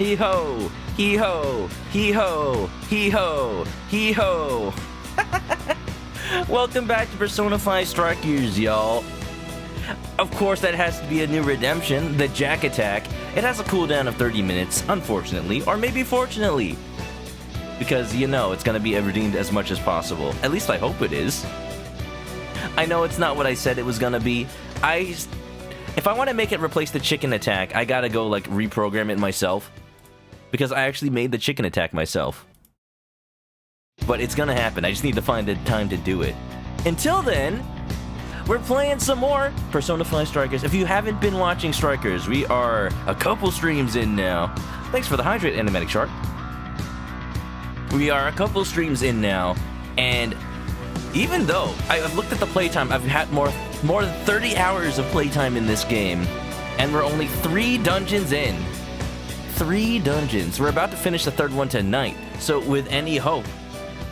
Hee ho! Hee ho! Hee ho! Hee ho! Hee ho! Welcome back to Persona 5 Strikers, y'all. Of course, that has to be a new redemption, the Jack Attack. It has a cooldown of 30 minutes, unfortunately, or maybe fortunately. Because, you know, it's gonna be redeemed as much as possible. At least I hope it is. I know it's not what I said it was gonna be. If I want to make it replace the chicken attack, I gotta go, like, reprogram it myself. Because I actually made the chicken attack myself. But it's gonna happen. I just need to find the time to do it. Until then, we're playing some more Persona 5 Strikers. If you haven't been watching Strikers, we are a couple streams in now. Thanks for the hydrate, Animatic Shark. We are a couple streams in now, and even though I've looked at the playtime, I've had more than 30 hours of playtime in this game, and we're only 3 dungeons in. 3 dungeons. We're about to finish the 3rd one tonight, so with any hope,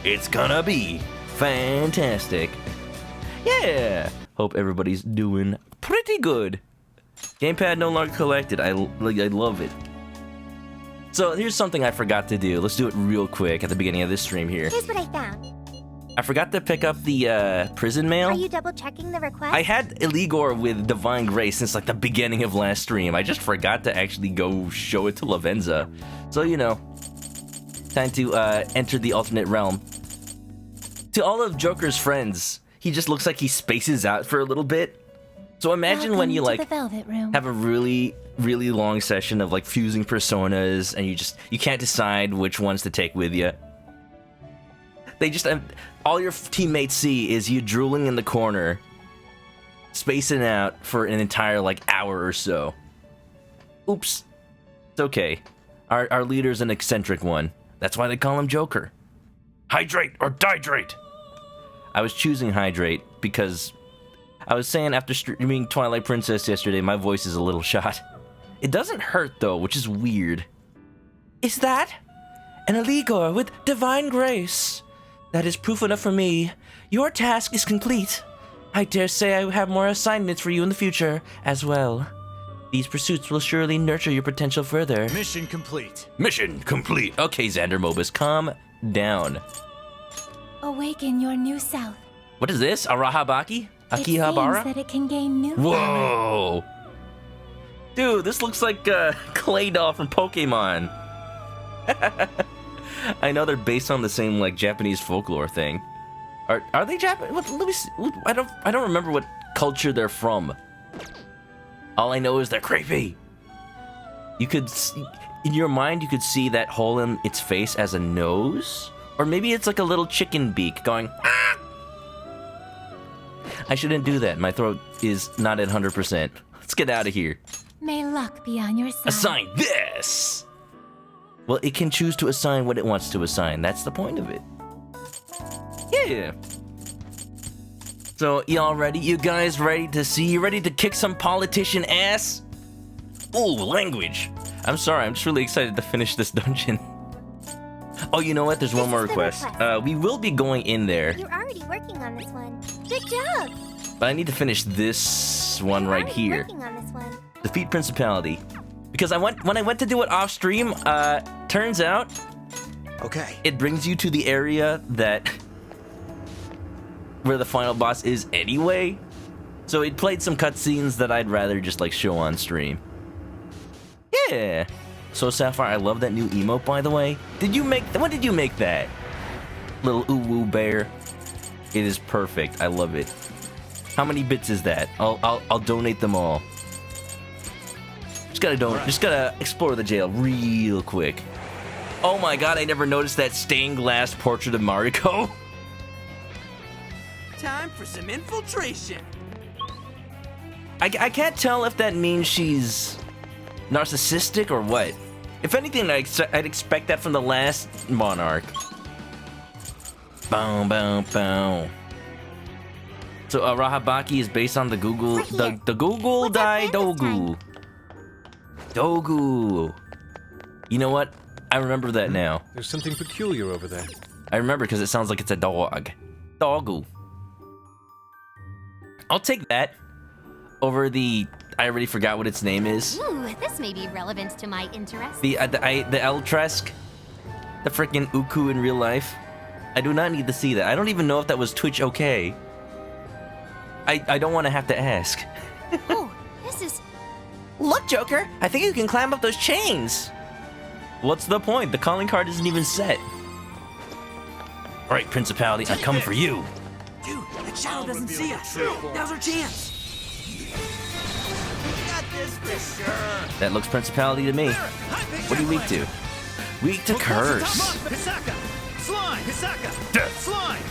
it's gonna be fantastic. Yeah! Hope everybody's doing pretty good. Gamepad no longer collected. I love it. So here's something I forgot to do. Let's do it real quick at the beginning of this stream here. Here's what I found. I forgot to pick up the prison mail. Are you double checking the request? I had Eligor with Divine Grace since like the beginning of last stream. I just forgot to actually go show it to Lavenza. So, you know, time to enter the alternate realm. To all of Joker's friends, he just looks like he spaces out for a little bit. So imagine when you like have a really long session of like fusing personas and you can't decide which ones to take with you. They just all your teammates see is you drooling in the corner, spacing out for an entire like hour or so. Oops. It's okay. Our leader's an eccentric one. That's why they call him Joker. Hydrate or dihydrate. I was choosing hydrate because I was saying after streaming Twilight Princess yesterday, my voice is a little shot. It doesn't hurt though, which is weird. Is that an Eligor with Divine Grace? That is proof enough for me. Your task is complete. I dare say I have more assignments for you in the future as well. These pursuits will surely nurture your potential further. Mission complete. Mission complete. Okay, Xander Mobus, calm down. Awaken your new self. What is this? Arahabaki? Akihabara? It seems that it can gain new Whoa! Dude, this looks like Clay Doll from Pokemon. I know they're based on the same like Japanese folklore thing. Are they Japanese? Let me see. I don't remember what culture they're from. All I know is they're creepy. You could see, in your mind you could see that hole in its face as a nose, or maybe it's like a little chicken beak going. Ah! I shouldn't do that. My throat is not at 100%. Let's get out of here. May luck be on your side. Assign this! Well, it can choose to assign what it wants to assign. That's the point of it. Yeah. So, y'all ready? You guys ready to see? You ready to kick some politician ass? Ooh, language. I'm sorry, I'm just really excited to finish this dungeon. Oh, you know what? There's one more request. We will be going in there. You're already working on this one. Good job. But I need to finish this one right here. Working on this one. Defeat Principality. Because when I went to do it off stream, turns out, Okay. it brings you to the area where the final boss is anyway. So it played some cutscenes that I'd rather just like show on stream. Yeah. So Sapphire, I love that new emote, by the way. When did you make that? Little ooh-woo bear. It is perfect. I love it. How many bits is that? I'll donate them all. Just gotta explore the jail real quick. Oh my god, I never noticed that stained glass portrait of Mariko. Time for some infiltration. I can't tell if that means she's narcissistic or what. If anything, I'd expect that from the last Monarch. Bow, bow, bow. So Rahabaki is based on the Google Dai Dogu. Dogu. You know what? I remember that now. There's something peculiar over there. I remember because it sounds like it's a dog. Dogu. I'll take that over the I already forgot what its name is. Ooh, this may be relevant to my interest. The Eltresk, the freaking Uku in real life. I do not need to see that. I don't even know if that was Twitch okay. I don't want to have to ask. Oh, this is... Look, Joker, I think you can climb up those chains. What's the point? The calling card isn't even set. All right, Principality, I'm coming for you. Dude, that shadow doesn't see us. Now's our chance. Got this for sure. That looks Principality to me. What are you weak to? Weak to curse. Hisaka! Slime! Hisaka! Slime!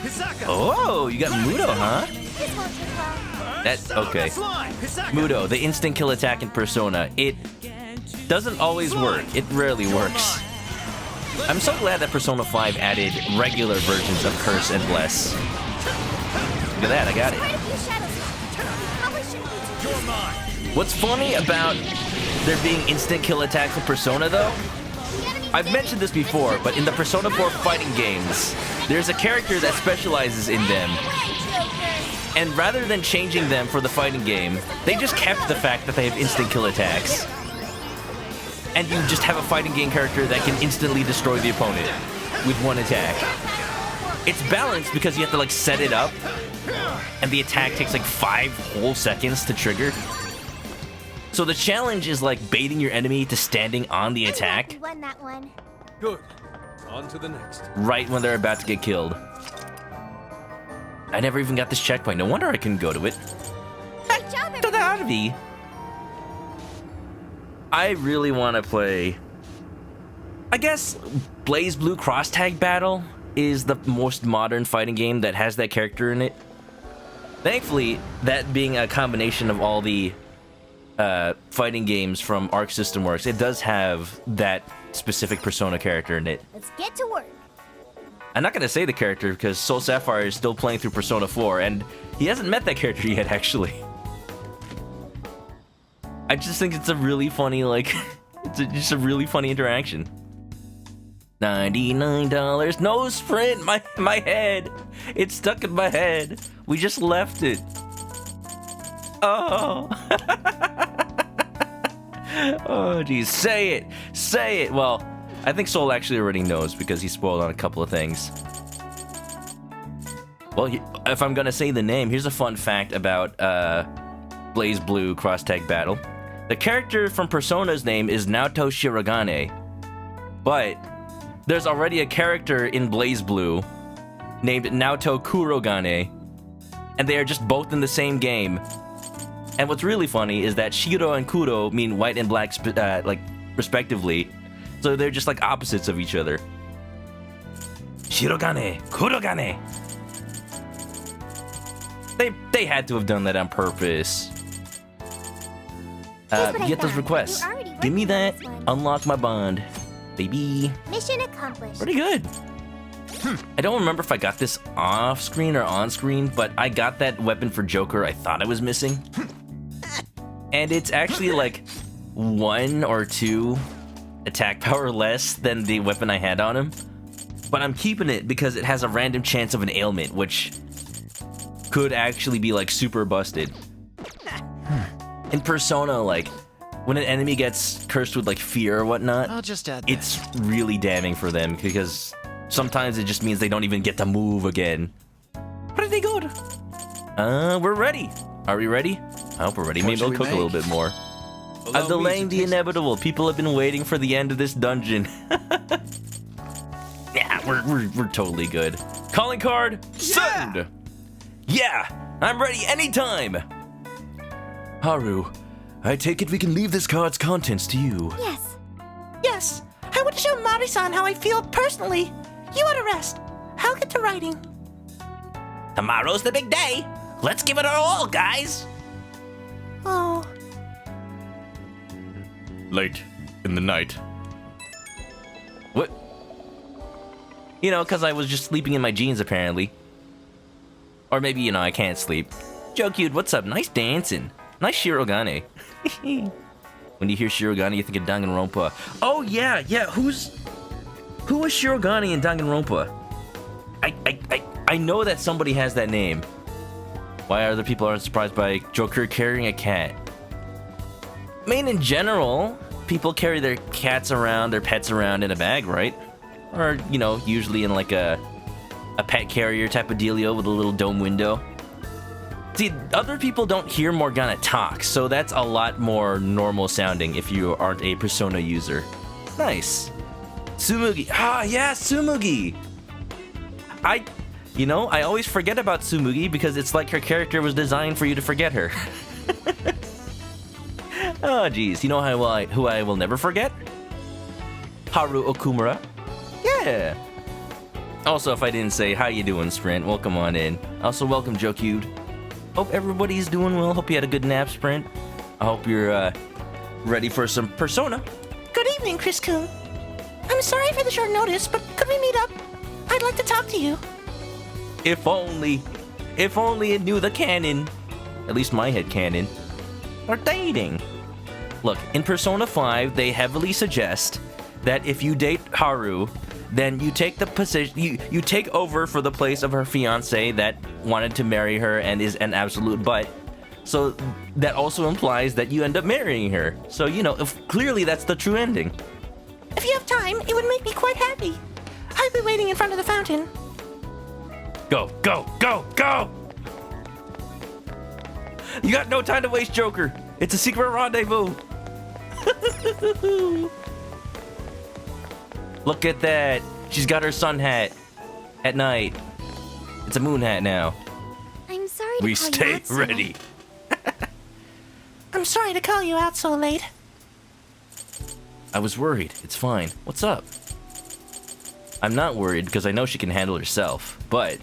Hisaka! Oh, you got Mudo, huh? This won't take long. That's okay. Slime! Hisaka! Mudo, the instant kill attack in Persona. It doesn't always work. It rarely works. I'm so glad that Persona 5 added regular versions of Curse and Bless. Look at that, I got Quite it. a few shadows. Probably shouldn't be too You're mine! What's funny about there being instant kill attacks in Persona, though? I've mentioned this before, but in the Persona 4 fighting games, there's a character that specializes in them. And rather than changing them for the fighting game, they just kept the fact that they have instant kill attacks. And you just have a fighting game character that can instantly destroy the opponent with one attack. It's balanced because you have to like set it up, and the attack takes like 5 whole seconds to trigger. So the challenge is like baiting your enemy to standing on the attack won that one. Good. On to the next. right when they're about to get killed. I never even got this checkpoint. No wonder I couldn't go to it. Good job, everyone. I really want to play... I guess Blaze Blue Cross Tag Battle is the most modern fighting game that has that character in it. Thankfully, that being a combination of all the fighting games from Arc System Works, it does have that specific Persona character in it. Let's get to work. I'm not going to say the character because Soul Sapphire is still playing through Persona 4, and he hasn't met that character yet, actually. I just think it's a really funny, like, just a really funny interaction. $99. No sprint, my head. It's stuck in my head. We just left it. Oh. Oh, geez. Say it. Say it. Well, I think Soul actually already knows because he spoiled on a couple of things. Well, if I'm going to say the name, here's a fun fact about Blaze Blue Cross Tag Battle. The character from Persona's name is Naoto Shirogane, but there's already a character in Blaze Blue named Naoto Kurogane, and they are just both in the same game. And what's really funny is that Shiro and Kuro mean white and black, like, respectively, so they're just like opposites of each other. Shirogane, Kurogane. They had to have done that on purpose. Here's what I Get those found. requests. You're already Give me working on that. this one. Unlock my bond. Baby. Mission accomplished. Pretty good. I don't remember if I got this off screen or on screen, but I got that weapon for Joker I thought I was missing. And it's actually like 1 or 2 attack power less than the weapon I had on him. But I'm keeping it because it has a random chance of an ailment, which could actually be like super busted. In Persona, like, when an enemy gets cursed with like fear or whatnot, I'll just add it's really damning for them because sometimes it just means they don't even get to move again. Pretty good. We're ready. Are we ready? I hope we're ready. Maybe should I'll we cook a little make? bit more. Allow I'm me delaying to the taste inevitable. People have been waiting for the end of this dungeon. Yeah, we're totally good. Calling card, send! Yeah, I'm ready anytime! Haru, I take it we can leave this card's contents to you. Yes. Yes, I would show Mari-san how I feel personally. You are to rest. I'll get to writing. Tomorrow's the big day. Let's give it our all, guys. Oh, Late in the night. What? You know, because I was just sleeping in my jeans, apparently. Or maybe, you know, I can't sleep. Joe Cute, what's up? Nice dancing. Nice Shirogane. When you hear Shirogane, you think of Danganronpa. Oh, yeah. Who is Shirogane in Danganronpa? I know that somebody has that name. Why other people aren't surprised by Joker carrying a cat? I mean, in general, people carry their cats around, their pets around in a bag, right? Or, you know, usually in like a pet carrier type of dealio with a little dome window. See, other people don't hear Morgana talk, so that's a lot more normal sounding if you aren't a Persona user. Nice. Tsumugi. Ah, yeah, Tsumugi. I always forget about Tsumugi because it's like her character was designed for you to forget her. Oh, geez. You know who I will never forget? Haru Okumura. Yeah. Also, if I didn't say, how you doing, Sprint? Welcome on in. Also, welcome, Joe Cubed. Hope everybody's doing well. Hope you had a good nap, Sprint. I hope you're ready for some Persona. Good evening, Chris-kun. I'm sorry for the short notice, but could we meet up? I'd like to talk to you. If only it knew the canon. At least my head canon. Or dating. Look, in Persona 5, they heavily suggest that if you date Haru, then you take the position, you take over for the place of her fiance that wanted to marry her and is an absolute butt. So that also implies that you end up marrying her. So, you know, clearly that's the true ending. If you have time, it would make me quite happy. I'll be waiting in front of the fountain. Go, go, go, go! You got no time to waste, Joker. It's a secret rendezvous. Look at that. She's got her sun hat at night. It's a moon hat now. I'm sorry to We call you stay out so ready. I'm sorry to call you out so late. I was worried. It's fine. What's up? I'm not worried because I know she can handle herself, but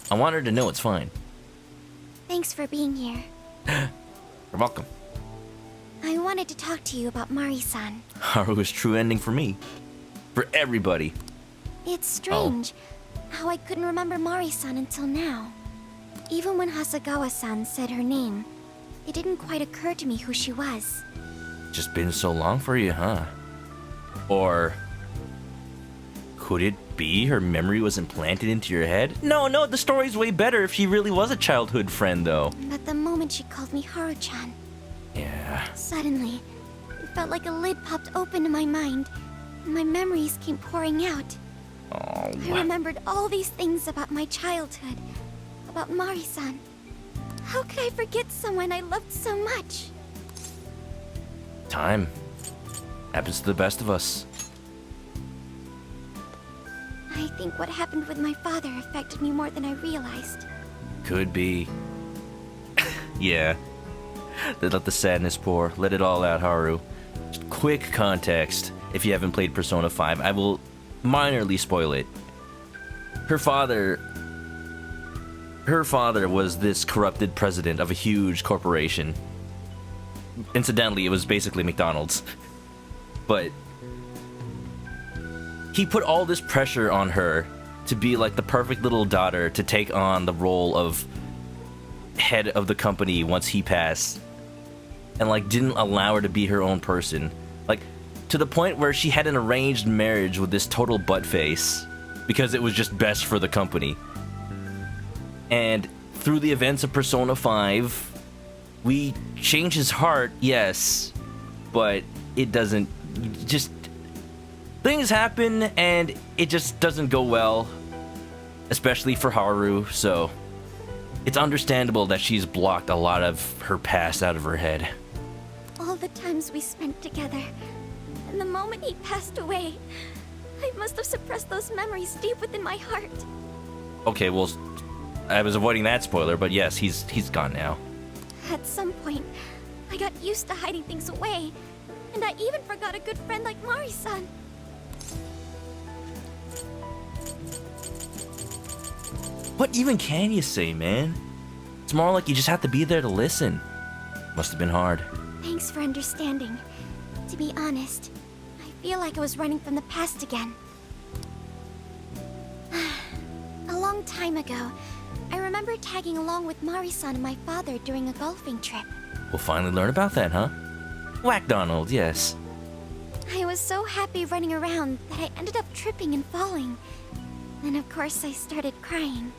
I want her to know it's fine. Thanks for being here. You're welcome. I wanted to talk to you about Mari-san. Haru's true ending for me. For everybody. It's strange how I couldn't remember Mari-san until now. Even when Hasagawa-san said her name, it didn't quite occur to me who she was. Just been so long for you, huh? Or could it be her memory was implanted into your head? No, the story's way better if she really was a childhood friend, though. But the moment she called me Haru-chan, Yeah. suddenly, it felt like a lid popped open in my mind, and my memories came pouring out. Oh, I remembered all these things about my childhood, about Mari-san. How could I forget someone I loved so much? time. Happens to the best of us. I think what happened with my father affected me more than I realized. Could be. Yeah. Let the sadness pour. Let it all out, Haru. Just quick context. If you haven't played Persona 5, I will minorly spoil it. Her father was this corrupted president of a huge corporation. Incidentally, it was basically McDonald's. But he put all this pressure on her to be like the perfect little daughter to take on the role of head of the company once he passed. And like didn't allow her to be her own person. Like to the point where she had an arranged marriage with this total butt face because it was just best for the company. And through the events of Persona 5, we change his heart, yes, but it doesn't, just, things happen and it just doesn't go well, especially for Haru, so it's understandable that she's blocked a lot of her past out of her head. All the times we spent together, and the moment he passed away, I must have suppressed those memories deep within my heart. Okay, well, I was avoiding that spoiler, but yes, he's gone now. At some point, I got used to hiding things away, and I even forgot a good friend like Mari-san. What even can you say, man? It's more like you just have to be there to listen. Must have been hard. Thanks for understanding. To be honest, I feel like I was running from the past again. A long time ago, I remember tagging along with Mari-san and my father during a golfing trip. We'll finally learn about that, huh? Whack Donald, yes. I was so happy running around that I ended up tripping and falling. Then of course I started crying.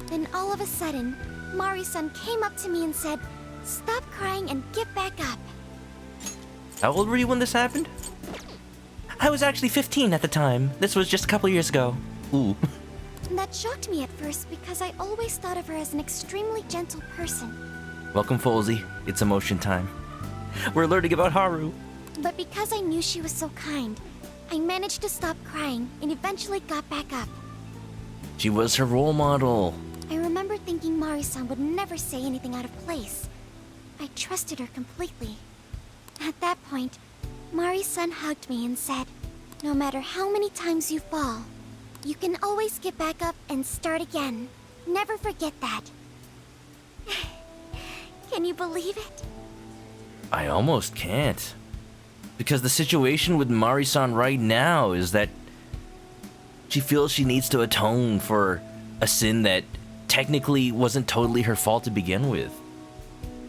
Then all of a sudden, Mari-san came up to me and said, "Stop crying and get back up." How old were you when this happened? I was actually 15 at the time. This was just a couple years ago. Ooh. That shocked me at first because I always thought of her as an extremely gentle person. Welcome, Folsey. It's emotion time. We're learning about Haru. But because I knew she was so kind, I managed to stop crying and eventually got back up. She was her role model. I remember thinking Mari-san would never say anything out of place. I trusted her completely. At that point, Mari-san hugged me and said, "No matter how many times you fall, you can always get back up and start again. Never forget that." Can you believe it? I almost can't. Because the situation with Mari-san right now is that she feels she needs to atone for a sin that technically wasn't totally her fault to begin with.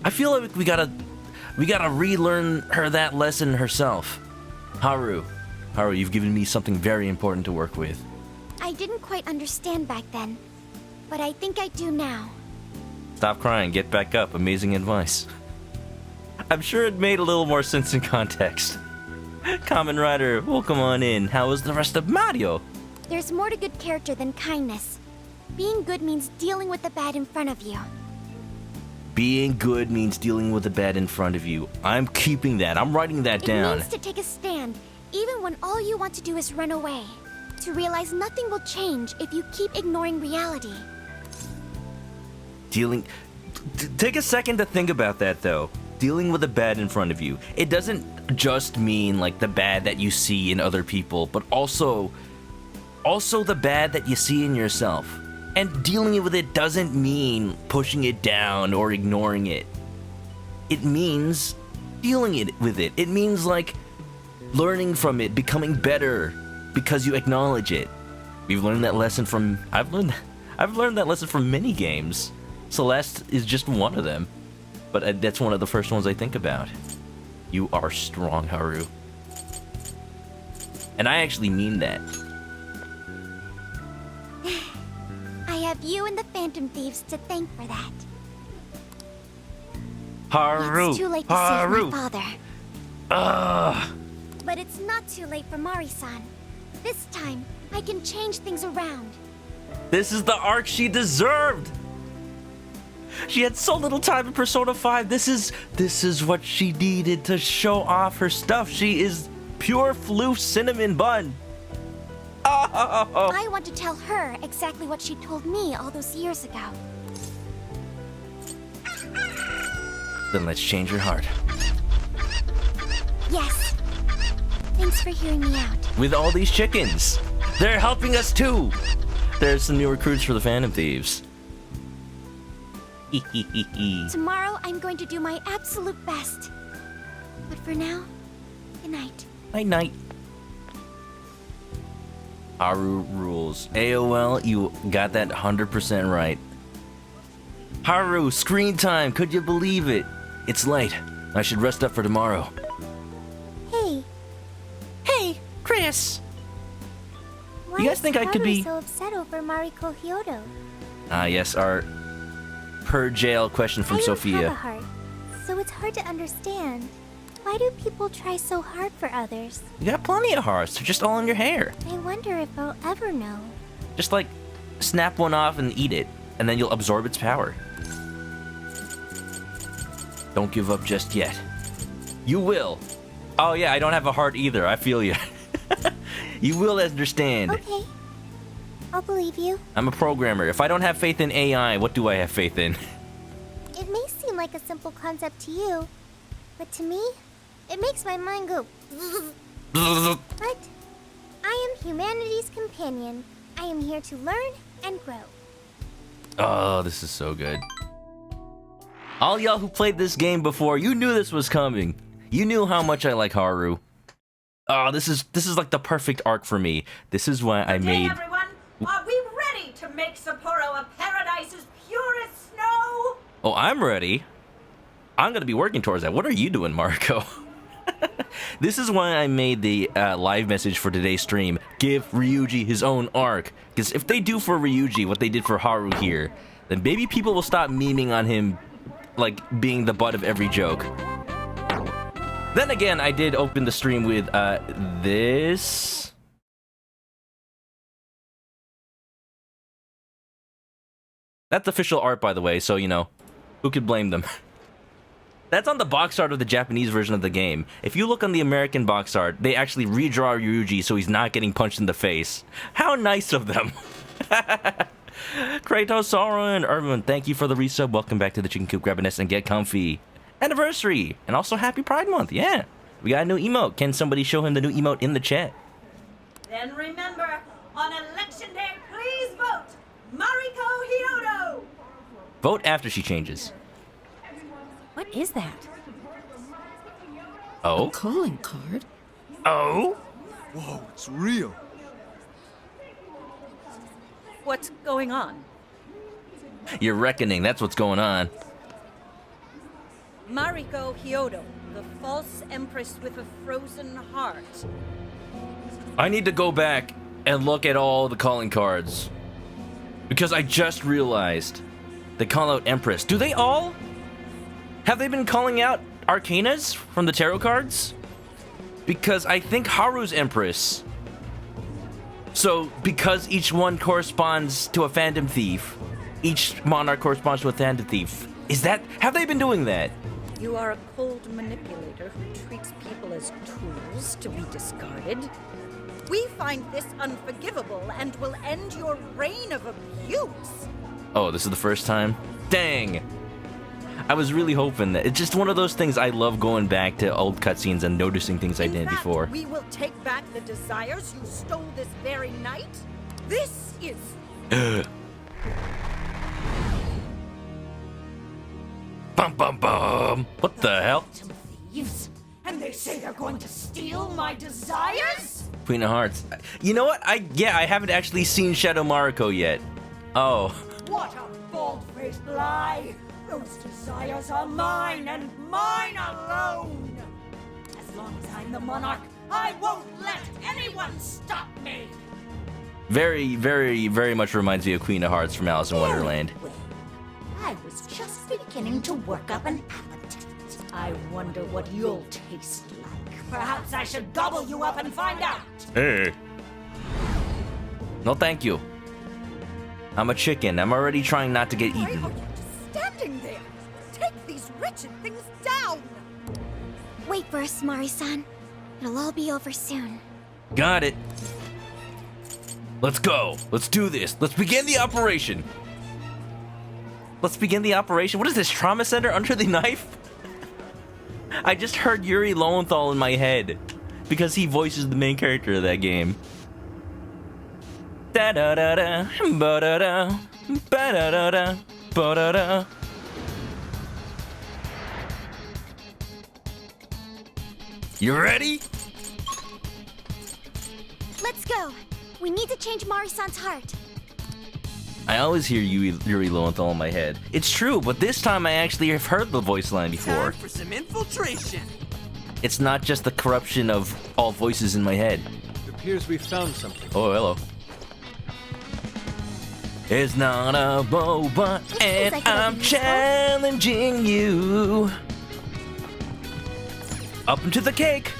I feel like we gotta relearn her that lesson herself. Haru, you've given me something very important to work with. I didn't quite understand back then, but I think I do now. Stop crying, get back up. Amazing advice. I'm sure it made a little more sense in context. Kamen Rider, welcome on in. How is the rest of Mario? There's more to good character than kindness. Being good means dealing with the bad in front of you. Being good means dealing with the bad in front of you. I'm keeping that. I'm writing that down. It means to take a stand, even when all you want to do is run away. To realize nothing will change if you keep ignoring reality. Take a second to think about that, though. Dealing with the bad in front of you. It doesn't just mean like the bad that you see in other people, but also the bad that you see in yourself. And dealing with it doesn't mean pushing it down or ignoring it. It means dealing with it. It means like learning from it, becoming better because you acknowledge it. We've learned that lesson from I've learned that lesson from many games. Celeste is just one of them. But that's one of the first ones I think about. You are strong, Haru. And I actually mean that. I have you and the Phantom Thieves to thank for that. Haru! It's too late to Haru! save my father. Ugh! But it's not too late for Mari-san. This time, I can change things around. This is the arc she deserved! She had so little time in Persona 5. This is what she needed to show off her stuff. She is pure floof cinnamon bun. Oh. I want to tell her exactly what she told me all those years ago. Then let's change her heart. Yes. Thanks for hearing me out. With all these chickens. They're helping us too. There's some new recruits for the Phantom Thieves. Tomorrow, I'm going to do my absolute best. But for now, good night. Night. Haru rules. AOL, you got that 100% right. Haru, screen time. Could you believe it? It's late. I should rest up for tomorrow. Hey. Hey, Chris. Why You guys think I could be- so upset over Mariko Hyodo? Yes, our per jail question from I don't Sophia. have a heart, so it's hard to understand. Why do people try so hard for others? You got plenty of hearts. They're just all in your hair. I wonder if I'll ever know. Just like snap one off and eat it, and then you'll absorb its power. Don't give up just yet. You will. Oh yeah, I don't have a heart either. I feel you. You will understand. Okay. I'll believe you. I'm a programmer. If I don't have faith in AI, what do I have faith in? It may seem like a simple concept to you, but to me, it makes my mind go. But I am humanity's companion. I am here to learn and grow. Oh, this is so good. All y'all who played this game before, you knew this was coming. You knew how much I like Haru. Oh, this is like the perfect arc for me. This is why I made. Hey everyone, are we ready to make Sapporo a paradise as pure as snow? Oh, I'm ready. I'm gonna be working towards that. What are you doing, Marco? This is why I made the live message for today's stream. Give Ryuji his own arc. Because if they do for Ryuji what they did for Haru here, then maybe people will stop memeing on him like being the butt of every joke. Then again, I did open the stream with this. That's official art, by the way, so, you know, who could blame them? That's on the box art of the Japanese version of the game. If you look on the American box art, they actually redraw Ryuji so he's not getting punched in the face. How nice of them! Kratos, Sora, and Irvin, thank you for the resub. Welcome back to the Chicken Coop. Grab a nest and get comfy. Anniversary! And also Happy Pride Month, yeah! We got a new emote. Can somebody show him the new emote in the chat? Then remember, on election day, please vote Mariko Hyodo! Vote after she changes. What is that? Oh? Calling card? Oh? Whoa, it's real. What's going on? You're reckoning, that's what's going on. Mariko Hyodo, the false empress with a frozen heart. I need to go back and look at all the calling cards. Because I just realized they call out Empress. Do they all? Have they been calling out Arcanas from the tarot cards? Because I think Haru's Empress. So, because each one corresponds to a Phantom Thief, each monarch corresponds to a Phantom Thief. Is that... Have they been doing that? You are a cold manipulator who treats people as tools to be discarded. We find this unforgivable and will end your reign of abuse. Oh, this is the first time? Dang! I was really hoping that... It's just one of those things I love going back to old cutscenes and noticing things I did before. We will take back the desires you stole this very night. This is... Bum bum bum! What the hell? Thieves, and they say they're going to steal my desires? Queen of Hearts. You know what? I haven't actually seen Shadow Mariko yet. Oh. What a bald-faced lie! Those desires are mine and mine alone! As long as I'm the monarch, I won't let anyone stop me! Very, very, very much reminds me of Queen of Hearts from Alice in Wonderland. Well, I was just beginning to work up an appetite. I wonder what you'll taste like. Perhaps I should gobble you up and find out! Hey. No, thank you. I'm a chicken. I'm already trying not to get Why eaten. are you just standing there? Take these wretched things down! Wait for us, Mari-san. It'll all be over soon. Got it. Let's go. Let's do this. Let's begin the operation. Let's begin the operation. What is this, trauma center under the knife? I just heard Yuri Lowenthal in my head because he voices the main character of that game. Da da da da, ba da da, ba da da da, ba da da. You ready? Let's go. We need to change Mari-san's heart. I always hear Yuri Lowenthal in my head. It's true, but this time I actually have heard the voice line before. Time for some infiltration. It's not just the corruption of all voices in my head. It appears we found something. Oh, hello. It's not a robot, and like it'll I'm be useful. challenging you. Up into the cake.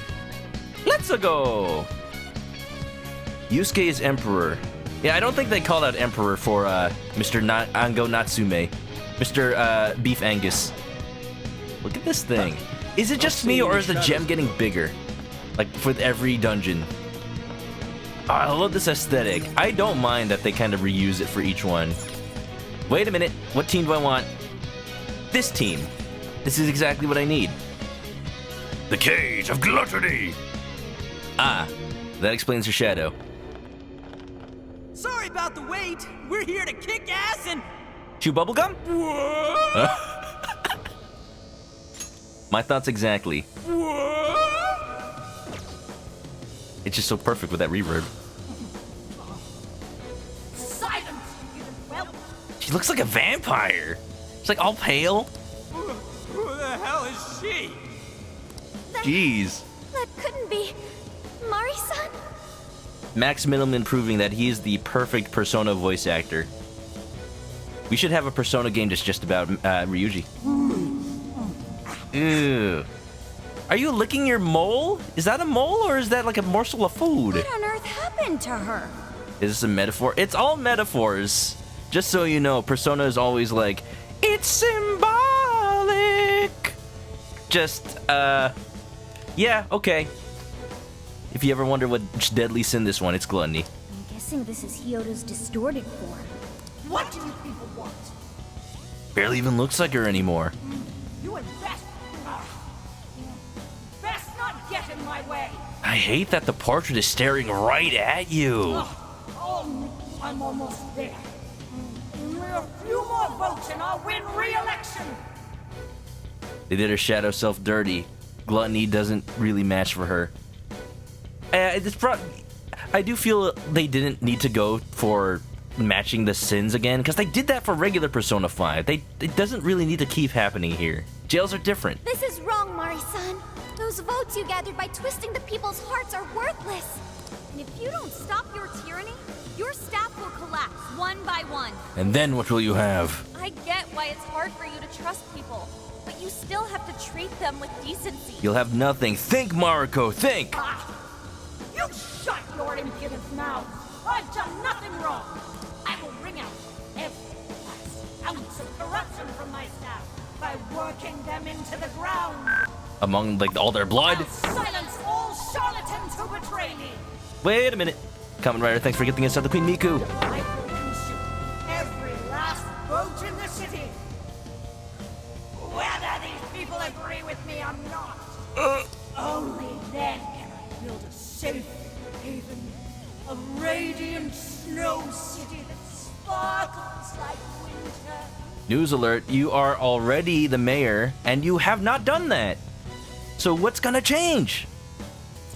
Let's go. Yusuke is Emperor. Yeah, I don't think they called out Emperor for Mr. Ango Natsume. Mr. Beef Angus. Look at this thing. Is it just me, or is the gem getting bigger? Like, with every dungeon. Oh, I love this aesthetic. I don't mind that they kind of reuse it for each one. Wait a minute. What team do I want? This team. This is exactly what I need. The Cage of Gluttony. Ah, that explains her shadow. Sorry about the wait. We're here to kick ass and... Chew bubblegum? My thoughts exactly. It's just so perfect with that reverb. Silence, you whelp! She looks like a vampire. She's like all pale. Who the hell is she? Jeez. That couldn't be Mari-san. Max Middleman proving that he is the perfect Persona voice actor. We should have a Persona game that's just about Ryuji. Ew. Are you licking your mole? Is that a mole or is that like a morsel of food? What on earth happened to her? Is this a metaphor? It's all metaphors. Just so you know, Persona is always like, it's symbolic. Just, yeah, okay. If you ever wonder what deadly sin this one, it's gluttony. I'm guessing this is Hyodo's distorted form. What do you people want? Barely even looks like her anymore. You had best... best not get in my way. I hate that the portrait is staring right at you. Oh, I'm almost there. Only a few more votes and I'll win re-election. They did her shadow self dirty. Gluttony doesn't really match for her. I do feel they didn't need to go for matching the sins again, because they did that for regular Persona 5. It doesn't really need to keep happening here. Jails are different. This is wrong, Mari-san. Those votes you gathered by twisting the people's hearts are worthless. And if you don't stop your tyranny, your staff will collapse one by one. And then what will you have? I get why it's hard for you to trust people, but you still have to treat them with decency. You'll have nothing. Think, Mariko, think! You shut your impudent mouth. I've done nothing wrong. I will wring out every last ounce of corruption from my staff by working them into the ground. Among, like, all their blood? I'll silence all charlatans who betray me. Wait a minute. Kamen Rider, thanks for getting us out the Queen Miku. I will consume every last vote in the city. Whether these people agree with me or not. Only then can I build a safe haven. A radiant snow city that sparkles like winter. News alert, you are already the mayor, and you have not done that. So what's gonna change?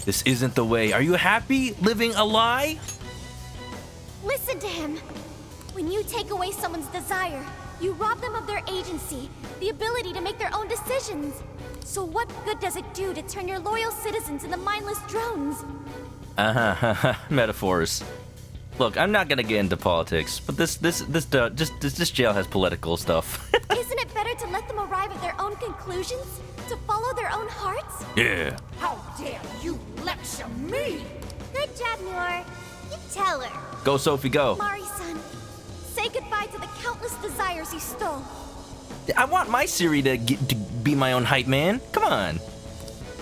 This isn't the way. Are you happy living a lie? Listen to him. When you take away someone's desire, you rob them of their agency, the ability to make their own decisions. So what good does it do to turn your loyal citizens into mindless drones? Metaphors. Look, I'm not gonna get into politics, but this jail has political stuff. Isn't it better to let them arrive at their own conclusions? To follow their own hearts? Yeah. How dare you lecture me? Good job, Noor. You tell her. Go, Sophie, go. Mari-san, say goodbye to the countless desires you stole. I want my Siri to be my own hype man. Come on.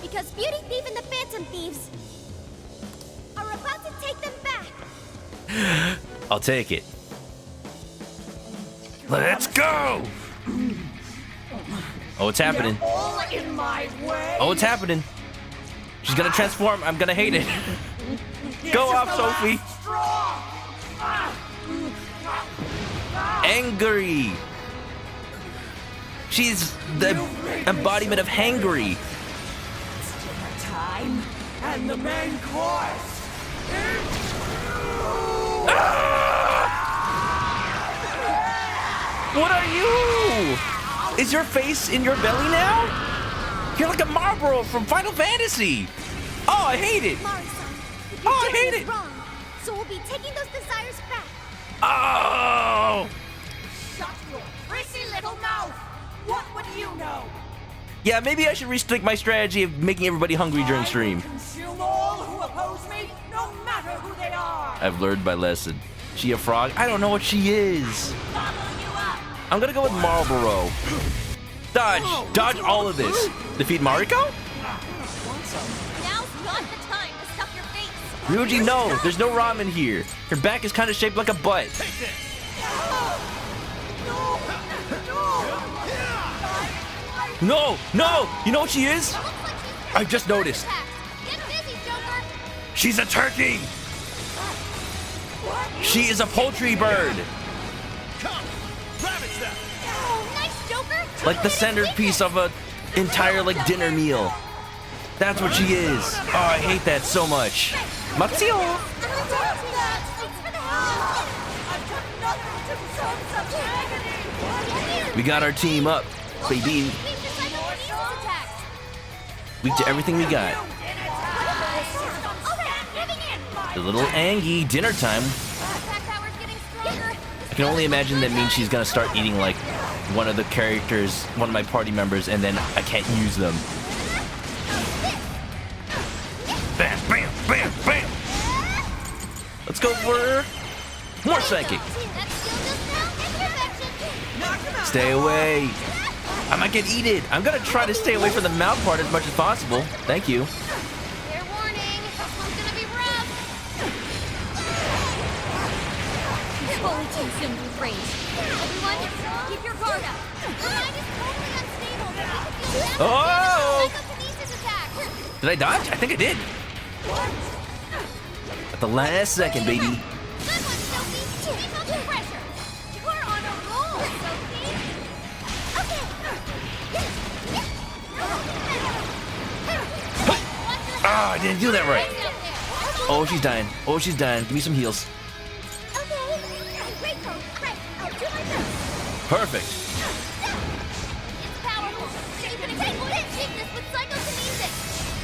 Because Beauty Thief and the Phantom Thieves are about to take them back. I'll take it. Let's go! Oh, it's happening. You're all in my way. Oh, it's happening. She's gonna transform. I'm gonna hate it. This Go is off, the Sophie. last straw. Angry. She's the embodiment of hangry. It's dinner time, and the main course is... What are you? Is your face in your belly now? You're like a Marlboro from Final Fantasy. Oh, I hate it. Mari-san, what Oh, I you're hate doing it. is wrong. So we'll be taking those desires back. Oh. Shut your prissy little mouth! What would you know? Yeah, maybe I should rethink my strategy of making everybody hungry during I stream. will consume all who oppose me, no matter who they are! I've learned my lesson. She a frog? I don't know what she is. Gobble you up! I'm gonna go with Marlboro. Dodge! Dodge all of this. Defeat Mariko? Now's not the time to stuff your face. Ryuji, no! There's no ramen here. Her back is kind of shaped like a butt. No! No! You know what she is? I just noticed. Get busy, Joker. She's a turkey! She is a poultry bird! Oh, nice, Joker. Like the centerpiece of a entire like dinner meal. That's what she is. Oh, I hate that so much. Matsuo! We got our team up, baby. We to everything we got. The little Angie, dinner time. I can only imagine that means she's gonna start eating like one of the characters, one of my party members, and then I can't use them. Let's go for more psychic. Stay away. I might get eaten. I'm gonna try to stay away from the mouth part as much as possible. Thank you. Fair warning, this one's gonna be rough. Holy too soon to range. Everyone, keep your guard up. The line is totally unstable, but we could feel Oh! psychokinesis attack. Did I dodge? I think I did. At the last second, baby. Good one, Sophie. Keep up the pressure. You are on a roll, Sophie. Okay. Ah, I didn't do that right. Oh, she's dying. Oh, she's dying. Give me some heals. Okay. Great, right. I'll do my best. Perfect. It's powerful. You can achieve this with psychokinesis.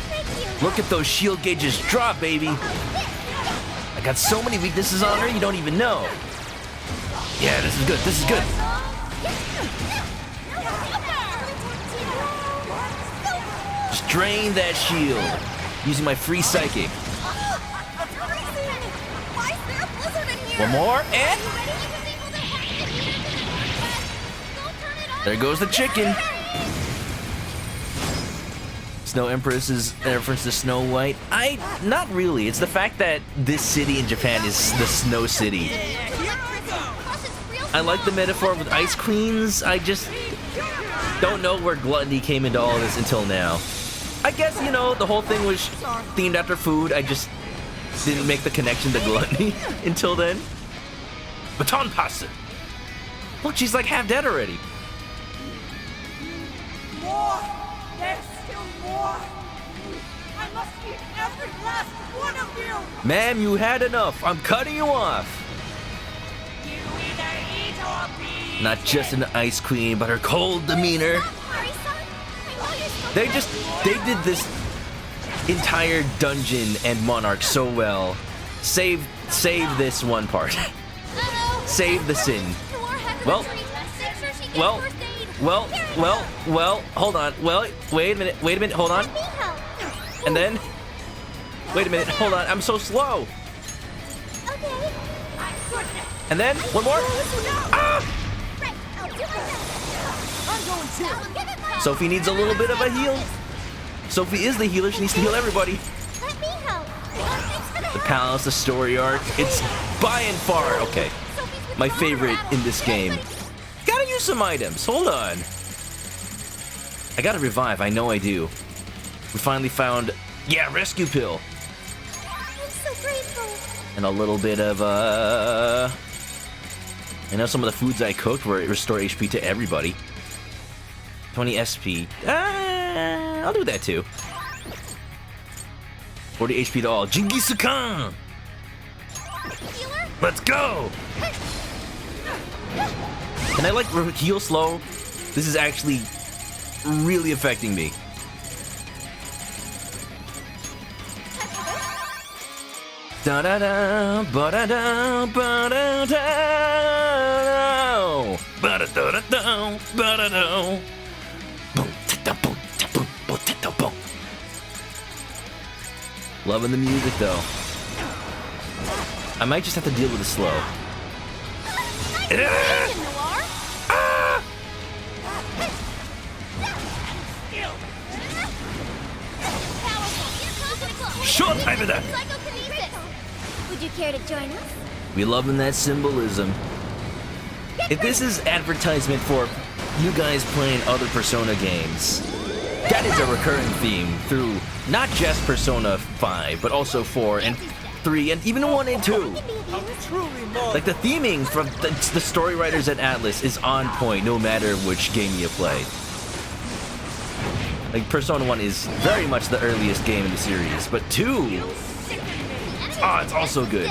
Thank you. Look at those shield gauges drop, baby. I got so many weaknesses on her, you don't even know. Yeah, this is good. This is good. Just drain that shield using my free psychic. One more, and there goes the chicken. Snow Empress is a reference to Snow White. Not really. It's the fact that this city in Japan is the Snow City. I like the metaphor with ice queens. I just don't know where gluttony came into all this until now. I guess, you know, the whole thing was themed after food. I just didn't make the connection to gluttony until then. Baton pasta. Look, she's like half dead already. More! There's still more! I must eat every last one of you! Ma'am, you had enough. I'm cutting you off. You either eat or be Not just an ice queen, but her cold demeanor. They did this entire dungeon and monarch so well. Save this one part. Save the sin. Well, hold on. Well, wait a minute, hold on. And then, wait a minute, hold on, I'm so slow. And then, one more. Ah! Sophie needs a little bit of a heal. Sophie is the healer, she needs to heal everybody. The palace, the story arc, it's by and far, okay, my favorite in this game. Gotta use some items, hold on. I gotta revive, I know I do. We finally found, yeah, rescue pill. I'm so grateful. And a little bit of, I know some of the foods I cooked were restore HP to everybody. 20 SP. I'll do that too. 40 HP to all. Genghis Khan! Let's go! And I like heal slow. This is actually really affecting me. Da da da, ba da da, ba da da, ba da da da, ba da da. Boom, ta boom, ta boom, boom, ta boom. Loving the music though. I might just have to deal with it slow. Short time of that. Would you care to join us? We loving that symbolism. If this is advertisement for you guys playing other Persona games, that is a recurring theme through not just Persona 5, but also 4 and 3 and even 1 and 2. Like the theming from the story writers at Atlas is on point no matter which game you play. Like Persona 1 is very much the earliest game in the series, but 2, it's also good.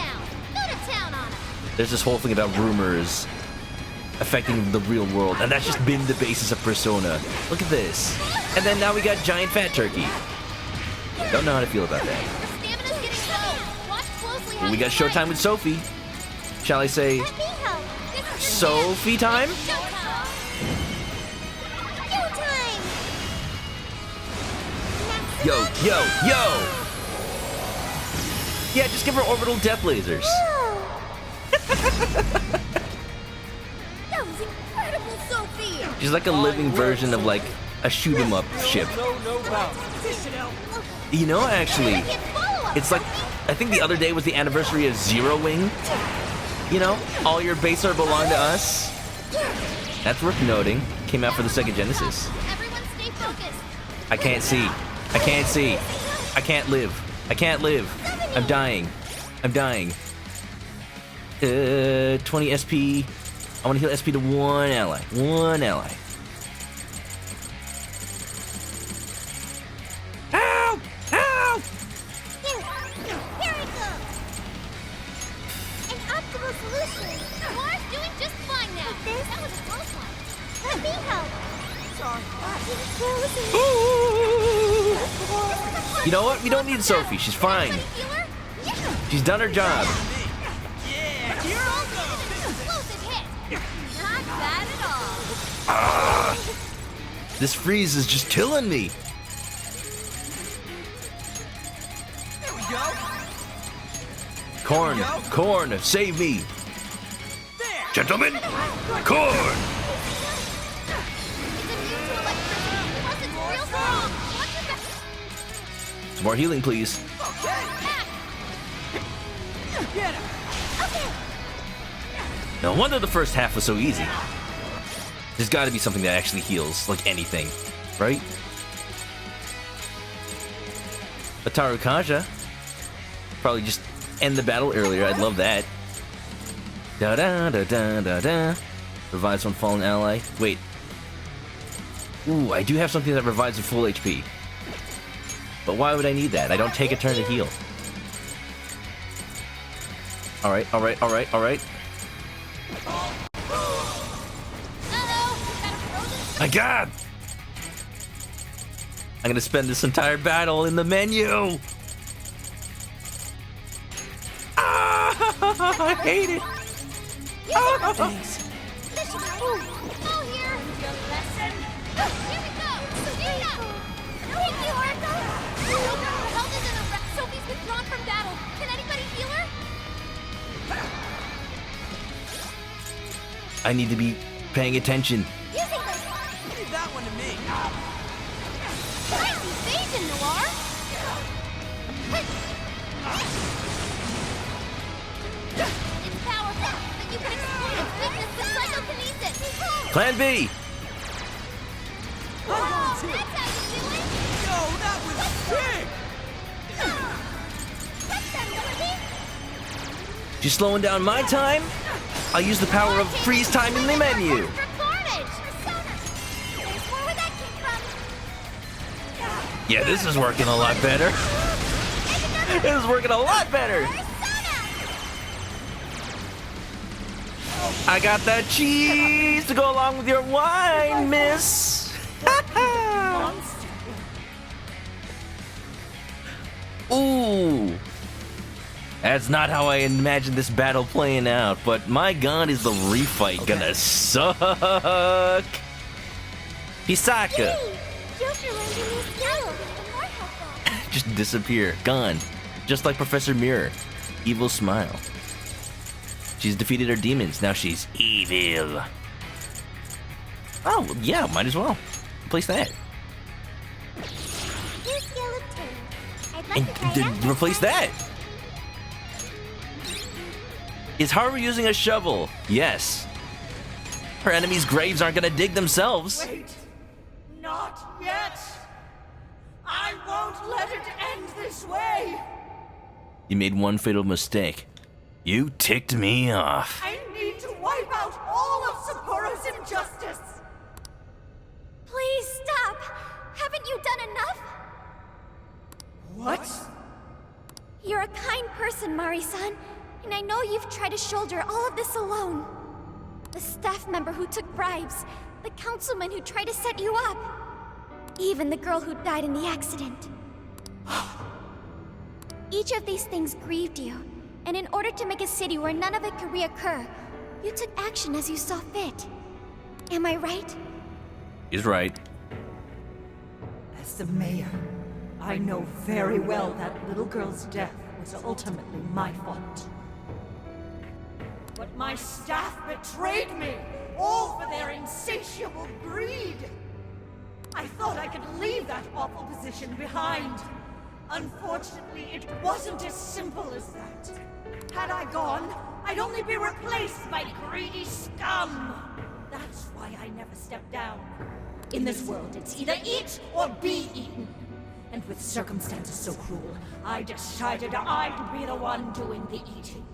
There's this whole thing about rumors affecting the real world, and that's just been the basis of Persona. Look at this. And then now we got giant fat turkey. Don't know how to feel about that. Well, we got showtime with Sophie. Shall I say Sophie time? Yo, yo, yo! Yeah, just give her orbital death lasers. That was incredible, Sophie! She's like a living version of like a shoot 'em up ship. No bounce. You know, actually, it's like I think the other day was the anniversary of Zero Wing. You know, all your base are belong to us. That's worth noting. Came out for the Sega Genesis. Everyone stay focused. I can't see. I can't see. I can't live. I can't live. I'm dying. I'm dying. 20 SP. I want to heal SP to one ally. One ally. Help! Help! Here it goes. An optimal solution. Laura's doing just fine now. That was a close one. Let me help. You know what? We don't need Sophie. She's fine. She's done her job. Not bad at all. This freeze is just killing me. There we go. Corn, Corn, save me. There. Gentlemen, Corn. Some more healing, please. Get him. No wonder the first half was so easy. There's got to be something that actually heals, like anything, right? Ataru Kaja. Probably just end the battle earlier. I'd love that. Da da da da da da. Revives one fallen ally. Wait. Ooh, I do have something that revives at full HP. But why would I need that? I don't take a turn to heal. Alright, alright, alright, alright. My god! I'm gonna spend this entire battle in the menu! Ah! I hate it! Ah! Thanks. Oh, here. Your lesson. Here we go. Speed up. Thank you, Oracle. Health is in a wreck. Sophie's withdrawn from battle. Can anybody heal her? I need to be paying attention. Using this. Leave that one to me. Nice evasion, Noir. It's powerful, but you can exploit its weakness with psychokinesis. Plan B! Oh, that's how you do it. Yo, that was big. That's them, Dorothy. She's slowing down my time. I'll use the power of freeze time in the menu. Extra carnage. Persona. There's more where that came from. Yeah, this is working a lot better. This is working a lot better. I got that cheese to go along with your wine, miss. Ooh. That's not how I imagined this battle playing out, but my god, is the refight gonna suck. Pisaka. Joker learned a new skill. Even more helpful. Just disappear. Gone. Just like Professor Mirror. Evil smile. She's defeated her demons. Now she's evil. Oh, yeah, might as well. Replace that. New skill obtained. I'd like And to try out. replace that. Is Haru using a shovel? Yes. Her enemies' graves aren't gonna dig themselves. Wait, not yet. I won't let it end this way. You made one fatal mistake. You ticked me off. I need to wipe out all of Sapporo's injustice. Please stop. Haven't you done enough? What? You're a kind person, Mari-san, and I know you've tried to shoulder all of this alone. The staff member who took bribes, the councilman who tried to set you up, even the girl who died in the accident. Each of these things grieved you, and in order to make a city where none of it could reoccur, you took action as you saw fit. Am I right? He's right. As the mayor, I know very well that little girl's death was ultimately my fault. But My staff betrayed me, all for their insatiable greed. I thought I could leave that awful position behind. Unfortunately, it wasn't as simple as that. Had I gone, I'd only be replaced by greedy scum. That's why I never stepped down. In this world, it's either eat or be eaten. And with circumstances so cruel, I decided I'd be the one doing the eating.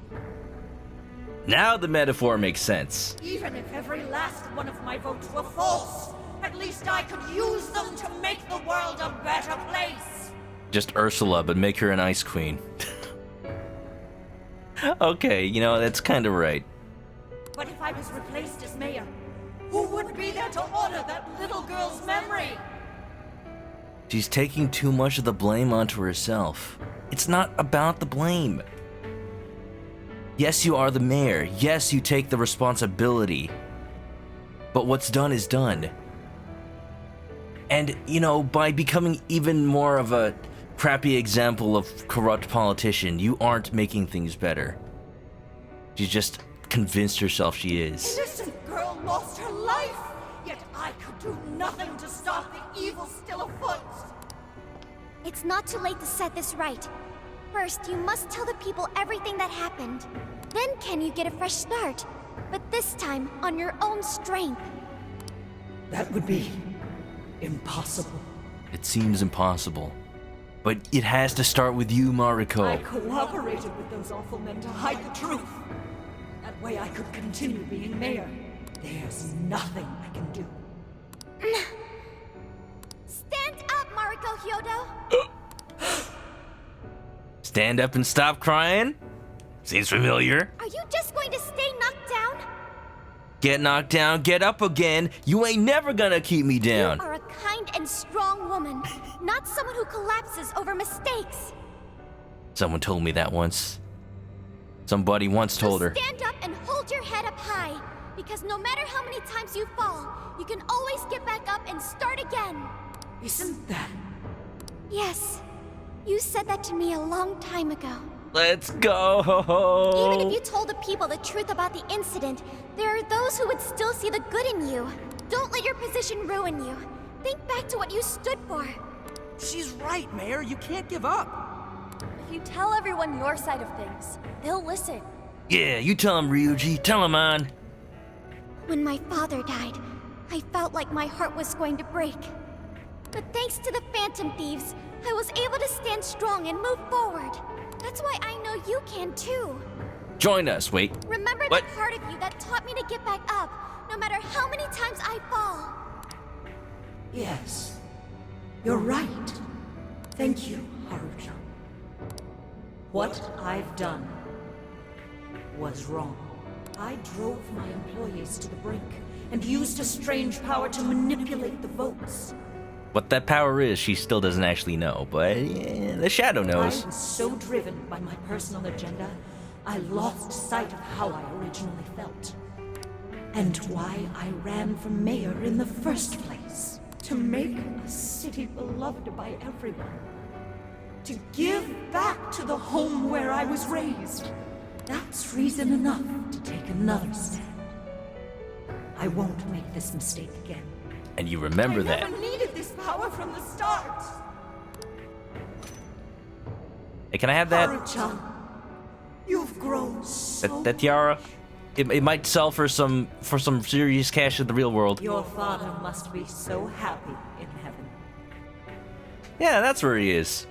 Now the metaphor makes sense. Even if every last one of my votes were false, at least I could use them to make the world a better place. Just Ursula, but make her an ice queen. Okay, you know, that's kind of right. But if I was replaced as mayor, who would be there to honor that little girl's memory? She's taking too much of the blame onto herself. It's not about the blame. Yes, you are the mayor. Yes, you take the responsibility. But what's done is done. And, you know, by becoming even more of a crappy example of corrupt politician, you aren't making things better. She's just convinced herself she is. Innocent girl lost her life, yet I could do nothing to stop the evil still afoot. It's not too late to set this right. First, you must tell the people everything that happened. Then can you get a fresh start? But this time, on your own strength. That would be impossible. It seems impossible. But it has to start with you, Mariko. I cooperated with those awful men to hide the truth. That way I could continue being mayor. There's nothing I can do. Stand up, Mariko Hyodo! Stand up and stop crying? Seems familiar. Are you just going to stay knocked down? Get knocked down, get up again. You ain't never gonna keep me down. You are a kind and strong woman, not someone who collapses over mistakes. Someone told me that once. Somebody once told her. Stand up and hold your head up high, because no matter how many times you fall, you can always get back up and start again. Isn't that... Yes, you said that to me a long time ago. Let's go! Even if you told the people the truth about the incident, there are those who would still see the good in you. Don't let your position ruin you. Think back to what you stood for. She's right, Mayor. You can't give up. If you tell everyone your side of things, they'll listen. Yeah, you tell him, Ryuji. Tell him, on. When my father died, I felt like my heart was going to break. But thanks to the Phantom Thieves, I was able to stand strong and move forward. That's why I know you can too. Join us, wait. Remember What? that part of you that taught me to get back up, no matter how many times I fall. Yes. You're right. Thank you, Haruka. What I've done was wrong. I drove my employees to the brink and used a strange power to manipulate the votes. What that power is, she still doesn't actually know, but yeah, the Shadow knows. I was so driven by my personal agenda, I lost sight of how I originally felt. And why I ran for mayor in the first place. To make a city beloved by everyone. To give back to the home where I was raised. That's reason enough to take another stand. I won't make this mistake again. And you remember that. I never needed this power from the start. Hey, can I have that? Haru-chan, you've grown so That tiara? It might sell for some serious cash in the real world. Your father must be so happy in heaven. Yeah, that's where he is.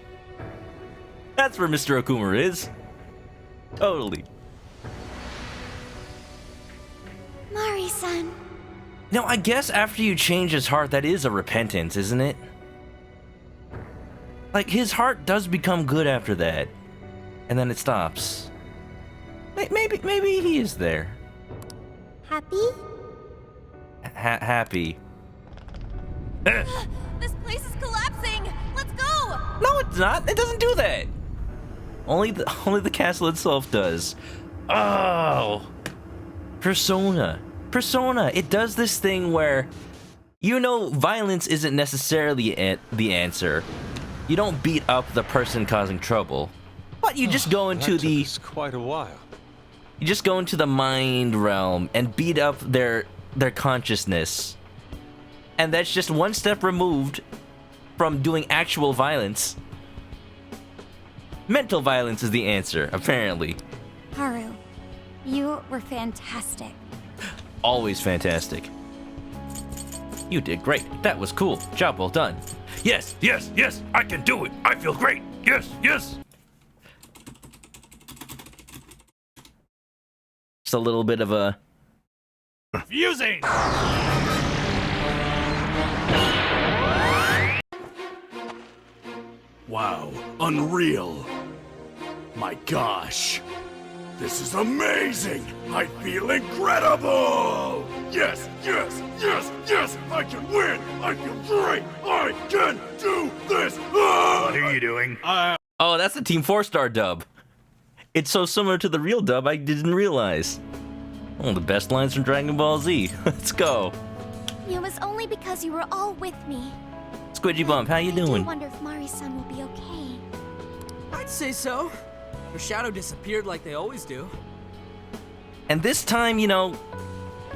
That's where Mr. Okumura is. Totally. Mari-san. Now, I guess after you change his heart, that is a repentance, isn't it? Like, his heart does become good after that. And then it stops. Maybe he is there. Happy? Happy. This place is collapsing! Let's go! No, it's not. It doesn't do that. Only the castle itself does. Oh. Persona. It does this thing where, you know, violence isn't necessarily the answer. You don't beat up the person causing trouble, but you just go into that took us quite a while. You just go into the mind realm and beat up their consciousness. And that's just one step removed from doing actual violence. Mental violence is the answer, apparently. Haru, you were fantastic. Always fantastic. You did great. That was cool. Job well done. Yes, yes, yes, I can do it. I feel great. Yes, yes. Just a little bit of a... Fusing! Wow, unreal. My gosh. This is amazing! I feel incredible! Yes, yes, yes, yes! I can win! I feel great! I can do this! What are you doing? Oh, that's the Team 4-star dub. It's so similar to the real dub, I didn't realize. One of the best lines from Dragon Ball Z. Let's go. It was only because you were all with me. Squidgy Bump, how you I do doing? wonder if Mari-san will be okay. I'd say so. Her shadow disappeared like they always do. And this time, you know,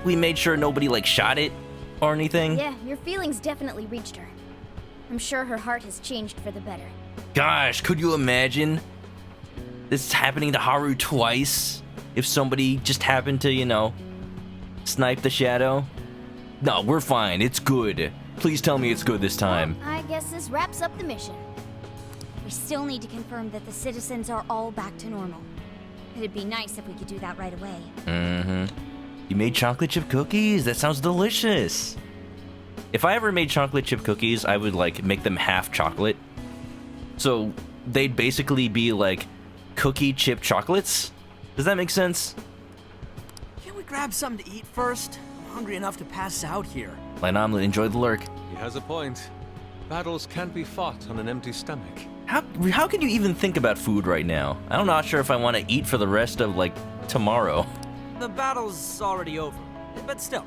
we made sure nobody, like, shot it or anything. Yeah, your feelings definitely reached her. I'm sure her heart has changed for the better. Gosh, could you imagine this happening to Haru twice? If somebody just happened to, you know, snipe the shadow? No, we're fine. It's good. Please tell me it's good this time. I guess this wraps up the mission. We still need to confirm that the citizens are all back to normal. It'd be nice if we could do that right away. Mm-hmm. You made chocolate chip cookies? That sounds delicious. If I ever made chocolate chip cookies, I would, like, make them half chocolate. So they'd basically be, like, cookie chip chocolates? Does that make sense? Can't we grab something to eat first? I'm hungry enough to pass out here. Like, omelet, enjoy the lurk. He has a point. Battles can't be fought on an empty stomach. How can you even think about food right now? I'm not sure if I want to eat for the rest of, like, tomorrow. The battle's already over, but still.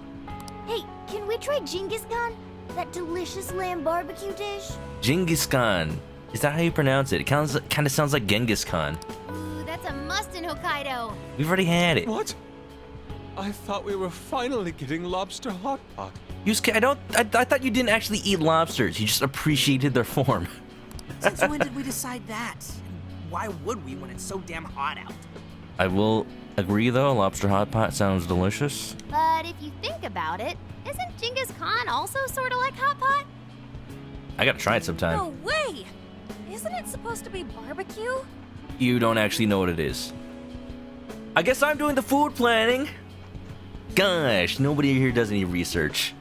Hey, can we try Genghis Khan? That delicious lamb barbecue dish? Genghis Khan. Is that how you pronounce it? It kind of sounds like Genghis Khan. Ooh, that's a must in Hokkaido. We've already had it. What? I thought we were finally getting lobster hot pot. I thought you didn't actually eat lobsters. You just appreciated their form. Since when did we decide that? And why would we when it's so damn hot out? I will agree, though. Lobster hot pot sounds delicious. But if you think about it, isn't Genghis Khan also sort of like hot pot? I gotta try it sometime. No way! Isn't it supposed to be barbecue? You don't actually know what it is. I guess I'm doing the food planning. Gosh, nobody here does any research.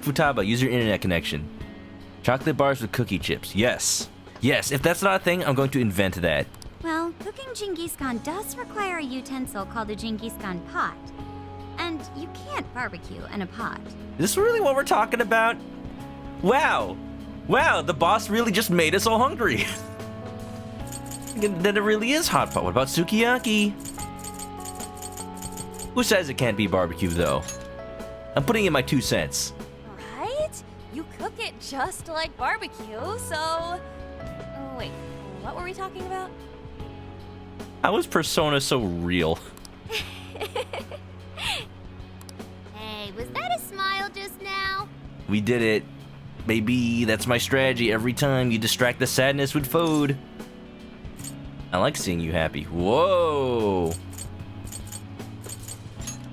Futaba, use your internet connection. Chocolate bars with cookie chips. Yes. Yes, if that's not a thing, I'm going to invent that. Well, cooking Genghis Khan does require a utensil called a Genghis Khan pot. And you can't barbecue in a pot. Is this really what we're talking about? Wow. Wow, the boss really just made us all hungry. Then it really is hot pot. What about sukiyaki? Who says it can't be barbecue, though? I'm putting in my 2 cents. Right? You cook it just like barbecue, so... Oh, wait, what were we talking about? How is Persona so real? Hey, was that a smile just now? We did it. Baby, that's my strategy every time. You distract the sadness with food. I like seeing you happy. Whoa.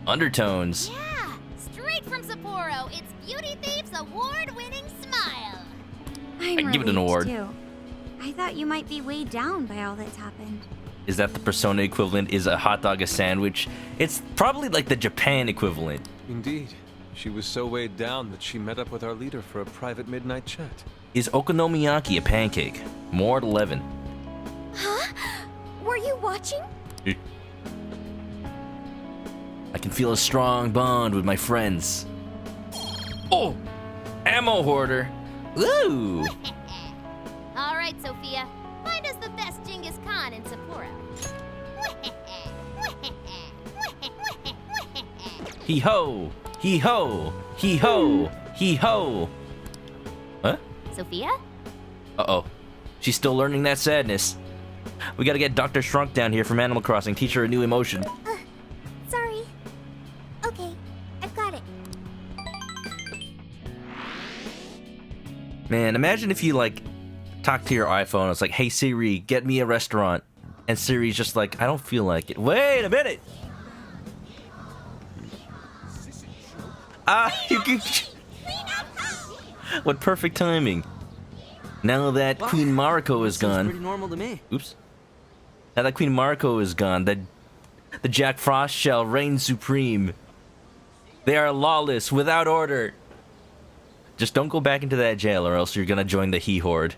Undertones. Yeah, straight from Sapporo. It's Beauty Thief's award-winning smile. I'd give it an award. Too. I thought you might be weighed down by all that's happened. Is that the Persona equivalent? Is a hot dog a sandwich? It's probably like the Japan equivalent. Indeed. She was so weighed down that she met up with our leader for a private midnight chat. Is okonomiyaki a pancake? More at 11. Huh? Were you watching? I can feel a strong bond with my friends. Oh! Ammo hoarder! Ooh! All right, Sophia. Find us the best Genghis Khan in Sapporo. Hee ho! Hee ho! Hee ho! Hee ho! Huh? Sophia? Uh-oh. She's still learning that sadness. We gotta get Dr. Shrunk down here from Animal Crossing, teach her a new emotion. I've got it. Man, imagine if you, like, talk to your iPhone. It's like, hey, Siri, get me a restaurant. And Siri's just like, I don't feel like it. Wait a minute! You can... What perfect timing. Now that What? Queen Mariko is Seems gone... pretty normal to me. Oops. Now that Queen Mariko is gone, the Jack Frost shall reign supreme. They are lawless, without order. Just don't go back into that jail, or else you're gonna join the He Horde.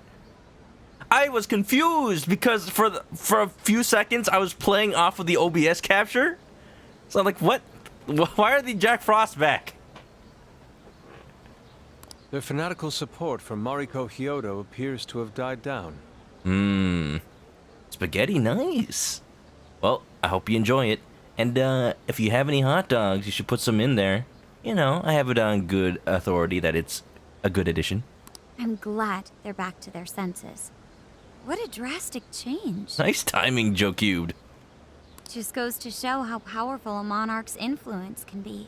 I was confused because for a few seconds I was playing off of the OBS capture. So I'm like, what? Why are the Jack Frost back? Their fanatical support for Mariko Hyodo appears to have died down. Spaghetti, nice. Well, I hope you enjoy it. And if you have any hot dogs, you should put some in there. You know, I have it on good authority that it's a good addition. I'm glad they're back to their senses. What a drastic change. Nice timing, Joe Cubed. Just goes to show how powerful a monarch's influence can be.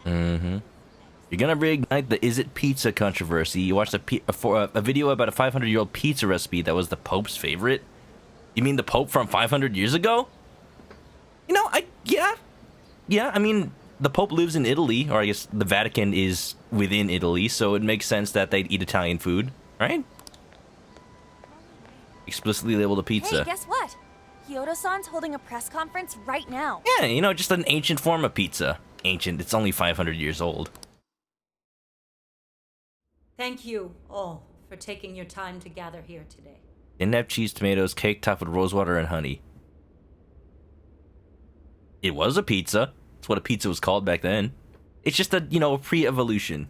Mm-hmm. You're gonna reignite the Is It Pizza controversy. You watched a video about a 500-year-old pizza recipe that was the Pope's favorite? You mean the Pope from 500 years ago? You know, yeah, I mean, the Pope lives in Italy, or I guess the Vatican is within Italy, so it makes sense that they'd eat Italian food, right? Explicitly labeled a pizza. Hey, guess what? Hyodo-san's holding a press conference right now. Yeah, you know, just an ancient form of pizza. Ancient, it's only 500 years old. Thank you all for taking your time to gather here today. Didn't have cheese, tomatoes, cake topped with rosewater and honey. It was a pizza. That's what a pizza was called back then. It's just a, you know, pre-evolution.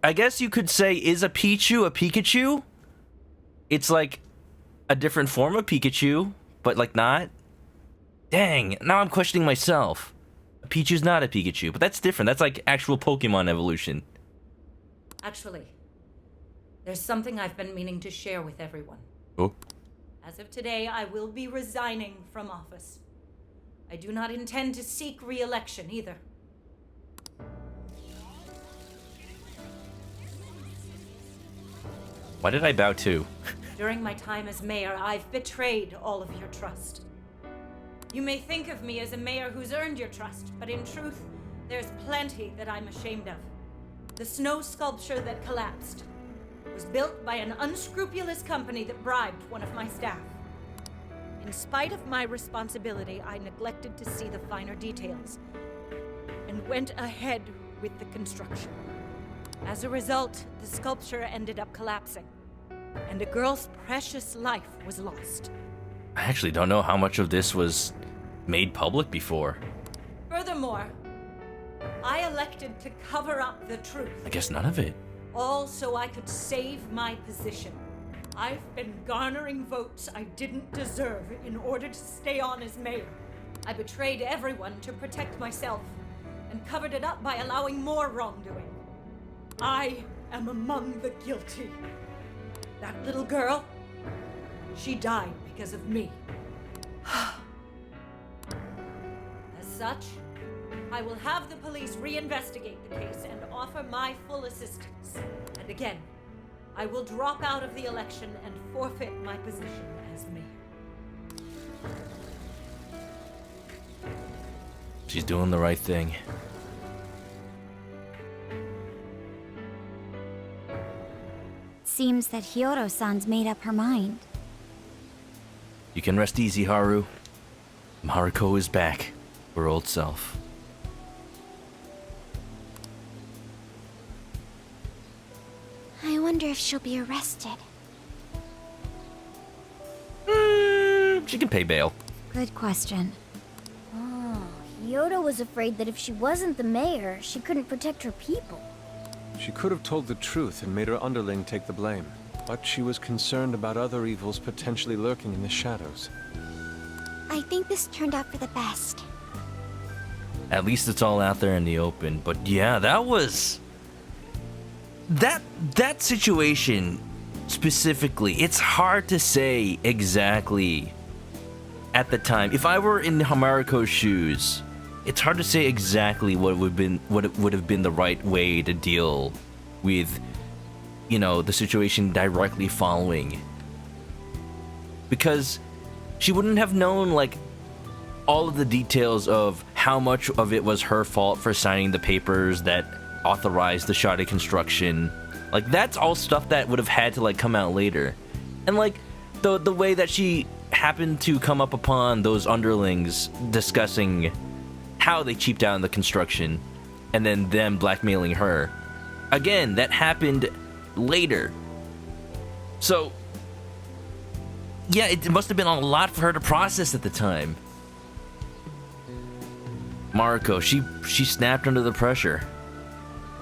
I guess you could say, is a Pichu a Pikachu? It's like a different form of Pikachu, but like not. Dang, now I'm questioning myself. A Pichu's not a Pikachu, but that's different. That's like actual Pokemon evolution. Actually, there's something I've been meaning to share with everyone. Oh. As of today, I will be resigning from office. I do not intend to seek re-election either. Why did I bow too? During my time as mayor, I've betrayed all of your trust. You may think of me as a mayor who's earned your trust, but in truth, there's plenty that I'm ashamed of. The snow sculpture that collapsed was built by an unscrupulous company that bribed one of my staff. In spite of my responsibility, I neglected to see the finer details and went ahead with the construction. As a result, the sculpture ended up collapsing, and a girl's precious life was lost. I actually don't know how much of this was made public before. Furthermore, I elected to cover up the truth. I guess none of it. All so I could save my position. I've been garnering votes I didn't deserve in order to stay on as mayor. I betrayed everyone to protect myself and covered it up by allowing more wrongdoing. I am among the guilty. That little girl, she died because of me. As such, I will have the police reinvestigate the case and offer my full assistance. And again, I will drop out of the election and forfeit my position as mayor. She's doing the right thing. Seems that Hyodo-san's made up her mind. You can rest easy, Haru. Mariko is back. Her old self. I wonder if she'll be arrested. She can pay bail. Good question. Oh, Hyodo was afraid that if she wasn't the mayor, she couldn't protect her people. She could have told the truth and made her underling take the blame. But she was concerned about other evils potentially lurking in the shadows. I think this turned out for the best. At least it's all out there in the open. But yeah, that was... That situation specifically, it's hard to say exactly at the time. If I were in Mariko's shoes, it's hard to say exactly what would have been the right way to deal with, you know, the situation directly following. Because she wouldn't have known, like, all of the details of how much of it was her fault for signing the papers that authorized the shoddy construction. Like, that's all stuff that would have had to, like, come out later. And, like, the way that she happened to come up upon those underlings discussing how they cheaped out on the construction, and then them blackmailing her. Again, that happened later. So, yeah, it must have been a lot for her to process at the time. Mariko, she snapped under the pressure.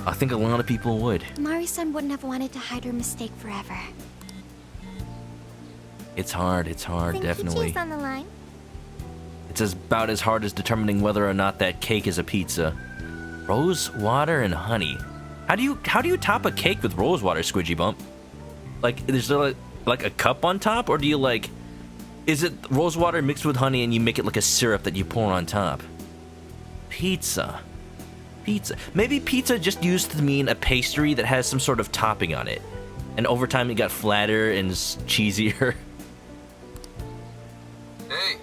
I think a lot of people would. Mari-san wouldn't have wanted to hide her mistake forever. It's hard, definitely. Zenkichi's on the line. It's about as hard as determining whether or not that cake is a pizza. Rose water and honey. How do you top a cake with rose water, Squidgy Bump? Like, is there like a cup on top, or do you like, is it rose water mixed with honey and you make it like a syrup that you pour on top? Pizza. Maybe pizza just used to mean a pastry that has some sort of topping on it, and over time it got flatter and cheesier. Hey,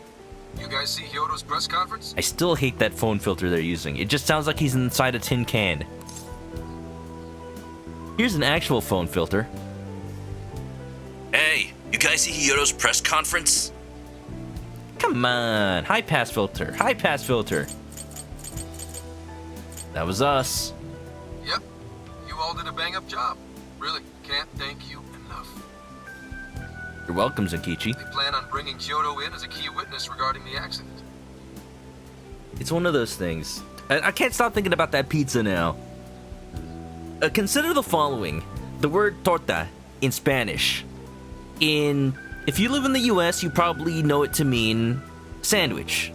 you guys see Hyoto's press conference? I still hate that phone filter they're using. It just sounds like he's inside a tin can. Here's an actual phone filter. Hey, you guys see Hyoto's press conference? Come on, high pass filter. That was us. Yep, you all did a bang-up job. Really, can't thank you enough. You're welcome, Zenkichi. They plan on bringing Hyoto in as a key witness regarding the accident. It's one of those things. I can't stop thinking about that pizza now. Consider the following. The word torta in Spanish. If you live in the US, you probably know it to mean sandwich.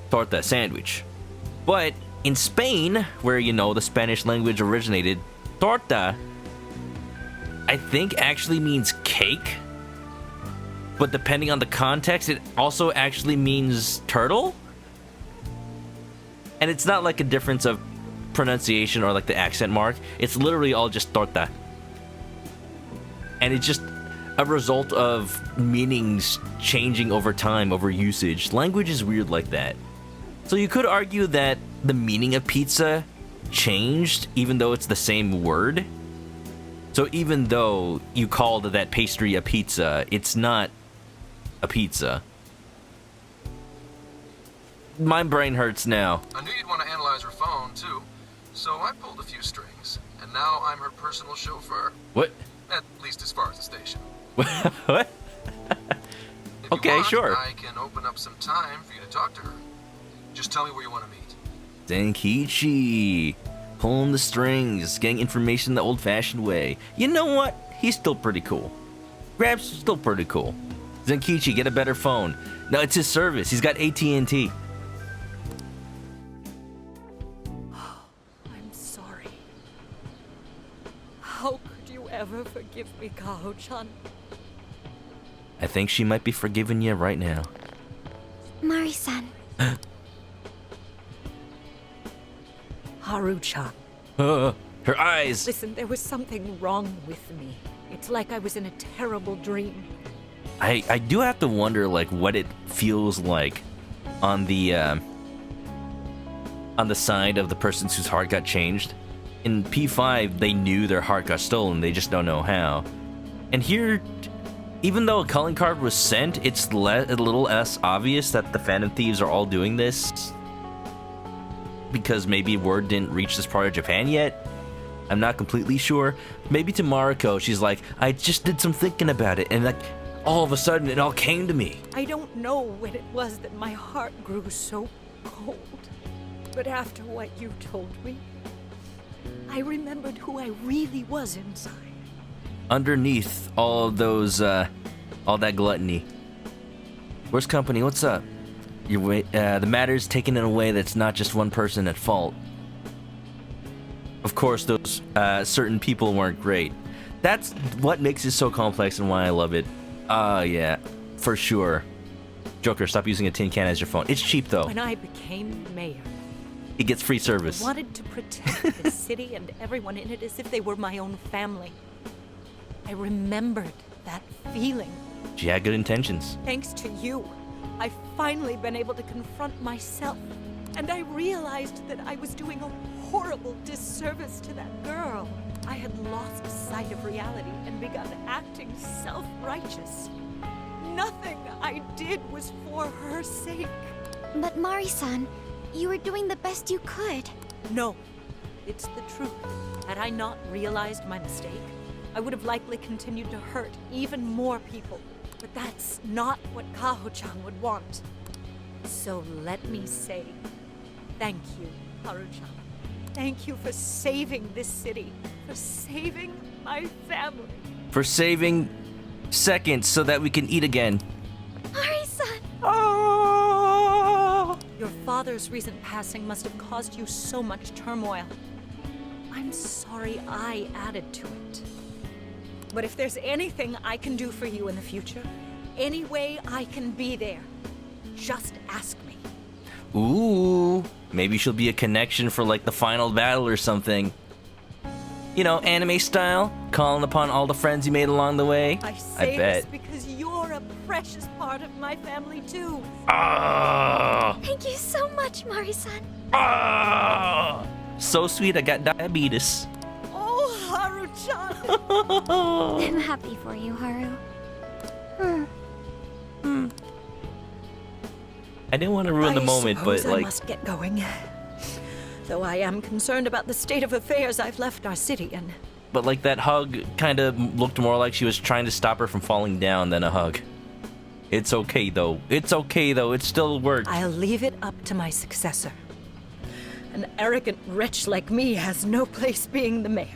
Torta, sandwich. But in Spain, where, you know, the Spanish language originated, torta, I think, actually means cake. But depending on the context, it also actually means turtle. And it's not like a difference of pronunciation or like the accent mark. It's literally all just torta. And it's just a result of meanings changing over time, over usage. Language is weird like that. So you could argue that the meaning of pizza changed even though it's the same word. So even though you called that pastry a pizza, it's not a pizza. My brain hurts now. I knew you'd want to analyze her phone, too. So I pulled a few strings, and now I'm her personal chauffeur. What? At least as far as the station. What? If Okay, you want, sure. I can open up some time for you to talk to her. Just tell me where you want to meet. Zenkichi. Pulling the strings, getting information the old-fashioned way. You know what? He's still pretty cool. Grab's still pretty cool. Zenkichi, get a better phone. No, it's his service. He's got AT&T. I'm sorry. How could you ever forgive me, Kaho-chan? I think she might be forgiving you right now. Mari-san. Haru-chan. Her eyes. Listen, there was something wrong with me. It's like I was in a terrible dream. I do have to wonder, like, what it feels like on the side of the person whose heart got changed. In P5, they knew their heart got stolen. They just don't know how. And here, even though a calling card was sent, it's a little less obvious that the Phantom Thieves are all doing this. Because maybe word didn't reach this part of Japan yet. I'm not completely sure. Maybe to Mariko, she's like, I just did some thinking about it, and like, all of a sudden it all came to me. I don't know when it was that my heart grew so cold. But after what you told me, I remembered who I really was inside. Underneath all of those, all that gluttony. Where's company? What's up? The matter's taken in a way that's not just one person at fault. Of course, those certain people weren't great. That's what makes it so complex and why I love it. Yeah, for sure. Joker, stop using a tin can as your phone. It's cheap though. When I became mayor, He gets free service. I wanted to protect the city and everyone in it as if they were my own family. I remembered that feeling. She had good intentions. Thanks to you, I've finally been able to confront myself. And I realized that I was doing a horrible disservice to that girl. I had lost sight of reality and begun acting self-righteous. Nothing I did was for her sake. But Mari-san, you were doing the best you could. No, it's the truth. Had I not realized my mistake, I would have likely continued to hurt even more people. But that's not what Kaho-chan would want. So let me say, thank you, Haru-chan. Thank you for saving this city, for saving my family. For saving seconds so that we can eat again. Mari-san! Oh! Your father's recent passing must have caused you so much turmoil. I'm sorry I added to it. But if there's anything I can do for you in the future, any way I can be there, just ask me. Ooh, maybe she'll be a connection for like the final battle or something. You know, anime style, calling upon all the friends you made along the way. I say bet. this because you're a precious part of my family too. Ah! Thank you so much, Mari-san. Ah! So sweet, I got diabetes. Oh, Haru-chan! I'm happy for you, Haru. I didn't want to ruin the moment, but I like, must get going. Though I am concerned about the state of affairs, I've left our city and... but like that hug kind of looked more like she was trying to stop her from falling down than a hug. It's okay though. It's okay though. It still worked. I'll leave it up to my successor. An arrogant wretch like me has no place being the mayor.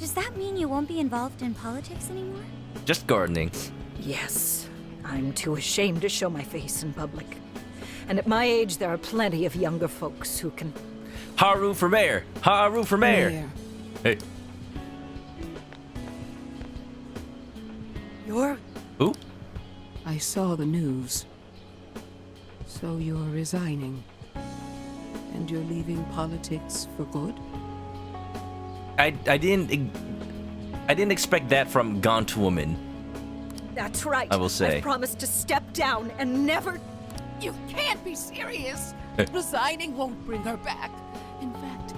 Does that mean you won't be involved in politics anymore? Just gardening. Yes, I'm too ashamed to show my face in public. And at my age, there are plenty of younger folks who can... Haru for mayor. Haru for mayor. Hey. You're... Who? I saw the news. So you're resigning. And you're leaving politics for good? I didn't expect that from Gaunt Woman. That's right. I will say. I've promised to step down and never... You can't be serious! Resigning won't bring her back. In fact,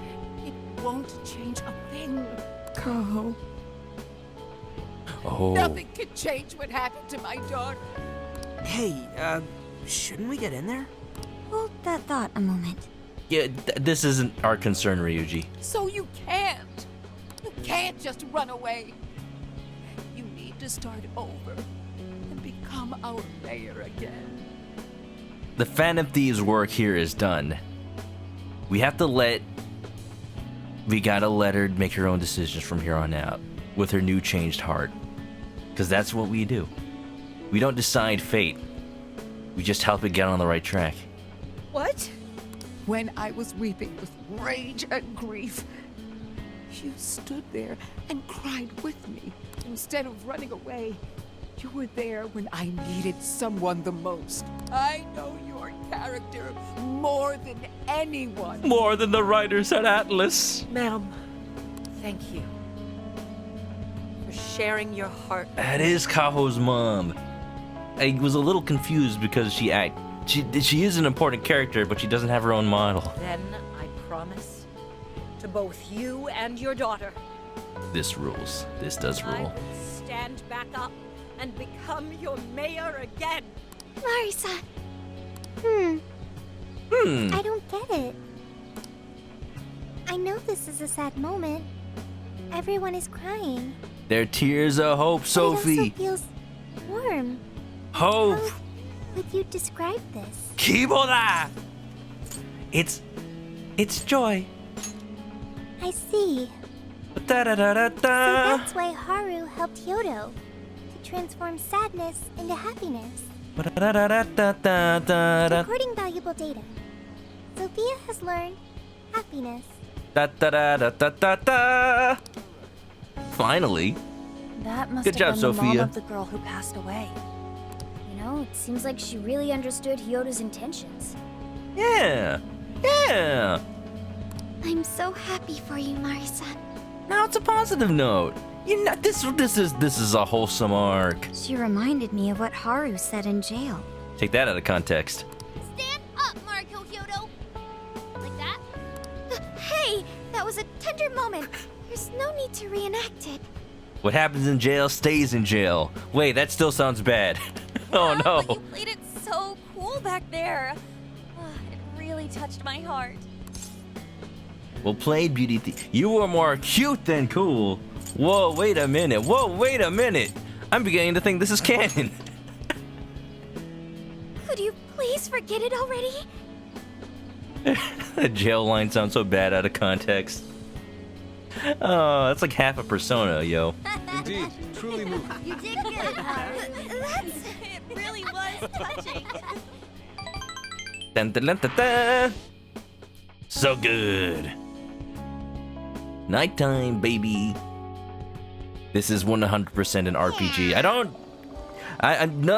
it won't change a thing. Kaho, Oh. nothing can change what happened to my daughter. Hey, shouldn't we get in there? Hold that thought a moment. Yeah, this isn't our concern, Ryuji. So you can't. You can't just run away. You need to start over and become our mayor again. The Phantom Thieves' work here is done. We gotta let her make her own decisions from here on out with her new changed heart. Because that's what we do. We don't decide fate. We just help it get on the right track. What? When I was weeping with rage and grief, you stood there and cried with me. Instead of running away, you were there when I needed someone the most. I know your character more than anyone. More than the writers at Atlas. Ma'am, thank you. For sharing your heart. That is Kaho's mom. I was a little confused because she is an important character, but she doesn't have her own model. Then I promise to both you and your daughter. This rules. This does I rule. will stand back up and become your mayor again. Mari-san. I don't get it. I know this is a sad moment. Everyone is crying. They're tears of hope, But Sophie. it also feels warm. Hope. How would you describe this? Kibora. It's joy. I see. Da da da da So da. that's why Haru helped Hyodo to transform sadness into happiness. Recording valuable data. Sophia has learned happiness. Da da da da da da da. Finally. That must Good have job, been the mom Sophia. of the girl who passed away. You know, it seems like she really understood Hyodo's intentions. Yeah. Yeah. I'm so happy for you, Mari-san. Now it's a positive note. You know, this is a wholesome arc. She reminded me of what Haru said in jail. Take that out of context. Stand up, Mariko Hyodo! Like that? Hey, that was a tender moment. There's no need to reenact it. What happens in jail stays in jail. Wait, that still sounds bad. Oh no. But you played it so cool back there. It really touched my heart. Well played, Beauty. You were more cute than cool. Whoa, wait a minute. Whoa, wait a minute. I'm beginning to think this is canon. Could you please forget it already? The jail line sounds so bad out of context. Oh, that's like half a persona, yo. Indeed, truly moving. You did good, Haru. It really was touching. Dun, dun, dun, dun, dun. So good. Nighttime, baby. This is 100% an RPG.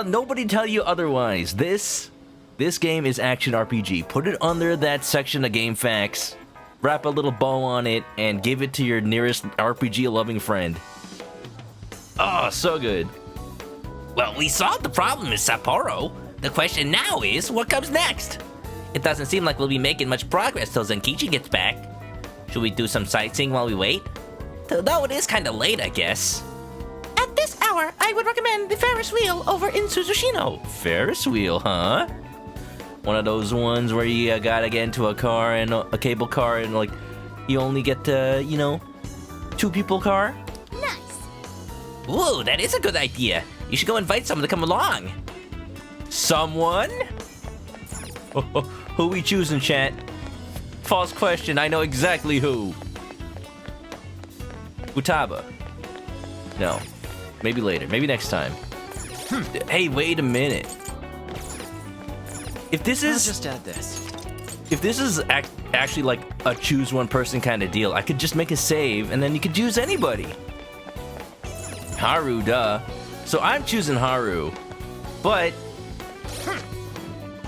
Nobody tell you otherwise. This game is action RPG. Put it under that section of game facts. Wrap a little bow on it and give it to your nearest RPG loving friend. Oh, so good. Well, we solved the problem, Miss Sapporo. The question now is, what comes next? It doesn't seem like we'll be making much progress till Zenkichi gets back. Should we do some sightseeing while we wait? Though it is kinda late, I guess. At this hour, I would recommend the Ferris wheel over in Suzushino. Ferris wheel, huh? One of those ones where you gotta get into a car and a cable car and like you only get to, you know, 2 people car. Nice. Ooh, that is a good idea. You should go invite someone to come along. Someone? Who we choosing, chat? False question. I know exactly who. Utaba. No. Maybe later. Maybe next time. Hey, wait a minute. If this is... I'll just add this. If this is actually like a choose one person kind of deal, I could just make a save and then you could choose anybody. Haru, duh. So I'm choosing Haru. But...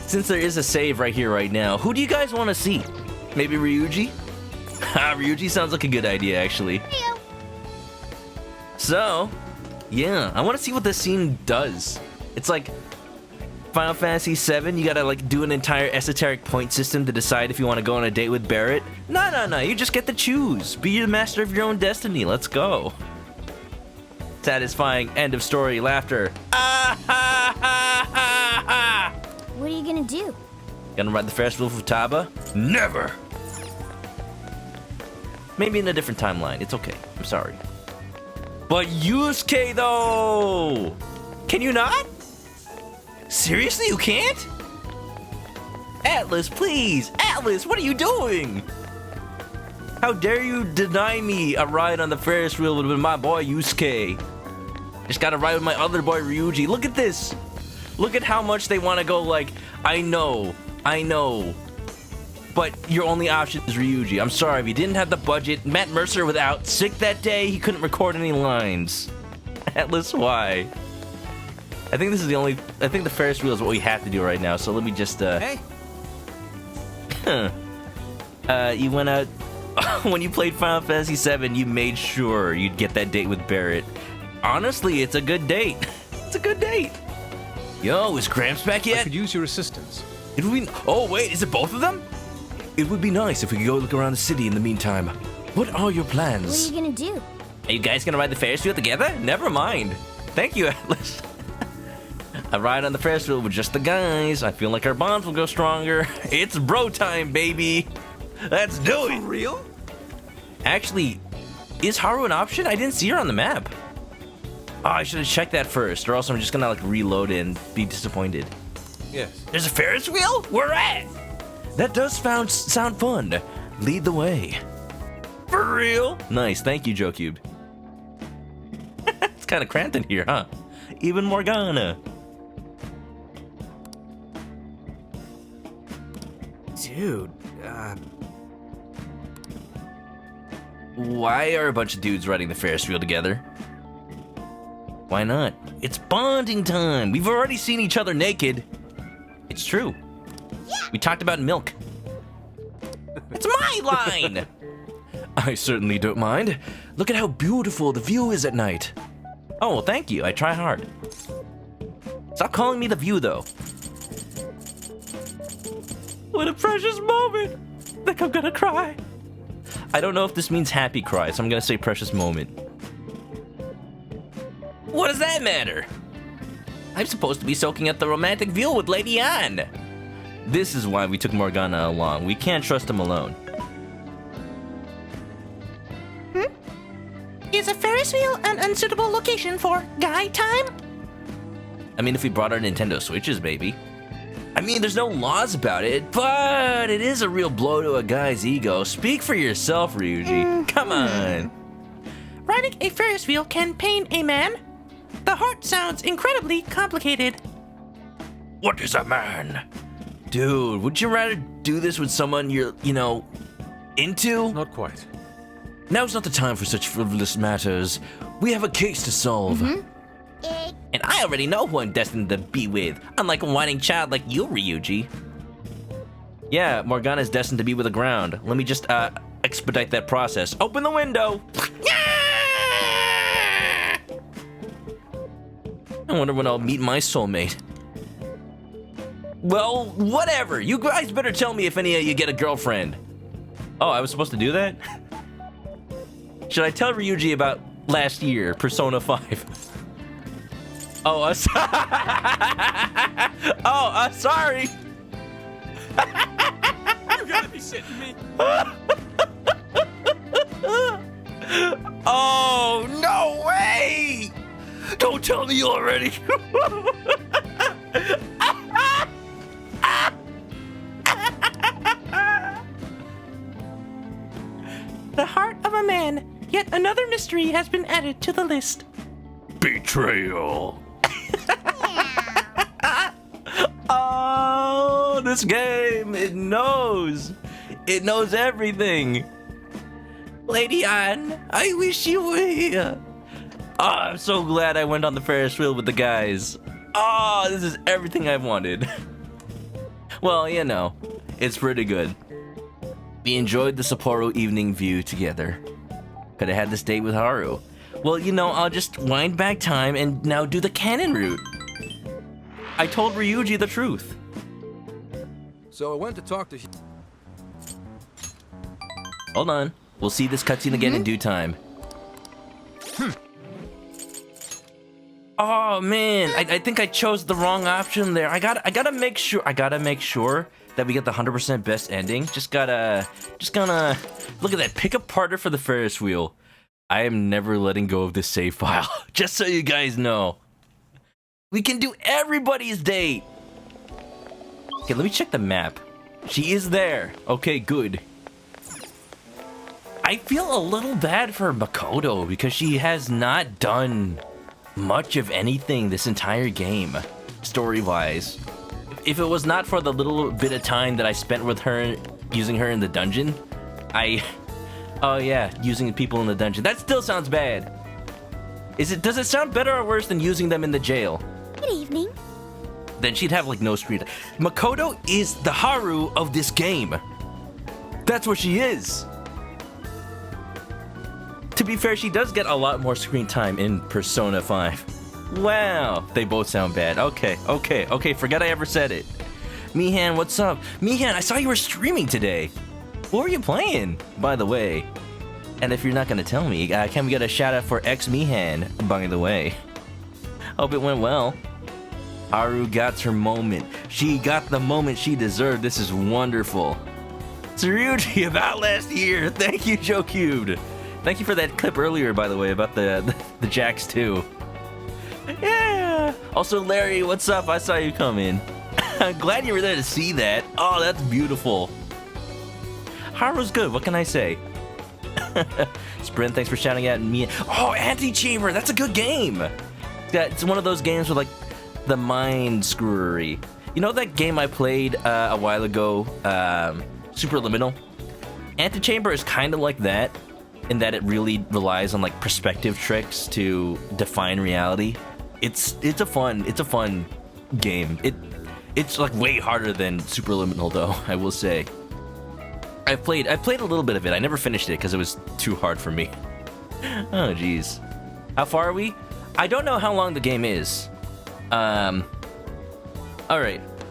since there is a save right here, right now, who do you guys want to see? Maybe Ryuji? Ryuji sounds like a good idea, actually. Heyo. So, yeah, I want to see what this scene does. It's like Final Fantasy VII, you gotta like do an entire esoteric point system to decide if you want to go on a date with Barrett. No, you just get to choose. Be the master of your own destiny. Let's go. Satisfying end of story laughter. What are you gonna do? Gonna ride the Ferris wheel with Taba? Never! Maybe in a different timeline. It's okay. I'm sorry. But Yusuke, though! Can you not? Seriously, you can't? Atlas, please! Atlas, what are you doing? How dare you deny me a ride on the Ferris wheel with my boy Yusuke? Just gotta ride with my other boy Ryuji. Look at this! Look at how much they want to go like, I know. But your only option is Ryuji. I'm sorry, if you didn't have the budget, Matt Mercer was out sick that day, he couldn't record any lines. Atlas, why? I think the Ferris wheel is what we have to do right now, so let me just, Hey! You went out, when you played Final Fantasy VII, you made sure you'd get that date with Barrett. Honestly, it's a good date. It's a good date. Yo, is Gramps back yet? I could use your assistance. It would be... Oh, wait, is it both of them? It would be nice if we could go look around the city in the meantime. What are your What are plans? you gonna do? Are you guys gonna ride the Ferris wheel together? Never mind. Thank you, Atlas. A ride on the Ferris wheel with just the guys. I feel like our bonds will go stronger. It's bro time, baby. Let's do it. For real? Actually, is Haru an option? I didn't see her on the map. Oh, I should have checked that first, or else I'm just gonna like reload it and be disappointed. Yes. There's a Ferris wheel? Where at? That does sound fun. Lead the way. For real? Nice, thank you, Joe Cube. It's kind of cramped in here, huh? Even Morgana. Dude, Why are a bunch of dudes riding the Ferris wheel together? Why not? It's bonding time. We've already seen each other naked. It's true. We talked about milk. It's my line! I certainly don't mind. Look at how beautiful the view is at night. Oh, well, thank you. I try hard. Stop calling me the view, though. What a precious moment. I think I'm gonna cry. I don't know if this means happy cry, so I'm gonna say precious moment. What does that matter? I'm supposed to be soaking up the romantic view with Lady Anne. This is why we took Morgana along. We can't trust him alone. Is a Ferris wheel an unsuitable location for guy time? I mean, if we brought our Nintendo Switches, maybe. I mean, there's no laws about it, but it is a real blow to a guy's ego. Speak for yourself, Ryuji. Come on. Riding a Ferris wheel can pain a man. The heart sounds incredibly complicated. What is a man? Dude, would you rather do this with someone you're, into? Not quite. Now's not the time for such frivolous matters. We have a case to solve. And I already know who I'm destined to be with, unlike a whining child like you, Ryuji. Yeah, Morgana's destined to be with the ground. Let me just, expedite that process. Open the window! I wonder when I'll meet my soulmate. Well, whatever. You guys better tell me if any of you get a girlfriend. Oh, I was supposed to do that? Should I tell Ryuji about last year, Persona 5? Oh, sorry. You gotta be shitting me. Oh, no way! Don't tell me already. The heart of a man. Yet another mystery has been added to the list. Betrayal. Oh, this game, it knows. It knows everything. Lady Anne, I wish you were here. Oh, I'm so glad I went on the Ferris wheel with the guys. Oh, this is everything I've wanted. Well, it's pretty good. We enjoyed the Sapporo evening view together. Could have had this date with Haru. Well, I'll just wind back time and now do the canon route. I told Ryuji the truth. So I went to talk to... Hold on. We'll see this cutscene again in due time. Oh man, I think I chose the wrong option there. I gotta make sure that we get the 100% best ending. Just gonna look at that. Pick a partner for the Ferris wheel. I am never letting go of this save file. Just so you guys know. We can do everybody's date. Okay, let me check the map. She is there. Okay, good. I feel a little bad for Makoto because she has not done much of anything this entire game, story-wise. If it was not for the little bit of time that I spent with her, using her in the dungeon, oh yeah, using people in the dungeon. That still sounds bad. Does it sound better or worse than using them in the jail? Good evening. Then she'd have like no screen time. Makoto is the Haru of this game. That's what she is. To be fair, she does get a lot more screen time in Persona 5. Wow, they both sound bad. Okay, forget I ever said it. Mihan, what's up? Mihan, I saw you were streaming today. What were you playing, by the way? And if you're not gonna tell me, can we get a shout out for X Mihan, by the way? Hope it went well. Haru got her moment. She got the moment she deserved. This is wonderful. Tsurugi about last year. Thank you, Joe Cubed. Thank you for that clip earlier, by the way, about the Jacks too. Yeah. Also, Larry, what's up? I saw you come in. I'm glad you were there to see that. Oh, that's beautiful. Haru's good. What can I say? Sprint, thanks for shouting at me. Oh, Antichamber. That's a good game. It's one of those games with like the mind screwery. You know that game I played a while ago, Superliminal? Antichamber is kind of like that, in that it really relies on like perspective tricks to define reality. It's a fun game. It's like way harder than Superliminal though, I will say. I played a little bit of it. I never finished it because it was too hard for me. Oh jeez. How far are we? I don't know how long the game is. Alright.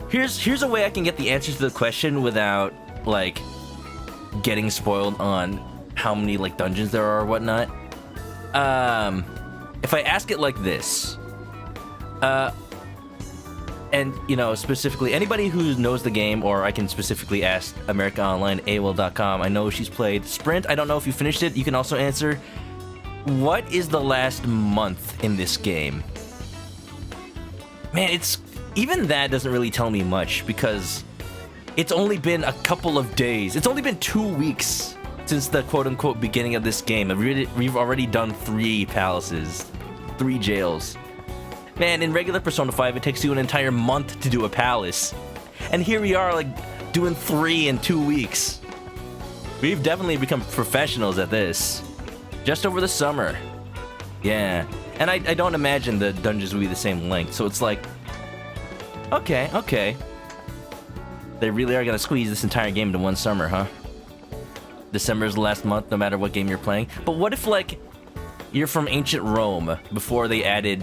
Here's a way I can get the answers to the question without like getting spoiled on how many like dungeons there are or whatnot. If I ask it like this, and you know, specifically anybody who knows the game, or I can specifically ask America Online AOL.com. I know she's played Sprint. I don't know if you finished it. You can also answer, what is the last month in this game? Man, even that doesn't really tell me much because it's only been a couple of days. It's only been 2 weeks since the quote-unquote beginning of this game. We've already done 3 palaces, 3 jails. Man, in regular Persona 5, it takes you an entire month to do a palace. And here we are, like, doing 3 in 2 weeks. We've definitely become professionals at this. Just over the summer. Yeah. And I don't imagine the dungeons will be the same length, so it's like, okay. They really are gonna squeeze this entire game into one summer, huh? December is the last month, no matter what game you're playing. But what if, like, you're from ancient Rome before they added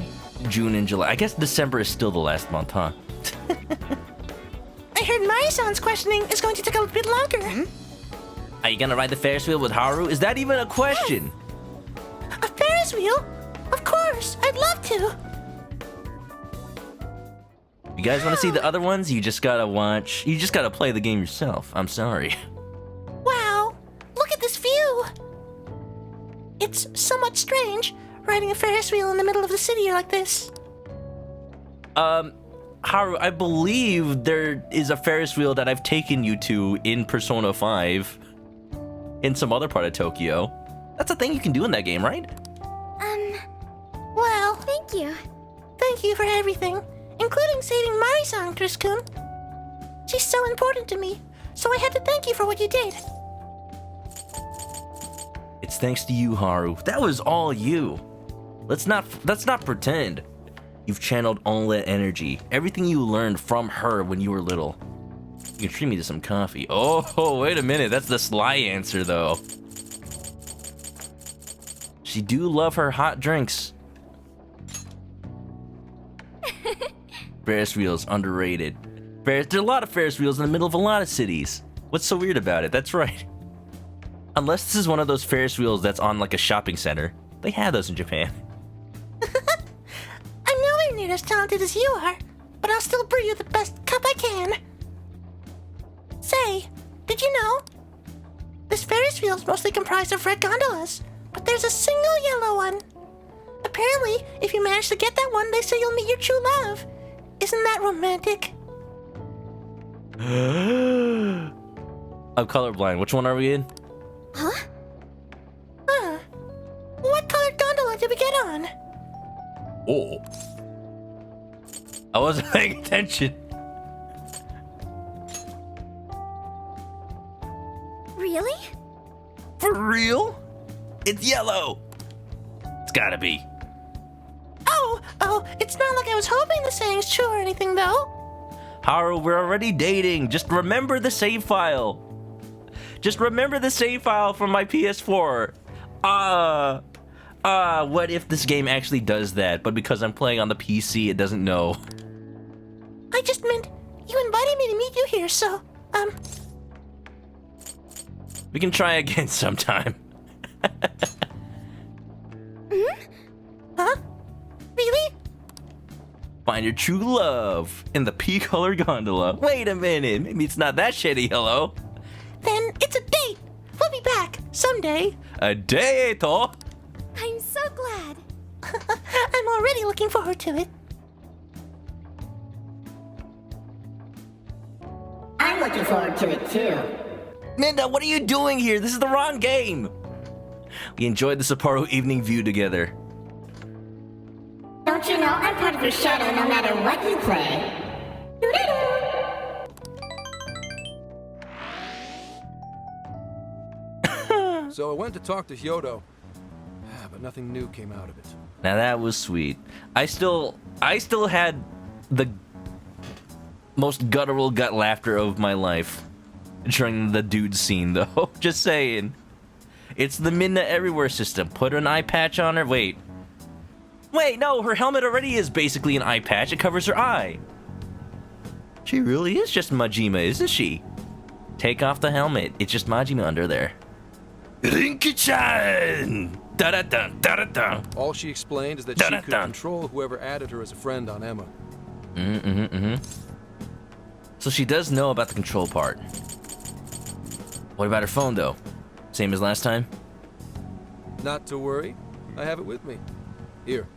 June and July? I guess December is still the last month, huh? I heard Mari-san's questioning is going to take a bit longer. Are you gonna ride the Ferris wheel with Haru? Is that even a question? A Ferris wheel? Of course, I'd love to. You guys want to see the other ones? You just gotta play the game yourself. I'm sorry. Wow, look at this view. It's somewhat strange, riding a Ferris wheel in the middle of the city like this. Haru, I believe there is a Ferris wheel that I've taken you to in Persona 5 in some other part of Tokyo. That's a thing you can do in that game, right? Well, Thank you. thank you for everything, including saving Mari-san, Chris-kun. She's so important to me, so I had to thank you for what you did. It's thanks to you, Haru. That was all you. Let's not pretend. You've channeled all that energy, everything you learned from her when you were little. You can treat me to some coffee. Oh, wait a minute. That's the sly answer, though. She do love her hot drinks. Ferris wheels, underrated. There are a lot of Ferris wheels in the middle of a lot of cities. What's so weird about it? That's right. Unless this is one of those Ferris wheels that's on like a shopping center. They have those in Japan. I'm nowhere near as talented as you are, but I'll still brew you the best cup I can. Say, did you know? This Ferris wheel is mostly comprised of red gondolas, but there's a single yellow one. Apparently, if you manage to get that one, they say you'll meet your true love. Isn't that romantic? I'm colorblind. Which one are we in? Huh? What colored gondola did we get on? Oh. I wasn't paying attention. Really? For real? It's yellow. It's gotta be. Oh, it's not like I was hoping the saying's true or anything, though. Haru, we're already dating. Just remember the save file. Just remember the save file from my PS4. What if this game actually does that, but because I'm playing on the PC, it doesn't know? I just meant you invited me to meet you here, so, We can try again sometime. Huh? Really? Find your true love in the pea-colored gondola. Wait a minute, maybe it's not that shady hello. Then it's a date. We'll be back someday. A date, oh. I'm so glad. I'm already looking forward to it. I'm looking forward to it too. Minda, what are you doing here? This is the wrong game. We enjoyed the Sapporo evening view together. Don't you know I'm part of your shadow no matter what you play? So I went to talk to Hyodo, but nothing new came out of it. Now that was sweet. I still had the most guttural gut laughter of my life during the dude scene, though. Just saying. It's the Midna Everywhere system. Put an eye patch on her. Wait, no, her helmet already is basically an eye patch. It covers her eye. She really is just Majima, isn't she? Take off the helmet. It's just Majima under there. Rinki-chan! Da-da-dun, da-da-dun. All she explained is that she could control whoever added her as a friend on Emma. So she does know about the control part. What about her phone, though? Same as last time? Not to worry. I have it with me. Here.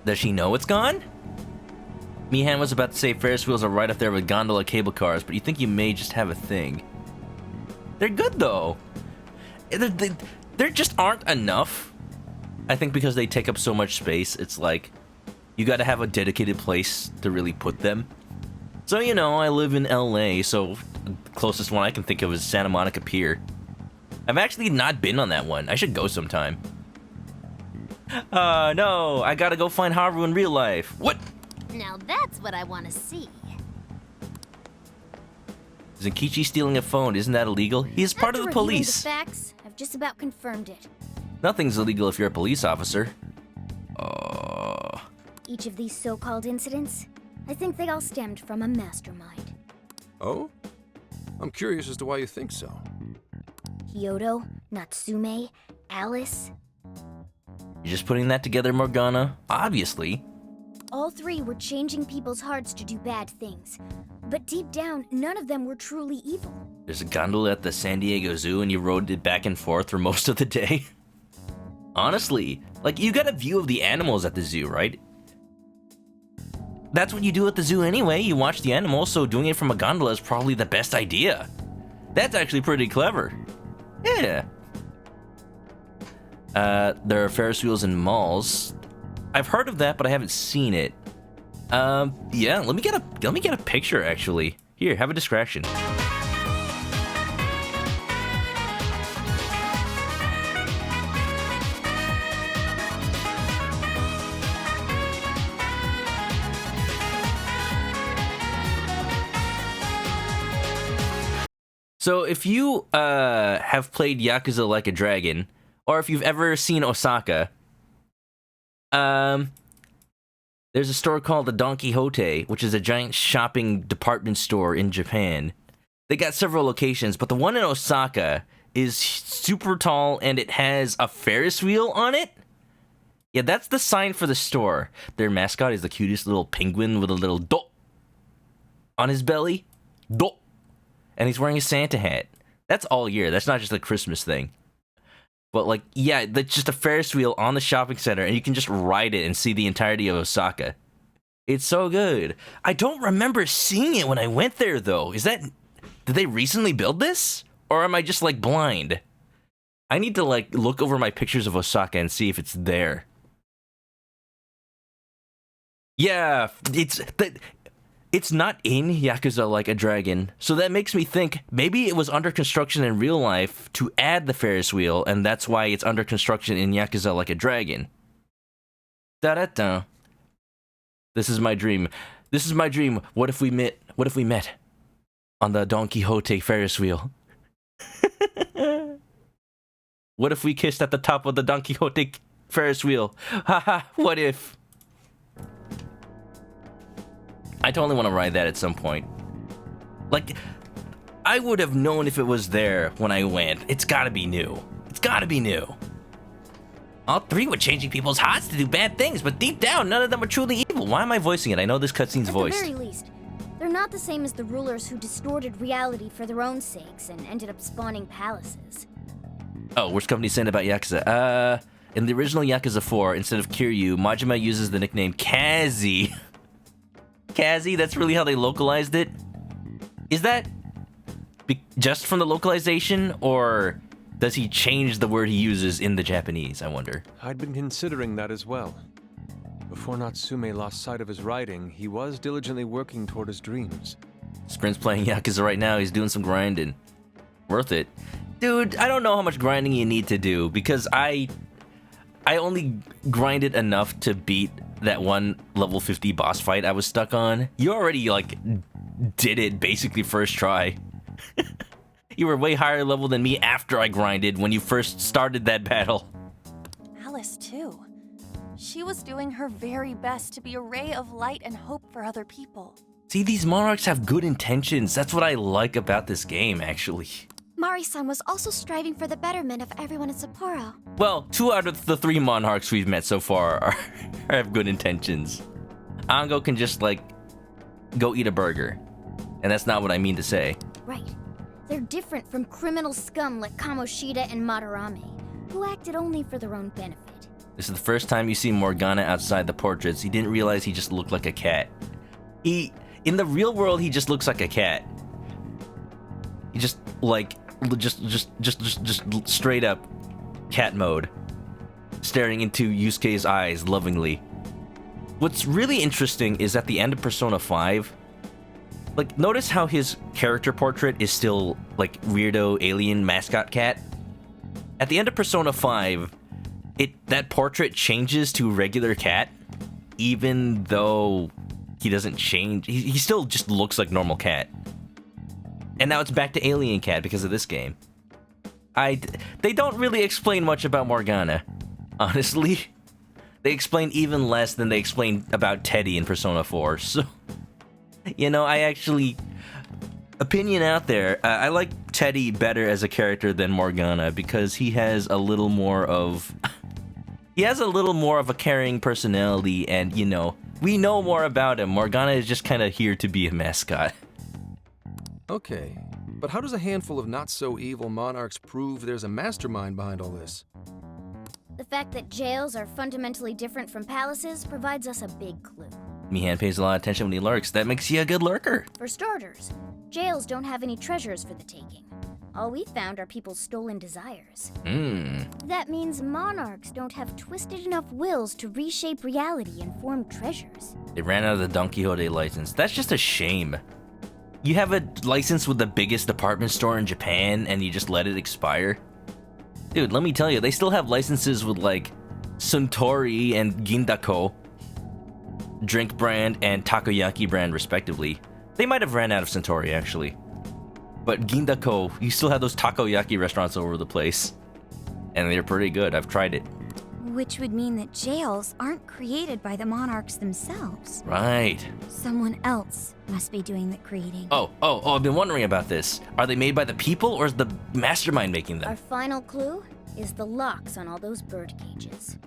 Does she know it's gone? Mihan was about to say Ferris wheels are right up there with gondola cable cars, but you think you may just have a thing. They're good, though. There just aren't enough. I think because they take up so much space, it's like you gotta have a dedicated place to really put them. So, you know, I live in LA, so the closest one I can think of is Santa Monica Pier. I've actually not been on that one. I should go sometime. No, I gotta go find Haru in real life. What? Now that's what I want to see. Zenkichi stealing a phone, isn't that illegal? He's part of the police. The facts, I've just about confirmed it. Nothing's illegal if you're a police officer. Each of these so-called incidents, I think they all stemmed from a mastermind. Oh? I'm curious as to why you think so. Hyodo, Natsume, Alice. You're just putting that together, Morgana? Obviously. All three were changing people's hearts to do bad things. But deep down, none of them were truly evil. There's a gondola at the San Diego Zoo and you rode it back and forth for most of the day? Honestly, like, you got a view of the animals at the zoo, right? That's what you do at the zoo anyway. You watch the animals, so doing it from a gondola is probably the best idea. That's actually pretty clever. Yeah. There are Ferris wheels in malls. I've heard of that, but I haven't seen it. Yeah, let me get a picture actually. Here, have a distraction. So if you have played Yakuza Like a Dragon, or if you've ever seen Osaka, there's a store called the Don Quixote, which is a giant shopping department store in Japan. They got several locations, but the one in Osaka is super tall and it has a Ferris wheel on it. Yeah, that's the sign for the store. Their mascot is the cutest little penguin with a little do on his belly. Do. And he's wearing a Santa hat. That's all year. That's not just a Christmas thing. But, like, yeah, that's just a Ferris wheel on the shopping center, and you can just ride it and see the entirety of Osaka. It's so good. I don't remember seeing it when I went there, though. Did they recently build this? Or am I just, like, blind? I need to, like, look over my pictures of Osaka and see if it's there. Yeah, it's not in Yakuza Like a Dragon, so that makes me think maybe it was under construction in real life to add the Ferris wheel, and that's why it's under construction in Yakuza Like a Dragon. Da-da-da. This is my dream. This is my dream. What if we met on the Don Quixote Ferris wheel? What if we kissed at the top of the Don Quixote Ferris wheel? Haha, what if? I totally want to ride that at some point. Like, I would have known if it was there when I went. It's gotta be new. It's gotta be new. All three were changing people's hearts to do bad things, but deep down, none of them were truly evil. Why am I voicing it? I know this cutscene's voiced. At the very least, they're not the same as the rulers who distorted reality for their own sakes and ended up spawning palaces. Oh, worst company saying about Yakuza. In the original Yakuza 4, instead of Kiryu, Majima uses the nickname Kazi. Kazi, that's really how they localized it? Is that just from the localization, or does he change the word he uses in the Japanese, I wonder? I'd been considering that as well. Before Natsume lost sight of his writing, he was diligently working toward his dreams. Sprint's playing Yakuza right now, he's doing some grinding. Worth it. Dude, I don't know how much grinding you need to do because I only grinded enough to beat that one level 50 boss fight I was stuck on. You already like did it basically first try. You were way higher level than me after I grinded when you first started that battle. Alice, too. She was doing her very best to be a ray of light and hope for other people. See, these monarchs have good intentions. That's what I like about this game, actually. Mari-san was also striving for the betterment of everyone in Sapporo. Well, 2 out of the 3 monarchs we've met so far have good intentions. Ango can just, like, go eat a burger. And that's not what I mean to say. Right. They're different from criminal scum like Kamoshida and Madarame, who acted only for their own benefit. This is the first time you see Morgana outside the portraits. He didn't realize he just looked like a cat. In the real world, he just looks like a cat. He just, like, just straight up cat mode. Staring into Yusuke's eyes lovingly. What's really interesting is at the end of Persona 5, like, notice how his character portrait is still, like, weirdo alien mascot cat? At the end of Persona 5, that portrait changes to regular cat, even though he doesn't change. He still just looks like normal cat. And now it's back to alien cat because of this game. They don't really explain much about Morgana, honestly. They explain even less than they explained about Teddy in Persona 4, so... You know, I actually... Opinion out there, I like Teddy better as a character than Morgana because he has a little more of... He has a little more of a caring personality and, you know, we know more about him. Morgana is just kind of here to be a mascot. Okay, but how does a handful of not-so-evil monarchs prove there's a mastermind behind all this? The fact that jails are fundamentally different from palaces provides us a big clue. Mihan pays a lot of attention when he lurks. That makes you a good lurker. For starters, jails don't have any treasures for the taking. All we found are people's stolen desires. That means monarchs don't have twisted enough wills to reshape reality and form treasures. They ran out of the Don Quixote license. That's just a shame. You have a license with the biggest department store in Japan and you just let it expire? Dude, let me tell you, they still have licenses with like Suntory and Gindako, drink brand and takoyaki brand respectively. They might have ran out of Suntory actually. But Gindako, you still have those takoyaki restaurants all over the place. And they're pretty good, I've tried it. Which would mean that jails aren't created by the monarchs themselves. Right. Someone else must be doing the creating. Oh, I've been wondering about this. Are they made by the people or is the mastermind making them? Our final clue is the locks on all those bird cages.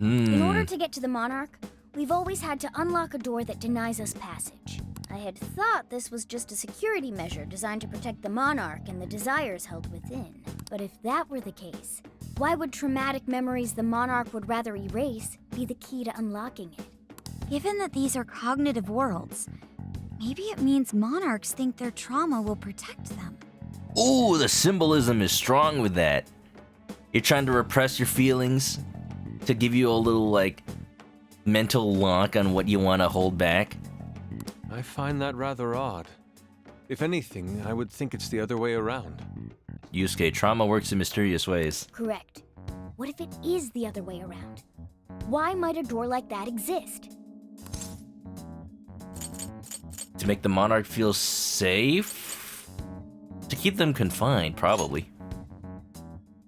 In order to get to the monarch, we've always had to unlock a door that denies us passage. I had thought this was just a security measure designed to protect the monarch and the desires held within. But if that were the case, why would traumatic memories the monarch would rather erase be the key to unlocking it? Given that these are cognitive worlds, maybe it means monarchs think their trauma will protect them. Ooh, the symbolism is strong with that. You're trying to repress your feelings to give you a little, like, mental lock on what you want to hold back. I find that rather odd. If anything, I would think it's the other way around. Yusuke, trauma works in mysterious ways. Correct. What if it is the other way around? Why might a door like that exist? To make the monarch feel safe? To keep them confined, probably.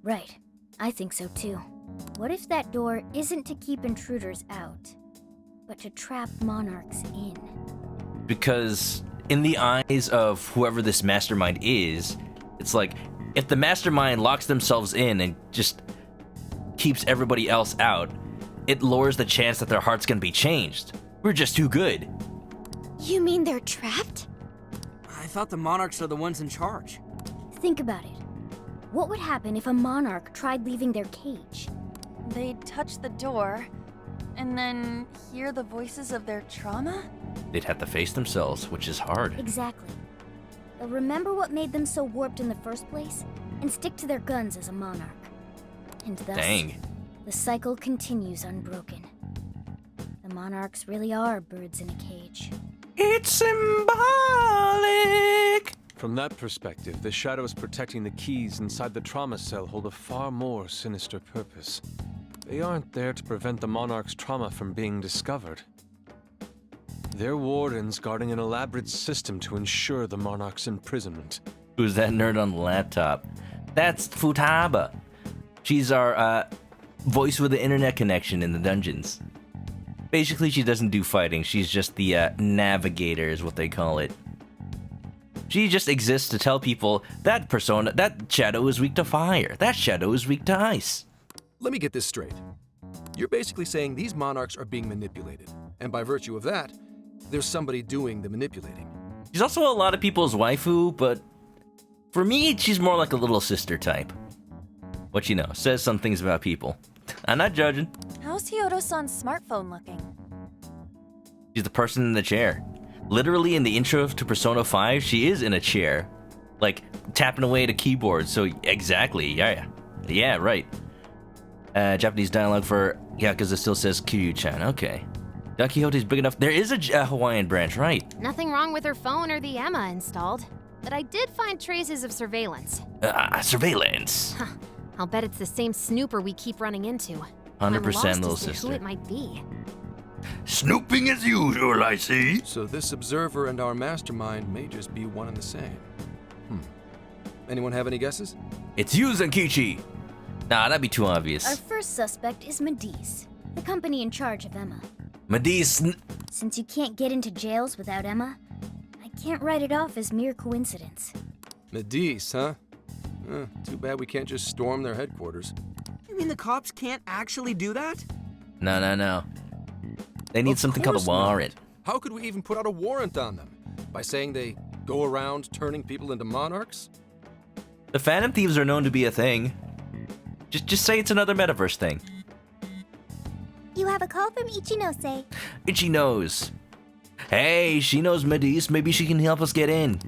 Right. I think so too. What if that door isn't to keep intruders out, but to trap monarchs in? Because in the eyes of whoever this mastermind is, it's like, if the mastermind locks themselves in and just keeps everybody else out, it lowers the chance that their heart's gonna be changed. We're just too good. You mean they're trapped? I thought the monarchs are the ones in charge. Think about it. What would happen if a monarch tried leaving their cage? They'd touch the door, and then hear the voices of their trauma? They'd have to face themselves, which is hard. Exactly. They'll remember what made them so warped in the first place, and stick to their guns as a monarch. And thus, Dang. the cycle continues unbroken. The monarchs really are birds in a cage. It's symbolic! From that perspective, the shadows protecting the keys inside the trauma cell hold a far more sinister purpose. They aren't there to prevent the Monarch's trauma from being discovered. They're wardens guarding an elaborate system to ensure the Monarch's imprisonment. Who's that nerd on the laptop? That's Futaba. She's our voice with the internet connection in the dungeons. Basically, she doesn't do fighting. She's just the navigator is what they call it. She just exists to tell people that shadow is weak to fire. That shadow is weak to ice. Let me get this straight. You're basically saying these monarchs are being manipulated, and by virtue of that, there's somebody doing the manipulating. She's also a lot of people's waifu, but for me, she's more like a little sister type. What you know, says some things about people. I'm not judging. How's Hyodo-san's smartphone looking? She's the person in the chair. Literally in the intro to Persona 5, she is in a chair. Like, tapping away at a keyboard, so exactly, yeah, right. Japanese dialogue for Yakuza still says Kiryu-chan, okay. Don Quixote's big enough. There is a Hawaiian branch, right? Nothing wrong with her phone or the Emma installed, but I did find traces of surveillance. Surveillance. Huh. I'll bet it's the same snooper we keep running into. 100% little sister. Who it might be. Snooping as usual, I see. So this observer and our mastermind may just be one and the same. Anyone have any guesses? It's you, Zenkichi! Nah, that'd be too obvious. Our first suspect is Medice, the company in charge of Emma. Medice. Since you can't get into jails without Emma, I can't write it off as mere coincidence. Medice, huh? Too bad we can't just storm their headquarters. You mean the cops can't actually do that? No. They need something called a warrant. How could we even put out a warrant on them? By saying they go around turning people into monarchs? The Phantom Thieves are known to be a thing. Just say it's another metaverse thing. You have a call from Ichinose. Ichi knows. Hey, she knows Medice. Maybe she can help us get in.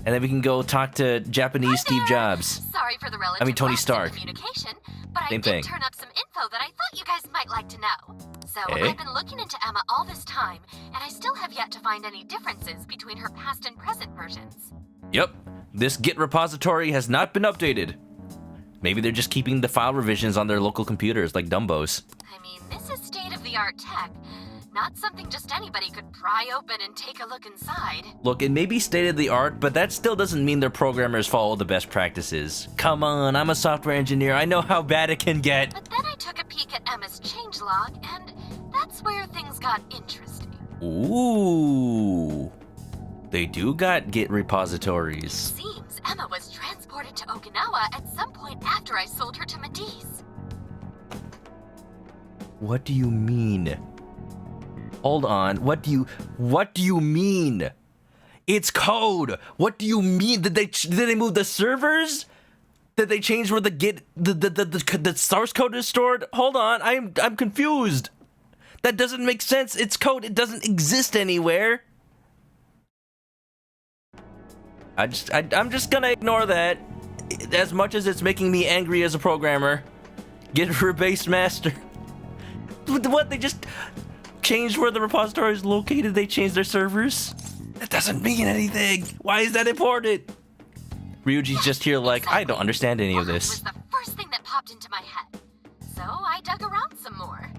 And then we can go talk to Japanese Steve Jobs. Sorry for the relative Tony lack of Stark. communication, but Same I did thing. turn up some info that I thought you guys might like to know. So Eh? I've been looking into Emma all this time, and I still have yet to find any differences between her past and present versions. Yep, this Git repository has not been updated. Maybe they're just keeping the file revisions on their local computers like Dumbos. I mean, this is state-of-the-art tech, not something just anybody could pry open and take a look inside. Look, it may be state-of-the-art, but that still doesn't mean their programmers follow the best practices. Come on, I'm a software engineer. I know how bad it can get. But then I took a peek at Emma's changelog, and that's where things got interesting. Ooh. They do got Git repositories. Seems Emma was transported to Okinawa at some point after I sold her to Medice. What do you mean? Hold on. What do you mean? It's code. What do you mean? Did they move the servers? Did they change where the Git the source code is stored? Hold on. I'm confused. That doesn't make sense. It's code. It doesn't exist anywhere. I'm just gonna ignore that. As much as it's making me angry as a programmer. Git rebased master. What? They just changed where the repository is located? They changed their servers? That doesn't mean anything. Why is that important? Ryuji's just here like, I don't understand any of this. Was the first thing that popped into my head. So I dug around some more.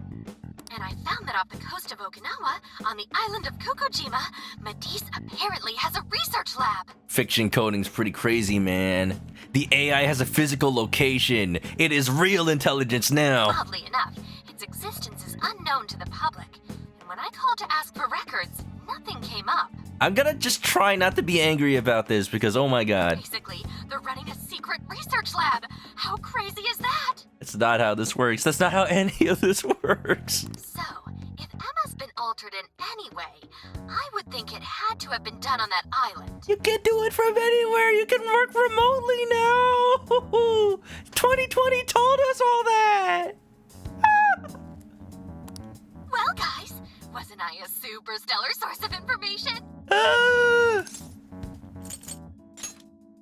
And I found that off the coast of Okinawa, on the island of Kokojima, Medice apparently has a research lab. Fiction coding's pretty crazy, man. The AI has a physical location. It is real intelligence now. Oddly enough, its existence is unknown to the public. And when I called to ask for records, nothing came up. I'm gonna just try not to be angry about this because, oh my god. Basically, they're running a secret research lab. How crazy is that? That's not how this works. That's not how any of this works. So, if Emma's been altered in any way, I would think it had to have been done on that island. You can do it from anywhere. You can work remotely now. 2020 told us all that. Well, guys, wasn't I a super stellar source of information?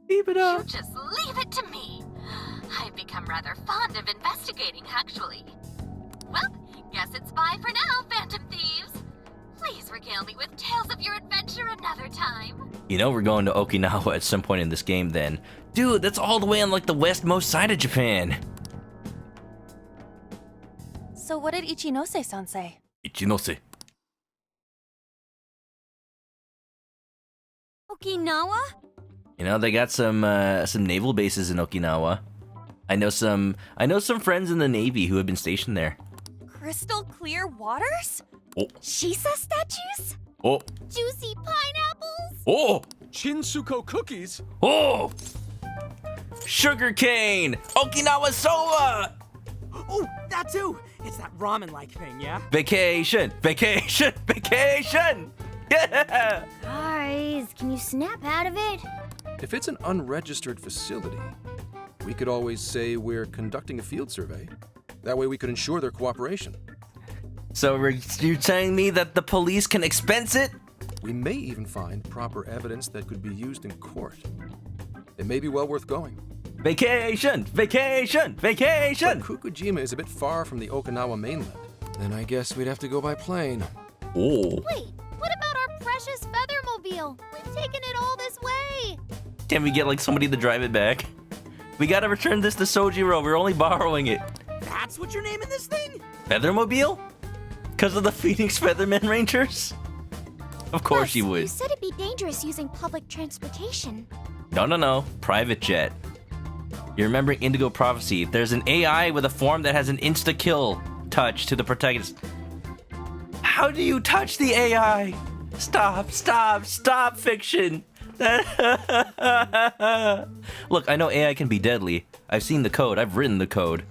Keep it up. You just leave it to me. I've become rather fond of investigating, actually. Well, guess it's bye for now, Phantom Thieves. Please regale me with tales of your adventure another time. You know we're going to Okinawa at some point in this game then. Dude, that's all the way on like the westmost side of Japan. So what did Ichinose-san say? Ichinose. Okinawa? You know, they got some naval bases in Okinawa. I know some friends in the Navy who have been stationed there. Crystal clear waters? Oh. Shisa statues? Oh. Juicy pineapples? Oh. Shinsuko cookies? Oh. Sugar cane. Okinawa soba. Oh, that too! It's that ramen-like thing, yeah? Vacation. Vacation. Vacation. Yeah. Guys, can you snap out of it? If it's an unregistered facility, we could always say we're conducting a field survey. That way we could ensure their cooperation. So you're telling me that the police can expense it? We may even find proper evidence that could be used in court. It may be well worth going. Vacation! Vacation! Vacation! But Kukujima is a bit far from the Okinawa mainland. Then I guess we'd have to go by plane. Oh. Wait, what about our precious Feathermobile? We've taken it all this way. Can we get like somebody to drive it back? We gotta return this to Sojiro. We're only borrowing it. That's what you're naming this thing? Feathermobile? Because of the Phoenix Featherman Rangers? Of course Plus, you would. You said it'd be dangerous using public transportation. No. Private jet. You remember Indigo Prophecy? There's an AI with a form that has an insta-kill touch to the protagonist. How do you touch the AI? Stop, fiction. Look, I know AI can be deadly. I've seen the code. I've written the code.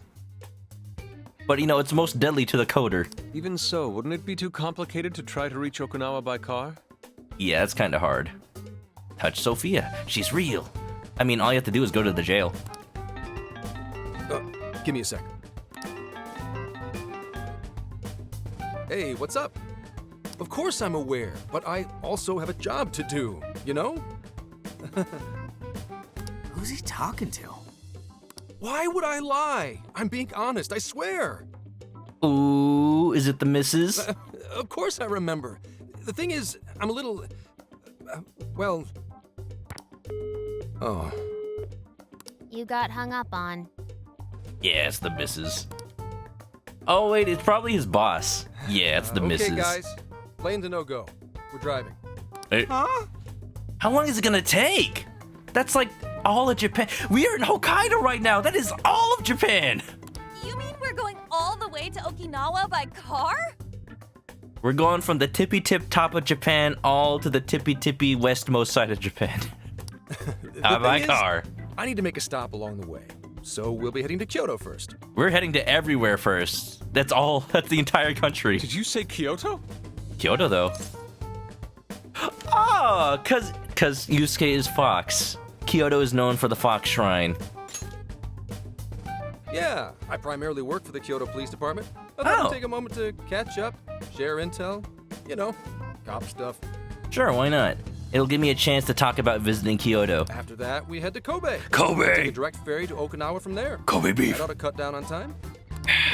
But, you know, it's most deadly to the coder. Even so, wouldn't it be too complicated to try to reach Okinawa by car? Yeah, it's kind of hard. Touch Sophia. She's real. I mean, all you have to do is go to the jail. Give me a second. Hey, what's up? Of course I'm aware, but I also have a job to do, you know? Who's he talking to? Why would I lie? I'm being honest, I swear. Ooh, is it the missus? Of course I remember. The thing is, I'm a little... well... Oh. You got hung up on. Yeah, it's the missus. Oh, wait, it's probably his boss. Yeah, it's the missus. Okay, guys. Lane's a no-go. We're driving. Hey. Huh? How long is it gonna take? That's like all of Japan. We are in Hokkaido right now. That is all of Japan. You mean we're going all the way to Okinawa by car? We're going from the tippy-tip top of Japan all to the tippy-tippy westmost side of Japan. By car. I need to make a stop along the way. So we'll be heading to Kyoto first. We're heading to everywhere first. That's all. That's the entire country. Did you say Kyoto? Kyoto, though. Oh, cause Yusuke is Fox. Kyoto is known for the Fox Shrine. Yeah, I primarily work for the Kyoto Police Department. I thought I'd take a moment to catch up, share intel, you know, cop stuff. Sure, why not? It'll give me a chance to talk about visiting Kyoto. After that, we head to Kobe. Kobe! Take a direct ferry to Okinawa from there. Kobe beef. That ought to cut down on time.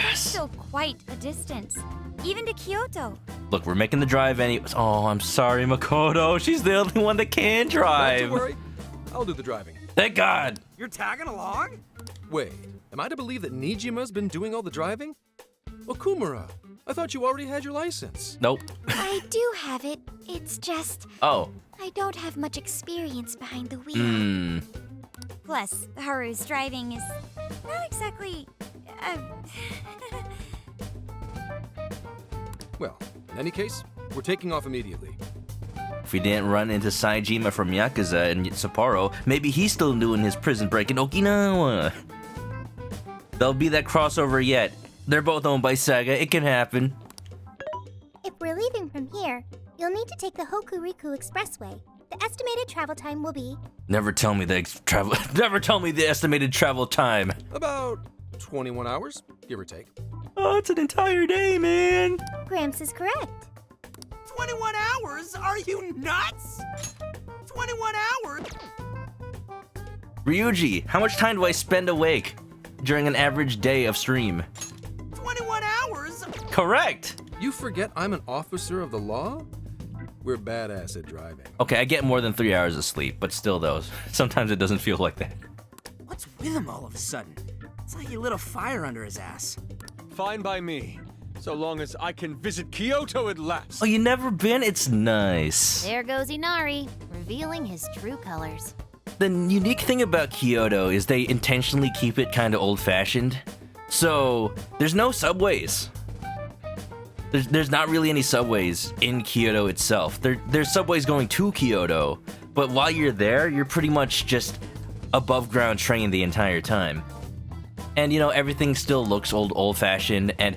That's still quite a distance, even to Kyoto. Look, we're making the drive anyways. Oh, I'm sorry, Makoto. She's the only one that can drive. Not to worry. I'll do the driving. Thank God. You're tagging along? Wait, am I to believe that Nijima's been doing all the driving? Okumura, I thought you already had your license. Nope. I do have it. It's just... Oh. I don't have much experience behind the wheel. Plus, Haru's driving is not exactly... Well, in any case, we're taking off immediately. If we didn't run into Saejima from Yakuza and Sapporo, maybe he's still doing his prison break in Okinawa. There'll be that crossover yet. They're both owned by Sega. It can happen. If we're leaving from here, you'll need to take the Hokuriku Expressway. The estimated travel time will be... Never tell me the estimated travel time. About 21 hours, give or take. Oh, it's an entire day, man. Gramps is correct. 21 hours? Are you nuts? 21 hours? Ryuji, how much time do I spend awake during an average day of stream? 21 hours? Correct. You forget I'm an officer of the law? We're badass at driving. Okay, I get more than 3 hours of sleep, but still though, sometimes it doesn't feel like that. What's with him all of a sudden? It's like he lit a fire under his ass. Fine by me, so long as I can visit Kyoto at last. Oh, you never been? It's nice. There goes Inari, revealing his true colors. The unique thing about Kyoto is they intentionally keep it kind of old-fashioned. So, there's no subways. There's not really any subways in Kyoto itself. There's subways going to Kyoto, but while you're there, you're pretty much just above ground train the entire time. And you know, everything still looks old-fashioned, and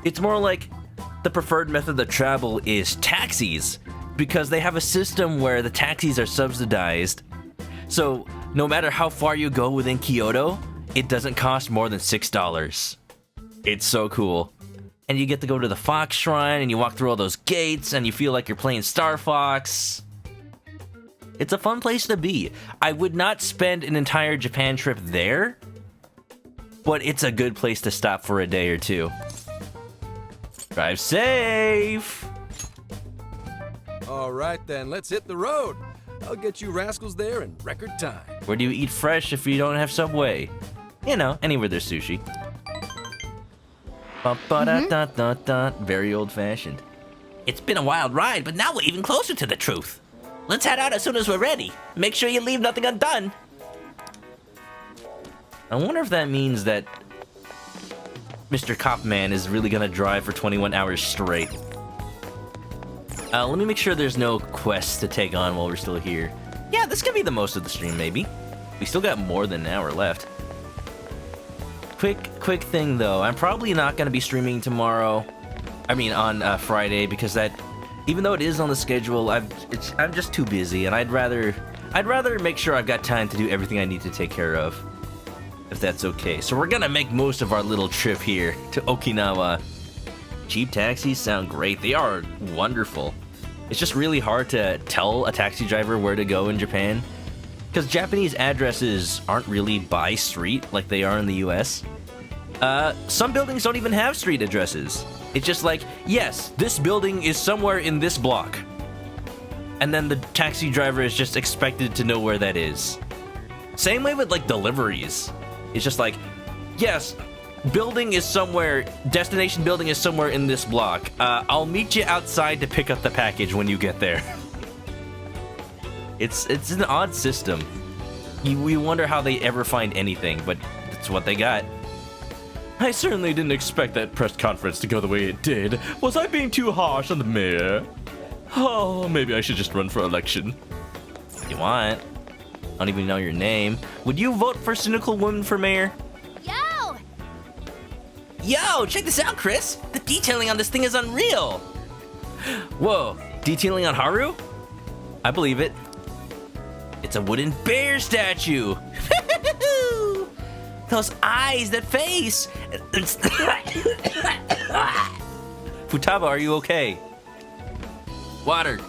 it's more like the preferred method of travel is taxis, because they have a system where the taxis are subsidized. So no matter how far you go within Kyoto, it doesn't cost more than $6. It's so cool. And you get to go to the Fox Shrine, and you walk through all those gates, and you feel like you're playing Star Fox. It's a fun place to be. I would not spend an entire Japan trip there, but it's a good place to stop for a day or two. Drive safe! All right then, let's hit the road. I'll get you rascals there in record time. Where do you eat fresh if you don't have Subway? You know, anywhere there's sushi. Very old-fashioned. It's been a wild ride, but now we're even closer to the truth. Let's head out as soon as we're ready. Make sure you leave nothing undone. I wonder if that means that Mr. Copman is really gonna drive for 21 hours straight. Let me make sure there's no quests to take on while we're still here. Yeah, this could be the most of the stream, maybe. We still got more than an hour left. Quick thing though, I'm probably not gonna be streaming tomorrow. I mean, on Friday, because that, even though it is on the schedule, I'm just too busy, and I'd rather make sure I've got time to do everything I need to take care of, if that's okay. So we're gonna make most of our little trip here to Okinawa. Cheap taxis sound great. They are wonderful. It's just really hard to tell a taxi driver where to go in Japan, because Japanese addresses aren't really by street like they are in the US. Some buildings don't even have street addresses. It's just like, yes, this building is somewhere in this block. And then the taxi driver is just expected to know where that is. Same way with like deliveries. It's just like, yes, building is somewhere, destination building is somewhere in this block. I'll meet you outside to pick up the package when you get there. It's an odd system. We wonder how they ever find anything, but it's what they got. I certainly didn't expect that press conference to go the way it did. Was I being too harsh on the mayor? Oh, maybe I should just run for election. If you want. I don't even know your name. Would you vote for Cynical Woman for mayor? Yo! Yo, check this out, Chris. The detailing on this thing is unreal. Whoa, detailing on Haru? I believe it. It's a wooden bear statue. Those eyes, that face. Futaba, are you okay? Water.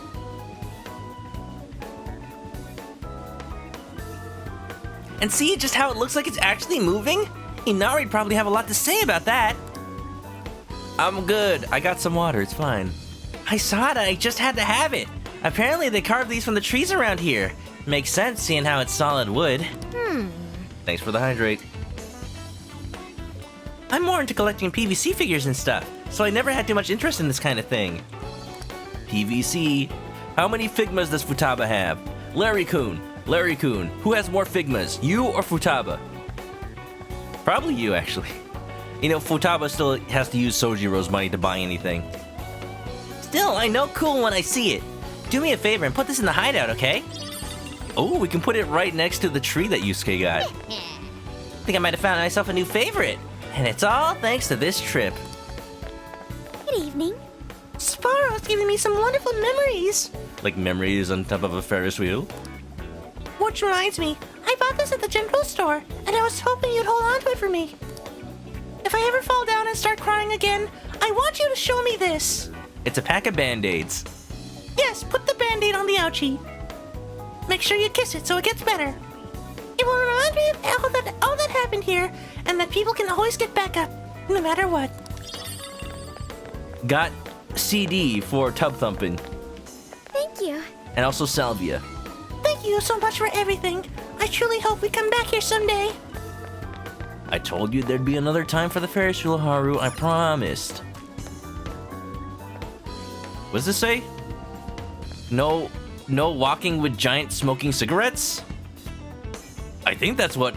And see just how it looks like it's actually moving? Inari'd probably have a lot to say about that. I'm good. I got some water. It's fine. I saw it. I just had to have it. Apparently they carved these from the trees around here. Makes sense seeing how it's solid wood. Thanks for the hydrate. I'm more into collecting PVC figures and stuff, so I never had too much interest in this kind of thing. PVC. How many Figmas does Futaba have? Larry-kun, who has more Figmas, you or Futaba? Probably you, actually. You know, Futaba still has to use Sojiro's money to buy anything. Still, I know cool when I see it. Do me a favor and put this in the hideout, okay? Oh, we can put it right next to the tree that Yusuke got. Think I might have found myself a new favorite. And it's all thanks to this trip. Good evening. Sparrow's giving me some wonderful memories. Like memories on top of a Ferris wheel? Which reminds me, I bought this at the general store, and I was hoping you'd hold on to it for me. If I ever fall down and start crying again, I want you to show me this. It's a pack of Band-Aids. Yes, put the Band-Aid on the ouchie. Make sure you kiss it so it gets better. It will remind me of all that happened here, and that people can always get back up, no matter what. Got CD for tub thumping. And also salvia. Thank you so much for everything. I truly hope we come back here someday. I told you there'd be another time for the Ferris wheel, Haru. I promised. What does this say? No walking with giant smoking cigarettes? I think that's what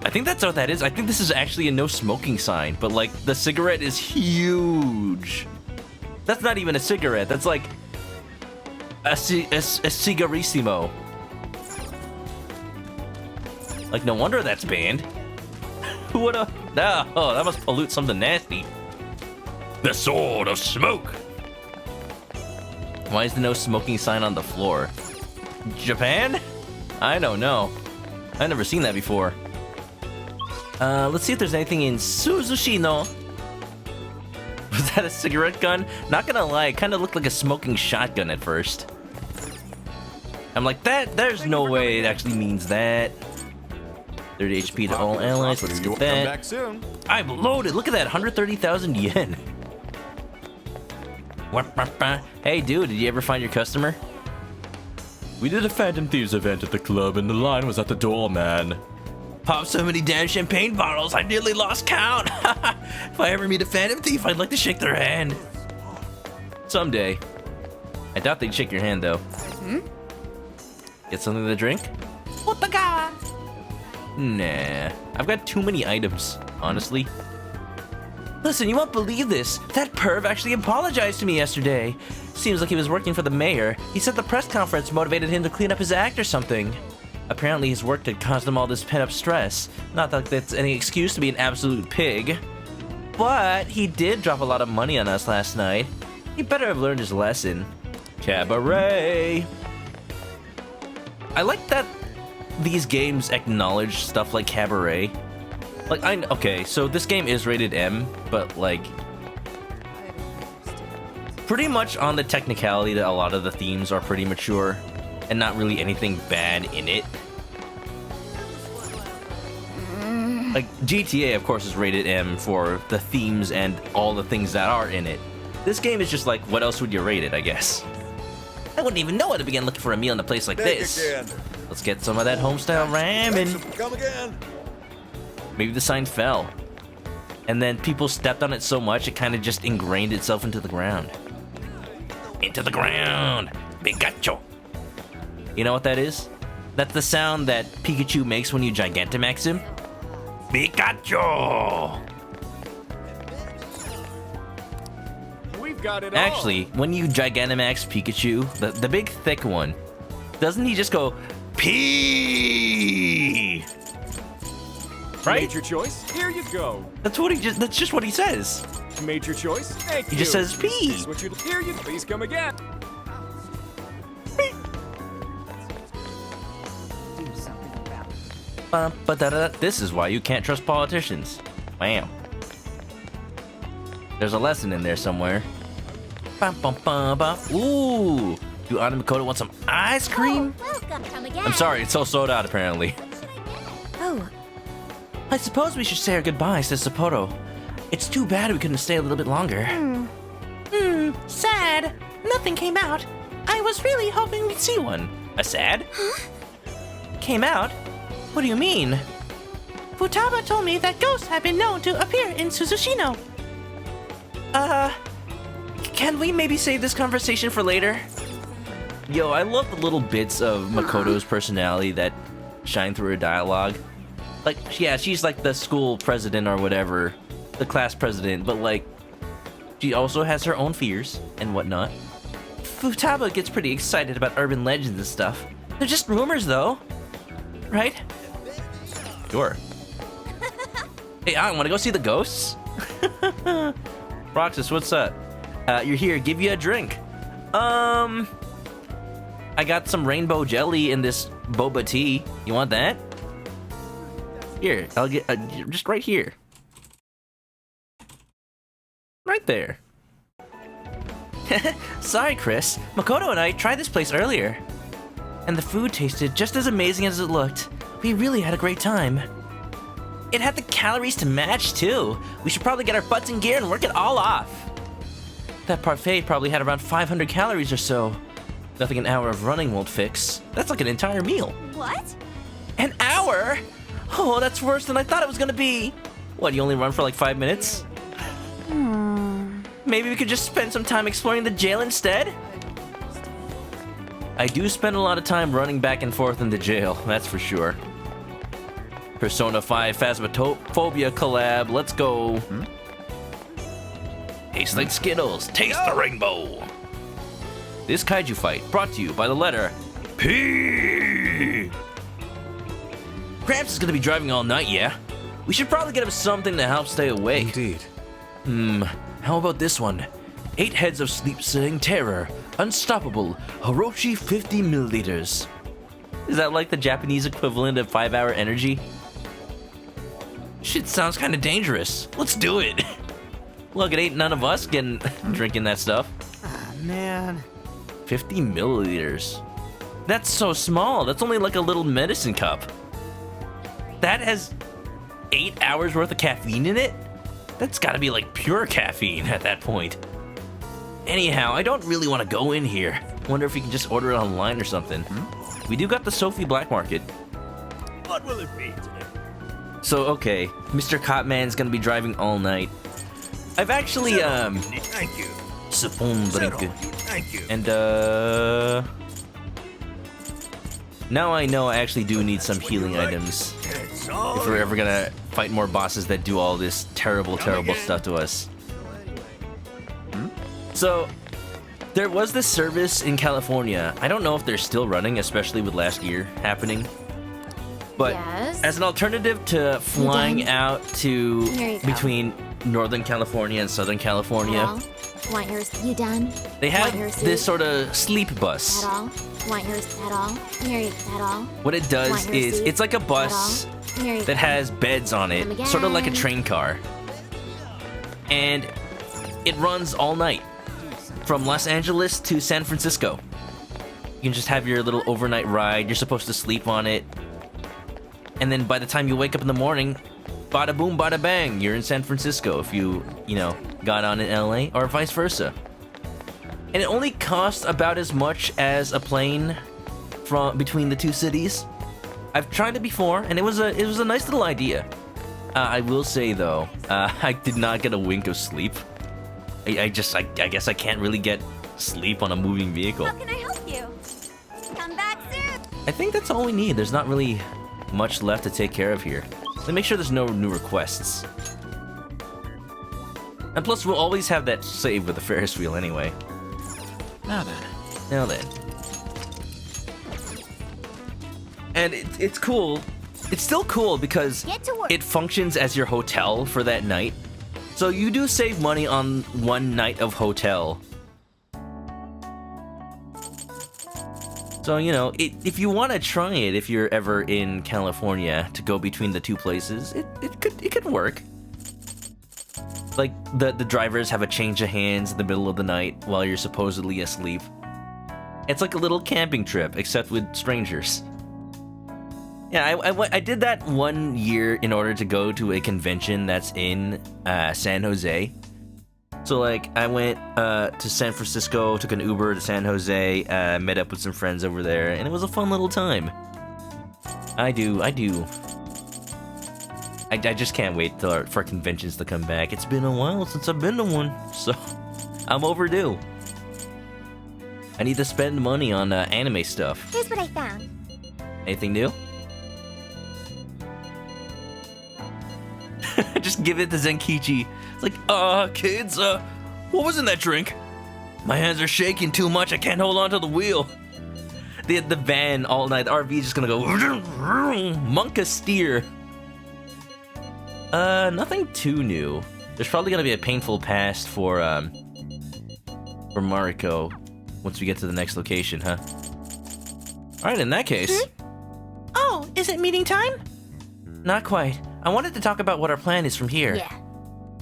that is. I think this is actually a no smoking sign, but like the cigarette is huge. That's not even a cigarette. That's like a cigarissimo. Like, no wonder that's banned. Who would've... Oh, that must pollute something nasty. The sword of smoke. Why is there no smoking sign on the floor? Japan? I don't know. I've never seen that before. Let's see if there's anything in Suzushino. Was that a cigarette gun? Not gonna lie, it kind of looked like a smoking shotgun at first. I'm like, there's no way it actually means that. 30 HP to all allies, let's get that. Back soon. I'm loaded, look at that, 130,000 yen. Hey dude, did you ever find your customer? We did a Phantom Thieves event at the club and the line was at the door, man. Popped so many damn champagne bottles, I nearly lost count. If I ever meet a Phantom Thief, I'd like to shake their hand. Someday. I doubt they'd shake your hand though. Get something to drink? Nah, I've got too many items, honestly. Listen, you won't believe this. That perv actually apologized to me yesterday. Seems like he was working for the mayor. He said the press conference motivated him to clean up his act or something. Apparently his work had caused him all this pent-up stress. Not that that's any excuse to be an absolute pig. But he did drop a lot of money on us last night. He better have learned his lesson. Cabaret. I like that these games acknowledge stuff like Cabaret. Like, okay, so this game is rated M, but like, pretty much on the technicality that a lot of the themes are pretty mature and not really anything bad in it. Like, GTA, of course, is rated M for the themes and all the things that are in it. This game is just like, what else would you rate it, I guess? I wouldn't even know how to begin looking for a meal in a place like this. Let's get some of that homestyle ramen. Come again. Maybe the sign fell. And then people stepped on it so much, it kind of just ingrained itself into the ground. Into the ground! Pikachu! You know what that is? That's the sound that Pikachu makes when you Gigantamax him. Pikachu! We've got it Actually, when you Gigantamax Pikachu, the big thick one, doesn't he just go, P? Right? Made your choice. Here you go. That's just what he says. Made your choice. Thank you. He just says P. Here you please come again. This is why you can't trust politicians. Bam. There's a lesson in there somewhere. Ooh. Do Anna and Makoto want some ice cream? Welcome, come again. I'm sorry, it's all sold out apparently. Oh. I suppose we should say our goodbyes to Sapporo. It's too bad we couldn't stay a little bit longer. Sad. Nothing came out. I was really hoping we'd see one. A sad? Huh? Came out? What do you mean? Futaba told me that ghosts have been known to appear in Suzushino. Can we maybe save this conversation for later? Yo, I love the little bits of Makoto's personality that shine through her dialogue. Like, yeah, she's like the school president or whatever, the class president, but like, she also has her own fears and whatnot. Futaba gets pretty excited about urban legends and stuff. They're just rumors though, right? Sure. Hey, I want to go see the ghosts? Roxas, what's up? You're here, give you a drink. I got some rainbow jelly in this boba tea. You want that? Here, I'll get just right here. Right there. Sorry, Chris. Makoto and I tried this place earlier. And the food tasted just as amazing as it looked. We really had a great time. It had the calories to match, too. We should probably get our butts in gear and work it all off. That parfait probably had around 500 calories or so. Nothing an hour of running won't fix. That's like an entire meal. What? An hour? Oh, that's worse than I thought it was gonna be. What, you only run for like 5 minutes? Maybe we could just spend some time exploring the jail instead? I do spend a lot of time running back and forth in the jail, that's for sure. Persona 5 Phasmophobia collab, let's go. Tastes like Skittles, taste the rainbow. This kaiju fight brought to you by the letter P. Gramps is gonna be driving all night, yeah? We should probably get him something to help stay awake. Indeed. How about this one? 8 heads of sleep-sitting terror. Unstoppable. Hiroshi 50 milliliters. Is that like the Japanese equivalent of 5-hour energy? Shit sounds kind of dangerous. Let's do it. Look, it ain't none of us drinking that stuff. Ah, man. 50 milliliters. That's so small. That's only like a little medicine cup. That has 8 hours worth of caffeine in it? That's gotta be like pure caffeine at that point. Anyhow, I don't really want to go in here. Wonder if we can just order it online or something. We do got the Sophie Black Market. What will it be today? So, okay, Mr. Copman's gonna be driving all night. I've actually, Thank you. Thank you. And, now I know I actually do need some healing items. If we're ever gonna fight more bosses that do all this terrible, terrible stuff to us. So, there was this service in California. I don't know if they're still running, especially with last year happening. But Yes? as an alternative to flying out to Here you go. between Northern California and Southern California, At all? Want yours? You done? they Want your have seat? this sort of sleep bus. At all? Want yours at all? Here you at all? What it does Want your is, seat? it's like a At bus all? Here you that has beds on it, Come sort of like a again. train car. And it runs all night, from Los Angeles to San Francisco. You can just have your little overnight ride, you're supposed to sleep on it. And then by the time you wake up in the morning, bada boom, bada bang, you're in San Francisco if you got on in LA, or vice versa. And it only costs about as much as a plane from between the two cities. I've tried it before, and it was a nice little idea. I will say though, I did not get a wink of sleep. I guess I can't really get sleep on a moving vehicle. How can I help you? Come back soon. I think that's all we need. There's not really much left to take care of here. Let's make sure there's no new requests. And plus, we'll always have that save with the Ferris wheel anyway. Now then. Now then. And it's cool. It's still cool because Get to work. it functions as your hotel for that night. So you do save money on one night of hotel. So, if you want to try it, if you're ever in California, to go between the two places, it could work. Like, the drivers have a change of hands in the middle of the night while you're supposedly asleep. It's like a little camping trip, except with strangers. Yeah, I did that 1 year in order to go to a convention that's in San Jose. So, like, I went to San Francisco, took an Uber to San Jose, met up with some friends over there, and it was a fun little time. I just can't wait for conventions to come back. It's been a while since I've been to one, so I'm overdue. I need to spend money on anime stuff. Here's what I found. Anything new? Just give it to Zenkichi. It's like, kids, what was in that drink? My hands are shaking too much, I can't hold on to the wheel. The van all night, the RV is just gonna go Monka steer. Nothing too new. There's probably gonna be a painful past for Mariko once we get to the next location, huh? Alright, in that case. Oh, is it meeting time? Not quite. I wanted to talk about what our plan is from here. Yeah.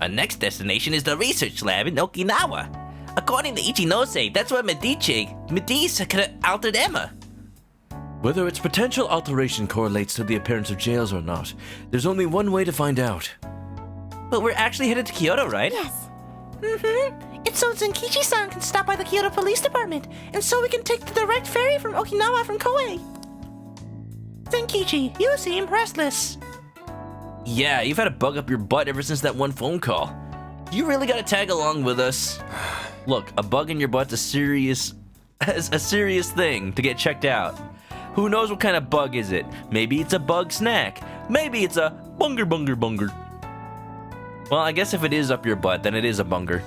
Our next destination is the research lab in Okinawa. According to Ichinose, that's where Medice could have altered Emma. Whether its potential alteration correlates to the appearance of jails or not, there's only one way to find out. But we're actually headed to Kyoto, right? Yes. Mm-hmm. It's so Zenkichi-san can stop by the Kyoto Police Department, and so we can take the direct ferry from Okinawa from Koei. Zenkichi, you seem restless. Yeah, you've had a bug up your butt ever since that one phone call. You really gotta tag along with us. Look, a bug in your butt's a serious thing to get checked out. Who knows what kind of bug is it? Maybe it's a bug snack. Maybe it's a bunger. Well, I guess if it is up your butt, then it is a bunger.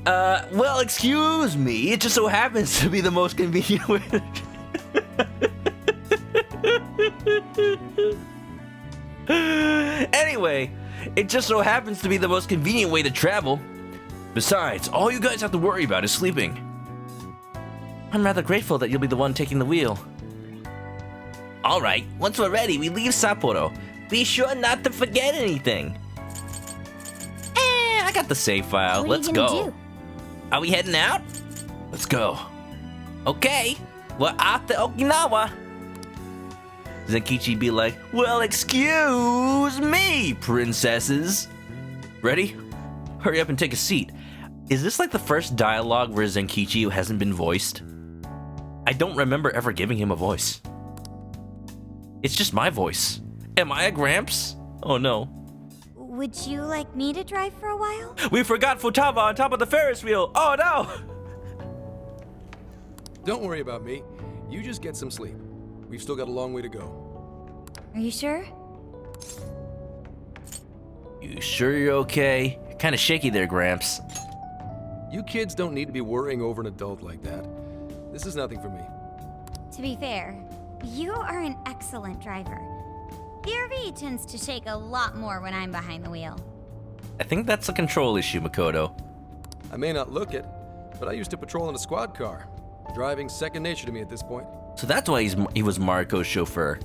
Well, excuse me. It just so happens to be the most convenient way Anyway, it just so happens to be the most convenient way to travel. Besides, all you guys have to worry about is sleeping. I'm rather grateful that you'll be the one taking the wheel. Alright, once we're ready, we leave Sapporo. Be sure not to forget anything. I got the save file. What Let's are you gonna go. do? Are we heading out? Let's go. Okay, we're off to Okinawa. Zenkichi be like, well, excuse me, princesses. Ready? Hurry up and take a seat. Is this like the first dialogue where Zenkichi hasn't been voiced? I don't remember ever giving him a voice. It's just my voice. Am I a Gramps? Oh no. Would you like me to drive for a while? We forgot Futaba on top of the Ferris wheel. Oh no! Don't worry about me. You just get some sleep. We've still got a long way to go. Are you sure? You sure you're okay? You're kind of shaky there, Gramps. You kids don't need to be worrying over an adult like that. This is nothing for me. To be fair, you are an excellent driver. BRV tends to shake a lot more when I'm behind the wheel. I think that's a control issue, Makoto. I may not look it, but I used to patrol in a squad car. Driving's second nature to me at this point. So that's why he was Mariko's chauffeur.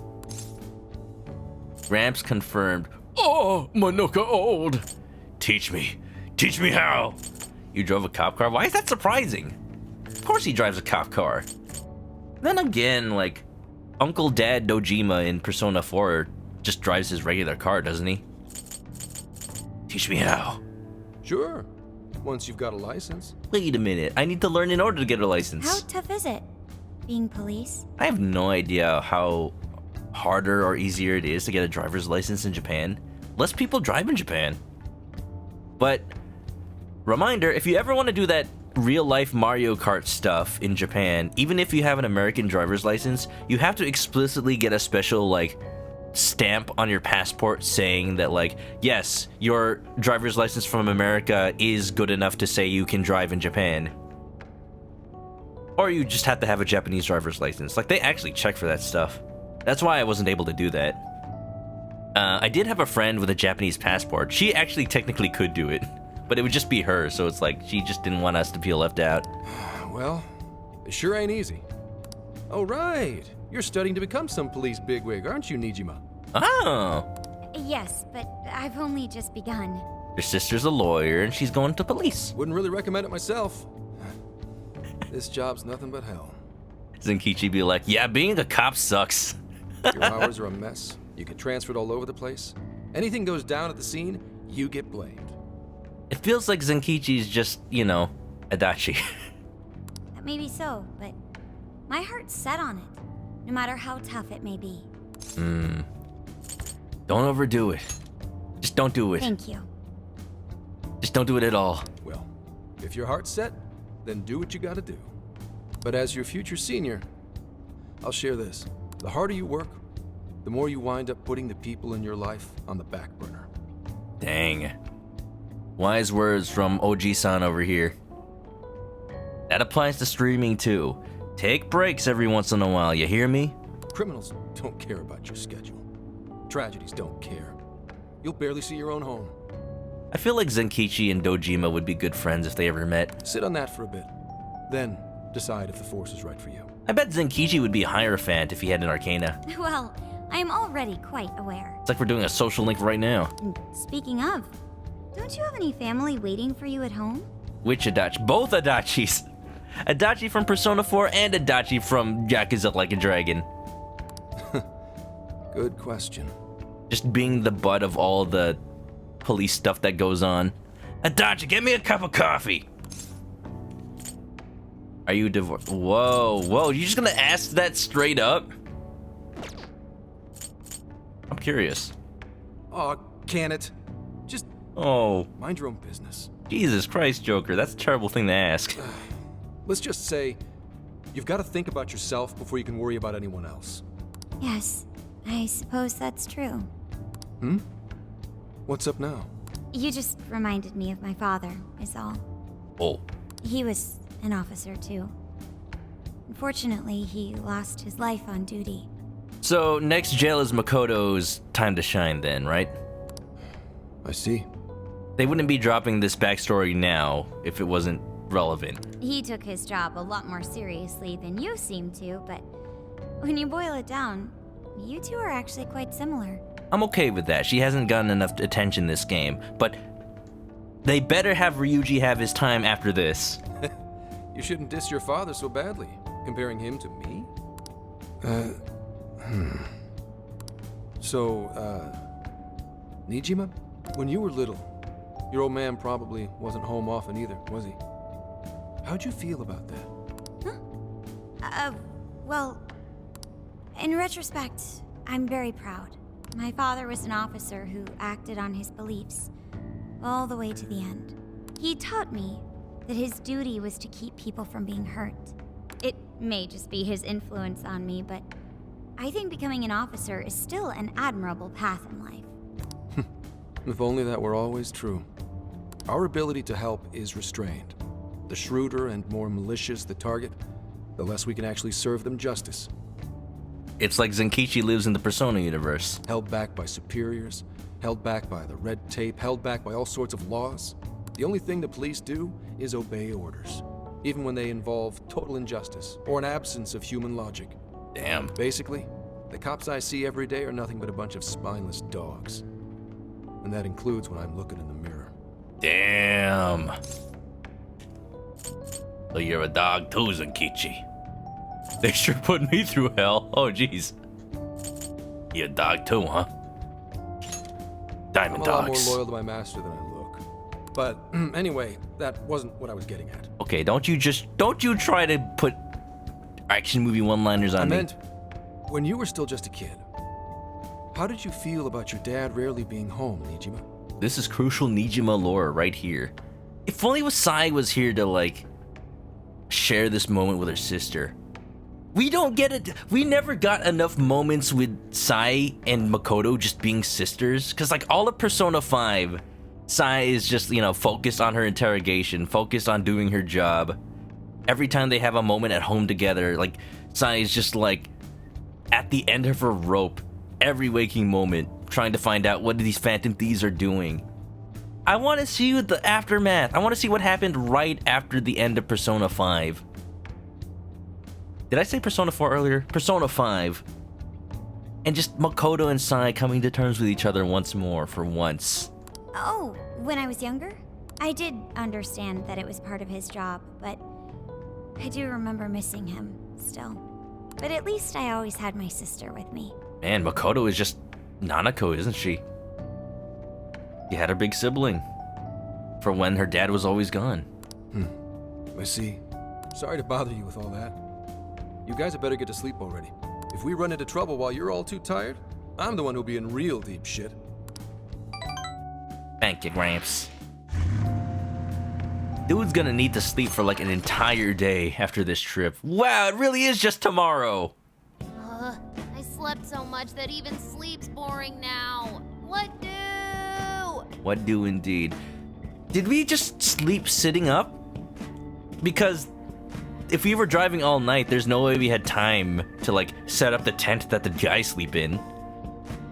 Gramps confirmed. Oh, Manoka old. Teach me how. You drove a cop car? Why is that surprising? Of course he drives a cop car. Then again, like, Uncle Dad Dojima in Persona 4 just drives his regular car, doesn't he? Teach me how. Sure, once you've got a license. Wait a minute, I need to learn in order to get a license. How tough is it, being police? I have no idea how harder or easier it is to get a driver's license in Japan. Less people drive in Japan. But, reminder, if you ever want to do that real-life Mario Kart stuff in Japan, even if you have an American driver's license, you have to explicitly get a special, like, stamp on your passport saying that, like, yes, your driver's license from America is good enough to say you can drive in Japan. Or you just have to have a Japanese driver's license. Like, they actually check for that stuff. That's why I wasn't able to do that. I did have a friend with a Japanese passport. She actually technically could do it, but it would just be her, so it's like she just didn't want us to feel left out. Well, it sure ain't easy. Oh, right. You're studying to become some police bigwig, aren't you, Nijima? Oh. Yes, but I've only just begun. Your sister's a lawyer, and she's going to police. Wouldn't really recommend it myself. This job's nothing but hell. Zenkichi be like, yeah, being a cop sucks. Your hours are a mess. You get transferred all over the place. Anything goes down at the scene, you get blamed. It feels like Zenkichi's just, you know, Adachi. Maybe so, but my heart's set on it, no matter how tough it may be. Don't overdo it. Just don't do it. Thank you. Just don't do it at all. Well, if your heart's set, then do what you gotta do. But as your future senior, I'll share this. The harder you work, the more you wind up putting the people in your life on the back burner. Dang. Wise words from OG-san over here. That applies to streaming too. Take breaks every once in a while, you hear me? Criminals don't care about your schedule. Tragedies don't care. You'll barely see your own home. I feel like Zenkichi and Dojima would be good friends if they ever met. Sit on that for a bit. Then, decide if the force is right for you. I bet Zenkichi would be a Hierophant if he had an Arcana. Well, I am already quite aware. It's like we're doing a social link right now. And speaking of, don't you have any family waiting for you at home? Which Adachi? Both Adachis. Adachi from Persona 4 and Adachi from Yakuza Like a Dragon. Good question. Just being the butt of all the police stuff that goes on. Adachi, get me a cup of coffee. Are you divorced? Whoa, whoa, you just gonna ask that straight up? I'm curious. Aw, can it? Just mind your own business. Jesus Christ, Joker, that's a terrible thing to ask. Let's just say, you've got to think about yourself before you can worry about anyone else. Yes, I suppose that's true. Hmm? What's up now? You just reminded me of my father, is all. Oh. He was an officer, too. Unfortunately, he lost his life on duty. So, next jail is Makoto's time to shine then, right? I see. They wouldn't be dropping this backstory now if it wasn't relevant. He took his job a lot more seriously than you seem to, but when you boil it down, you two are actually quite similar. I'm okay with that. She hasn't gotten enough attention this game, but they better have Ryuji have his time after this. You shouldn't diss your father so badly, comparing him to me. So, Nijima, when you were little, your old man probably wasn't home often either, was he? How'd you feel about that? Well, in retrospect, I'm very proud. My father was an officer who acted on his beliefs all the way to the end. He taught me that his duty was to keep people from being hurt. It may just be his influence on me, but I think becoming an officer is still an admirable path in life. If only that were always true. Our ability to help is restrained. The shrewder and more malicious the target, the less we can actually serve them justice. It's like Zenkichi lives in the Persona universe. Held back by superiors, held back by the red tape, held back by all sorts of laws. The only thing the police do is obey orders, even when they involve total injustice or an absence of human logic. Damn. Basically, the cops I see every day are nothing but a bunch of spineless dogs. And that includes when I'm looking in the mirror. Damn. So you're a dog too, Zenkichi. They sure put me through hell. Oh, jeez. You're a dog too, huh? Diamond I'm a dogs. lot more loyal to my master than I look. But anyway, that wasn't what I was getting at. Okay, don't you try to put action movie one-liners on me. I meant, when you were still just a kid, how did you feel about your dad rarely being home, Nijima? This is crucial Nijima lore right here. If only Sai was here to, like, share this moment with her sister. We don't get it. We never got enough moments with Sai and Makoto just being sisters. Because, like, all of Persona 5, Sai is just, you know, focused on her interrogation, focused on doing her job. Every time they have a moment at home together, like, Sai is just, like, at the end of her rope, every waking moment, trying to find out what these Phantom Thieves are doing. I want to see the aftermath. I want to see what happened right after the end of Persona 5. Did I say Persona 4 earlier? Persona 5. And just Makoto and Sai coming to terms with each other once more, for once. Oh, when I was younger? I did understand that it was part of his job, but I do remember missing him, still. But at least I always had my sister with me. Man, Makoto is just Nanako, isn't she? She had her big sibling. For when her dad was always gone. I see. Sorry to bother you with all that. You guys had better get to sleep already. If we run into trouble while you're all too tired, I'm the one who'll be in real deep shit. Thank you, Gramps. Dude's gonna need to sleep for like an entire day after this trip. Wow, it really is just tomorrow. I slept so much that even sleep's boring now. What do? What do indeed. Did we just sleep sitting up? Because if we were driving all night, there's no way we had time to, like, set up the tent that the guys sleep in.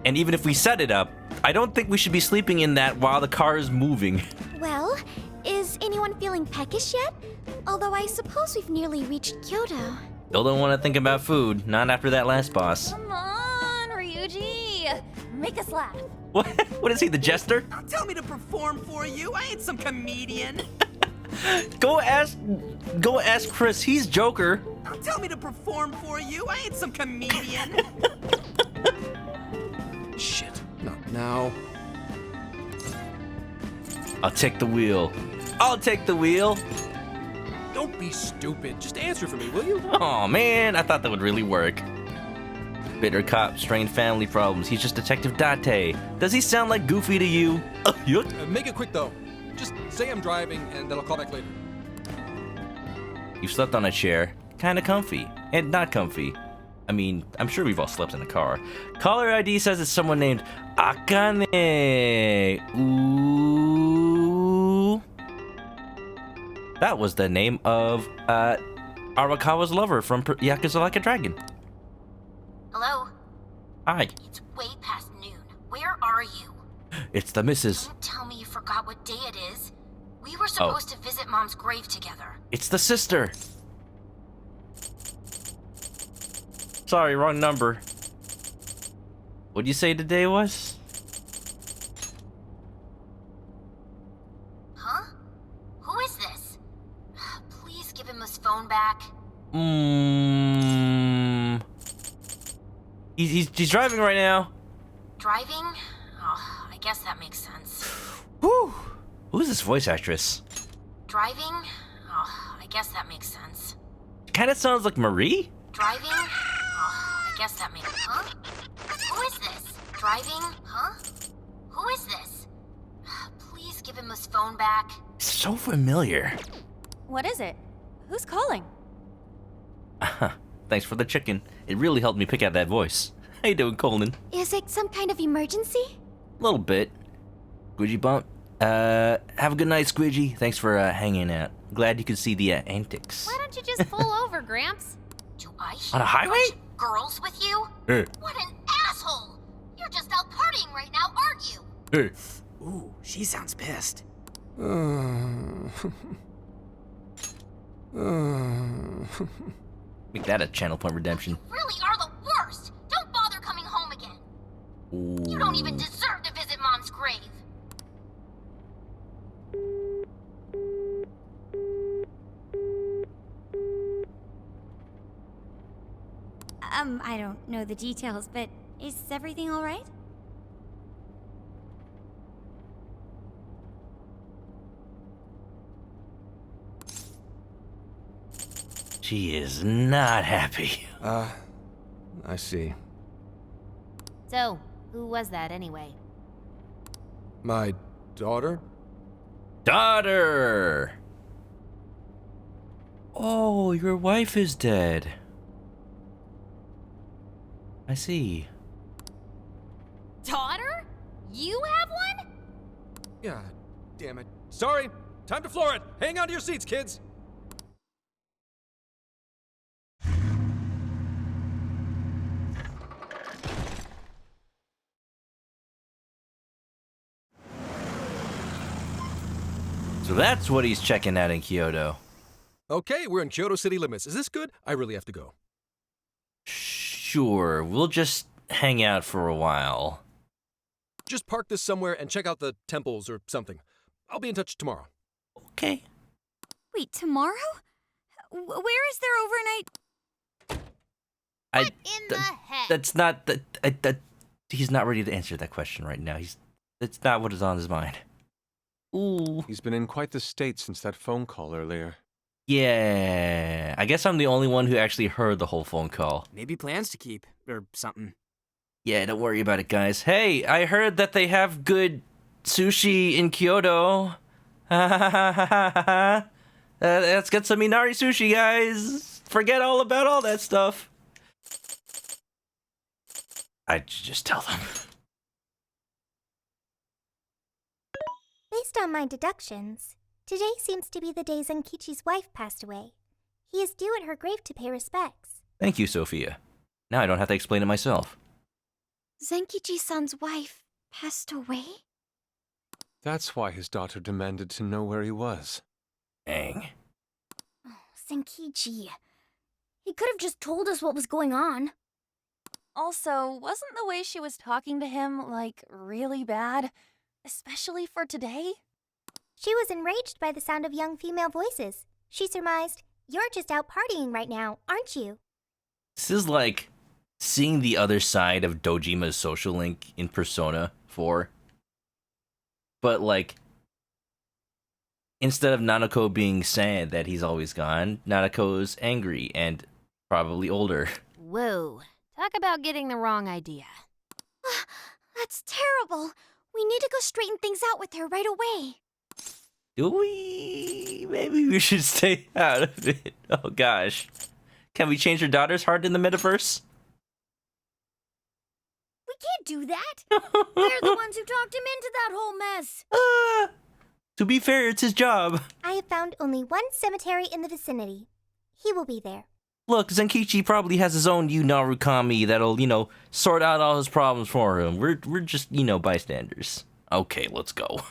And even if we set it up, I don't think we should be sleeping in that while the car is moving. Well, is anyone feeling peckish yet? Although I suppose we've nearly reached Kyoto. Still don't want to think about food, not after that last boss. Come on, Ryuji. Make us laugh. What? What is he, the jester? Tell me to perform for you. I ain't some comedian. Go ask Chris, he's Joker. Tell me to perform for you. I ain't some comedian. Shit, not now. I'll take the wheel. I'll take the wheel. Don't be stupid. Just answer for me, will you? Oh man, I thought that would really work. Bitter cop, strained family problems. He's just Detective Date. Does he sound like Goofy to you? Make it quick though. Just say I'm driving and then I'll call back later. You slept on a chair. Kinda comfy. And not comfy. I mean, I'm sure we've all slept in a car. Caller ID says it's someone named Akane. Ooh. That was the name of Arakawa's lover from Yakuza Like a Dragon. Hello? Hi. It's way past noon. Where are you? It's the missus. Don't tell me you forgot what day it is. We were supposed to visit Mom's grave together. It's the sister. Sorry, wrong number. What'd you say the day was? Huh? Who is this? Please give him his phone back. He's driving right now. Driving? Oh, I guess that makes sense. Whew. Who's this voice actress? Driving? Oh, I guess that makes sense. Kinda sounds like Marie? Driving? Oh, I guess that makes... Huh? Who is this? Driving? Huh? Who is this? Please give him his phone back. So familiar. What is it? Who's calling? Thanks for the chicken. It really helped me pick out that voice. How you doing, Colin? Is it some kind of emergency? A little bit. Squidgy bump. Have a good night, Squidgy. Thanks for hanging out. Glad you could see the antics. Why don't you just pull over, Gramps? Do I On a highway? girls with you? Hey. What an asshole! You're just out partying right now, aren't you? Hey. Ooh, she sounds pissed. Make that a channel point redemption. You really are the worst! Don't bother coming home again! Ooh. You don't even deserve to visit Mom's grave! I don't know the details, but is everything all right? She is not happy. I see. So, who was that anyway? My daughter? Daughter! Oh, your wife is dead. I see. Daughter? You have one? Yeah, damn it. Sorry, time to floor it. Hang on to your seats, kids. So that's what he's checking out in Kyoto. Okay, we're in Kyoto city limits. Is this good? I really have to go. Sure, we'll just hang out for a while. Just park this somewhere and check out the temples or something. I'll be in touch tomorrow. Okay. Wait, tomorrow? Where is their overnight? What in the heck? That's not that. He's not ready to answer that question right now. That's not what is on his mind. Ooh. He's been in quite the state since that phone call earlier. Yeah, I guess I'm the only one who actually heard the whole phone call. Maybe plans to keep, or something. Yeah, don't worry about it, guys. Hey, I heard that they have good sushi in Kyoto. Let's get some Inari sushi, guys. Forget all about all that stuff. I'd just tell them. Based on my deductions, today seems to be the day Zenkichi's wife passed away. He is due at her grave to pay respects. Thank you, Sophia. Now I don't have to explain it myself. Zenkichi-san's wife passed away? That's why his daughter demanded to know where he was. Dang. Oh, Zenkichi. He could have just told us what was going on. Also, wasn't the way she was talking to him, like, really bad? Especially for today? She was enraged by the sound of young female voices. She surmised, "You're just out partying right now, aren't you?" This is like seeing the other side of Dojima's social link in Persona 4. But like Instead of Nanako being sad that he's always gone, Nanako's angry and probably older. Whoa. Talk about getting the wrong idea. That's terrible. We need to go straighten things out with her right away. Do we? Maybe we should stay out of it. Oh gosh. Can we change her daughter's heart in the metaverse? We can't do that. We're the ones who talked him into that whole mess. To be fair, it's his job. I have found only one cemetery in the vicinity. He will be there. Look, Zenkichi probably has his own Narukami that'll, sort out all his problems for him. We're just, bystanders. Okay, let's go.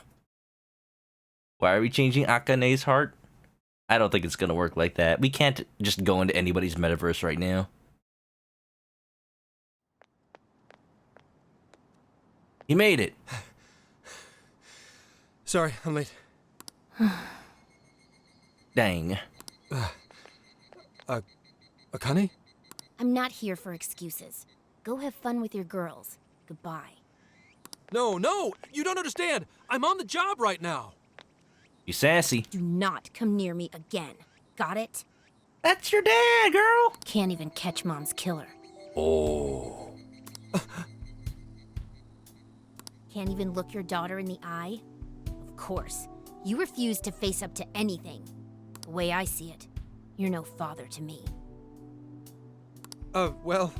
Why are we changing Akane's heart? I don't think it's gonna work like that. We can't just go into anybody's metaverse right now. He made it. Sorry, I'm late. Dang. Akane? I'm not here for excuses. Go have fun with your girls. Goodbye. No, you don't understand. I'm on the job right now. You sassy. Do not come near me again. Got it? That's your dad, girl. Can't even catch Mom's killer. Oh. Can't even look your daughter in the eye? Of course. You refuse to face up to anything. The way I see it, you're no father to me. Well,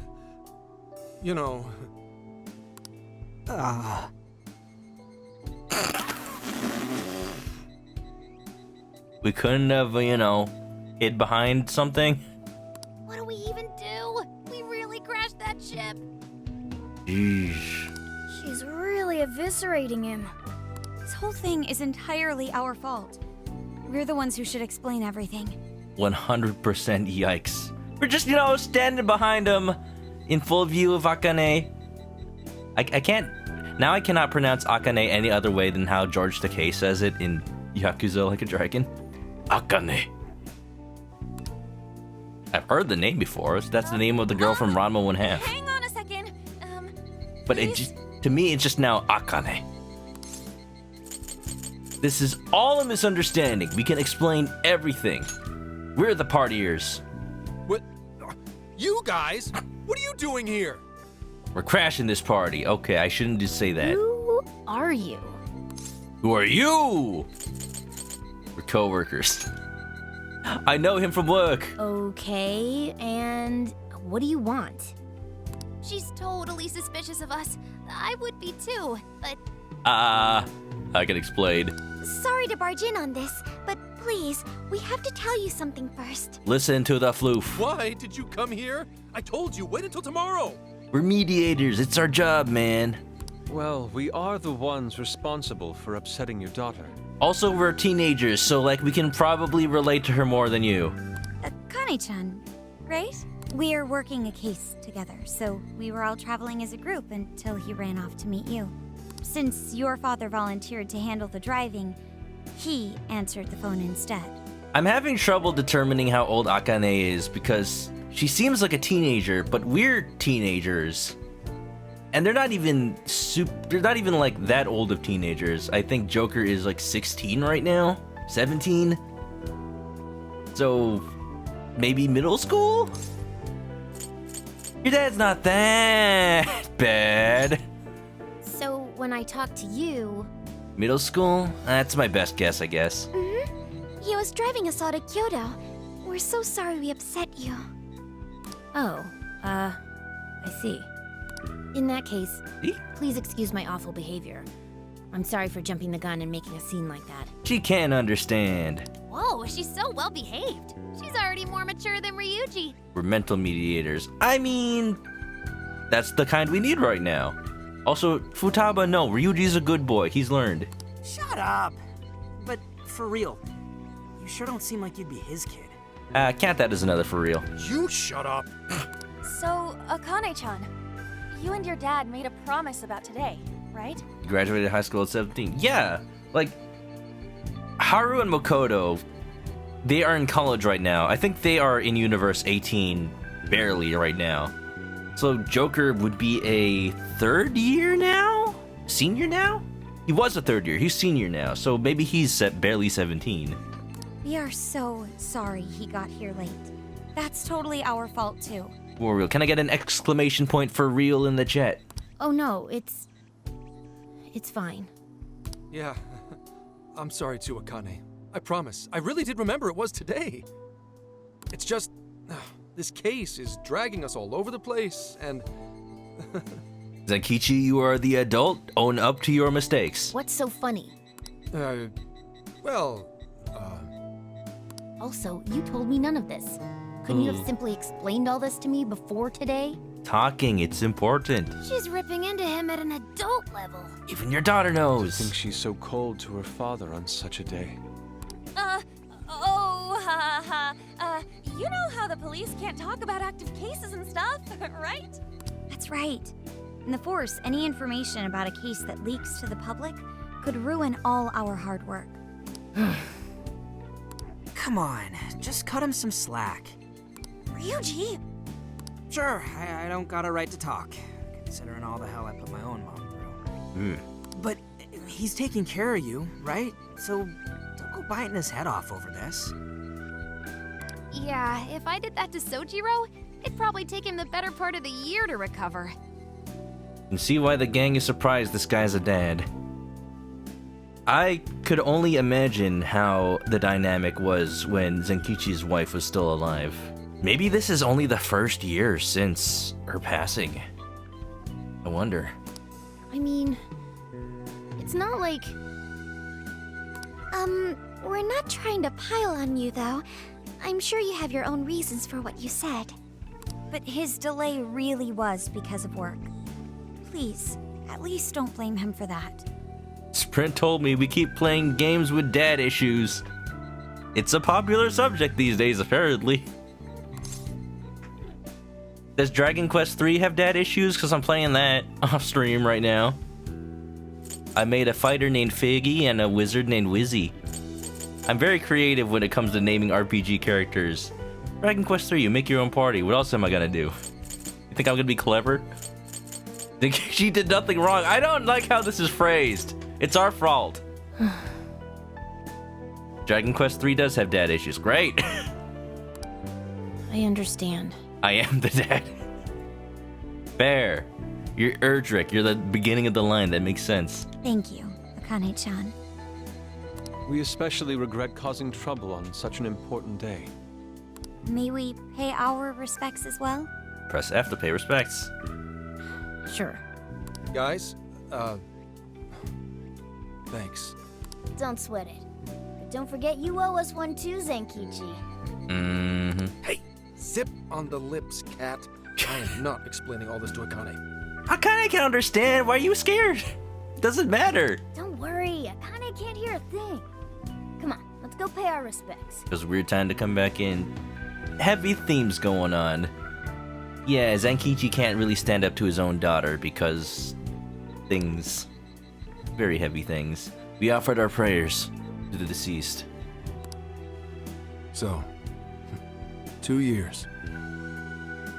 We couldn't have, hid behind something? What do we even do? We really crashed that ship. Sheesh. She's really eviscerating him. This whole thing is entirely our fault. We're the ones who should explain everything. 100% yikes. We're just, standing behind him in full view of Akane. I cannot pronounce Akane any other way than how George Takei says it in Yakuza Like a Dragon. Akane. I've heard the name before. That's the name of the girl from Ranma 1/2. Hang on a second. But please? to me, it's just now Akane. This is all a misunderstanding. We can explain everything. We're the partiers. What? You guys? What are you doing here? We're crashing this party. Okay, I shouldn't just say that. Who are you? Who are you? We're co-workers. I know him from work. Okay, and what do you want? She's totally suspicious of us. I would be too, but... I can explain. Sorry to barge in on this, but please, we have to tell you something first. Listen to the floof. Why did you come here? I told you, wait until tomorrow. We're mediators. It's our job, man. Well, we are the ones responsible for upsetting your daughter. Also, we're teenagers, so, we can probably relate to her more than you. Akane-chan, right? We're working a case together, so we were all traveling as a group until he ran off to meet you. Since your father volunteered to handle the driving, he answered the phone instead. I'm having trouble determining how old Akane is because she seems like a teenager, but we're teenagers. And they're not even that old of teenagers. I think Joker is 16 right now, 17. So maybe middle school? Your dad's not that bad. So when I talk to you... Middle school? That's my best guess, I guess. Mm-hmm. He was driving us all to Kyoto. We're so sorry we upset you. Oh, I see. In that case, please excuse my awful behavior. I'm sorry for jumping the gun and making a scene like that. She can't understand. Whoa, she's so well behaved. She's already more mature than Ryuji. We're mental mediators. I mean, that's the kind we need right now. Also, Futaba, no, Ryuji's a good boy. He's learned. Shut up. But for real, you sure don't seem like you'd be his kid. Count that as another for real. You shut up. So, Akane-chan, you and your dad made a promise about today, right? You graduated high school at 17. Yeah, Haru and Makoto, they are in college right now. I think they are in Universe 18, barely right now. So Joker would be a third year now? Senior now? He was a third year. He's senior now, so maybe he's barely 17. We are so sorry he got here late. That's totally our fault, too. For real. Can I get an exclamation point for real in the chat? Oh no, it's fine. Yeah, I'm sorry too, Akane. I promise. I really did remember it was today. It's just, this case is dragging us all over the place, and... Zenkichi, you are the adult. Own up to your mistakes. What's so funny? Well, Also, you told me none of this. Couldn't you have simply explained all this to me before today? Talking, it's important. She's ripping into him at an adult level. Even your daughter knows. To think she's so cold to her father on such a day. You know how the police can't talk about active cases and stuff, right? That's right. In the Force, any information about a case that leaks to the public could ruin all our hard work. Come on, just cut him some slack. Ryuji! Sure, I don't got a right to talk, considering all the hell I put my own mom through. But he's taking care of you, right? So don't go biting his head off over this. Yeah, if I did that to Sojiro, it'd probably take him the better part of the year to recover. And see why the gang is surprised this guy's a dad. I could only imagine how the dynamic was when Zenkichi's wife was still alive. Maybe this is only the first year since her passing. I wonder. I mean, it's not like... We're not trying to pile on you, though. I'm sure you have your own reasons for what you said. But his delay really was because of work. Please, at least don't blame him for that. Sprint told me we keep playing games with dad issues. It's a popular subject these days, apparently. Does Dragon Quest III have dad issues? Because I'm playing that off stream right now. I made a fighter named Figgy and a wizard named Wizzy. I'm very creative when it comes to naming RPG characters. Dragon Quest III, you make your own party. What else am I gonna do? You think I'm gonna be clever? She did nothing wrong. I don't like how this is phrased. It's our fault. Dragon Quest III does have dad issues. Great. I understand. I am the dad. Fair. You're Erdrick. You're the beginning of the line. That makes sense. Thank you, Akane-chan. We especially regret causing trouble on such an important day. May we pay our respects as well? Press F to pay respects. Sure. Guys, thanks. Don't sweat it. But don't forget you owe us one too, Zenkichi. Mm-hmm. Hey, zip on the lips, cat. I am not explaining all this to Akane. Akane can understand. Why are you scared? Doesn't matter. Don't worry, Akane can't hear a thing. Come on, let's go pay our respects. It was a weird time to come back in. Heavy themes going on. Yeah, Zenkichi can't really stand up to his own daughter because things. Very heavy things. We offered our prayers to the deceased. So, 2 years.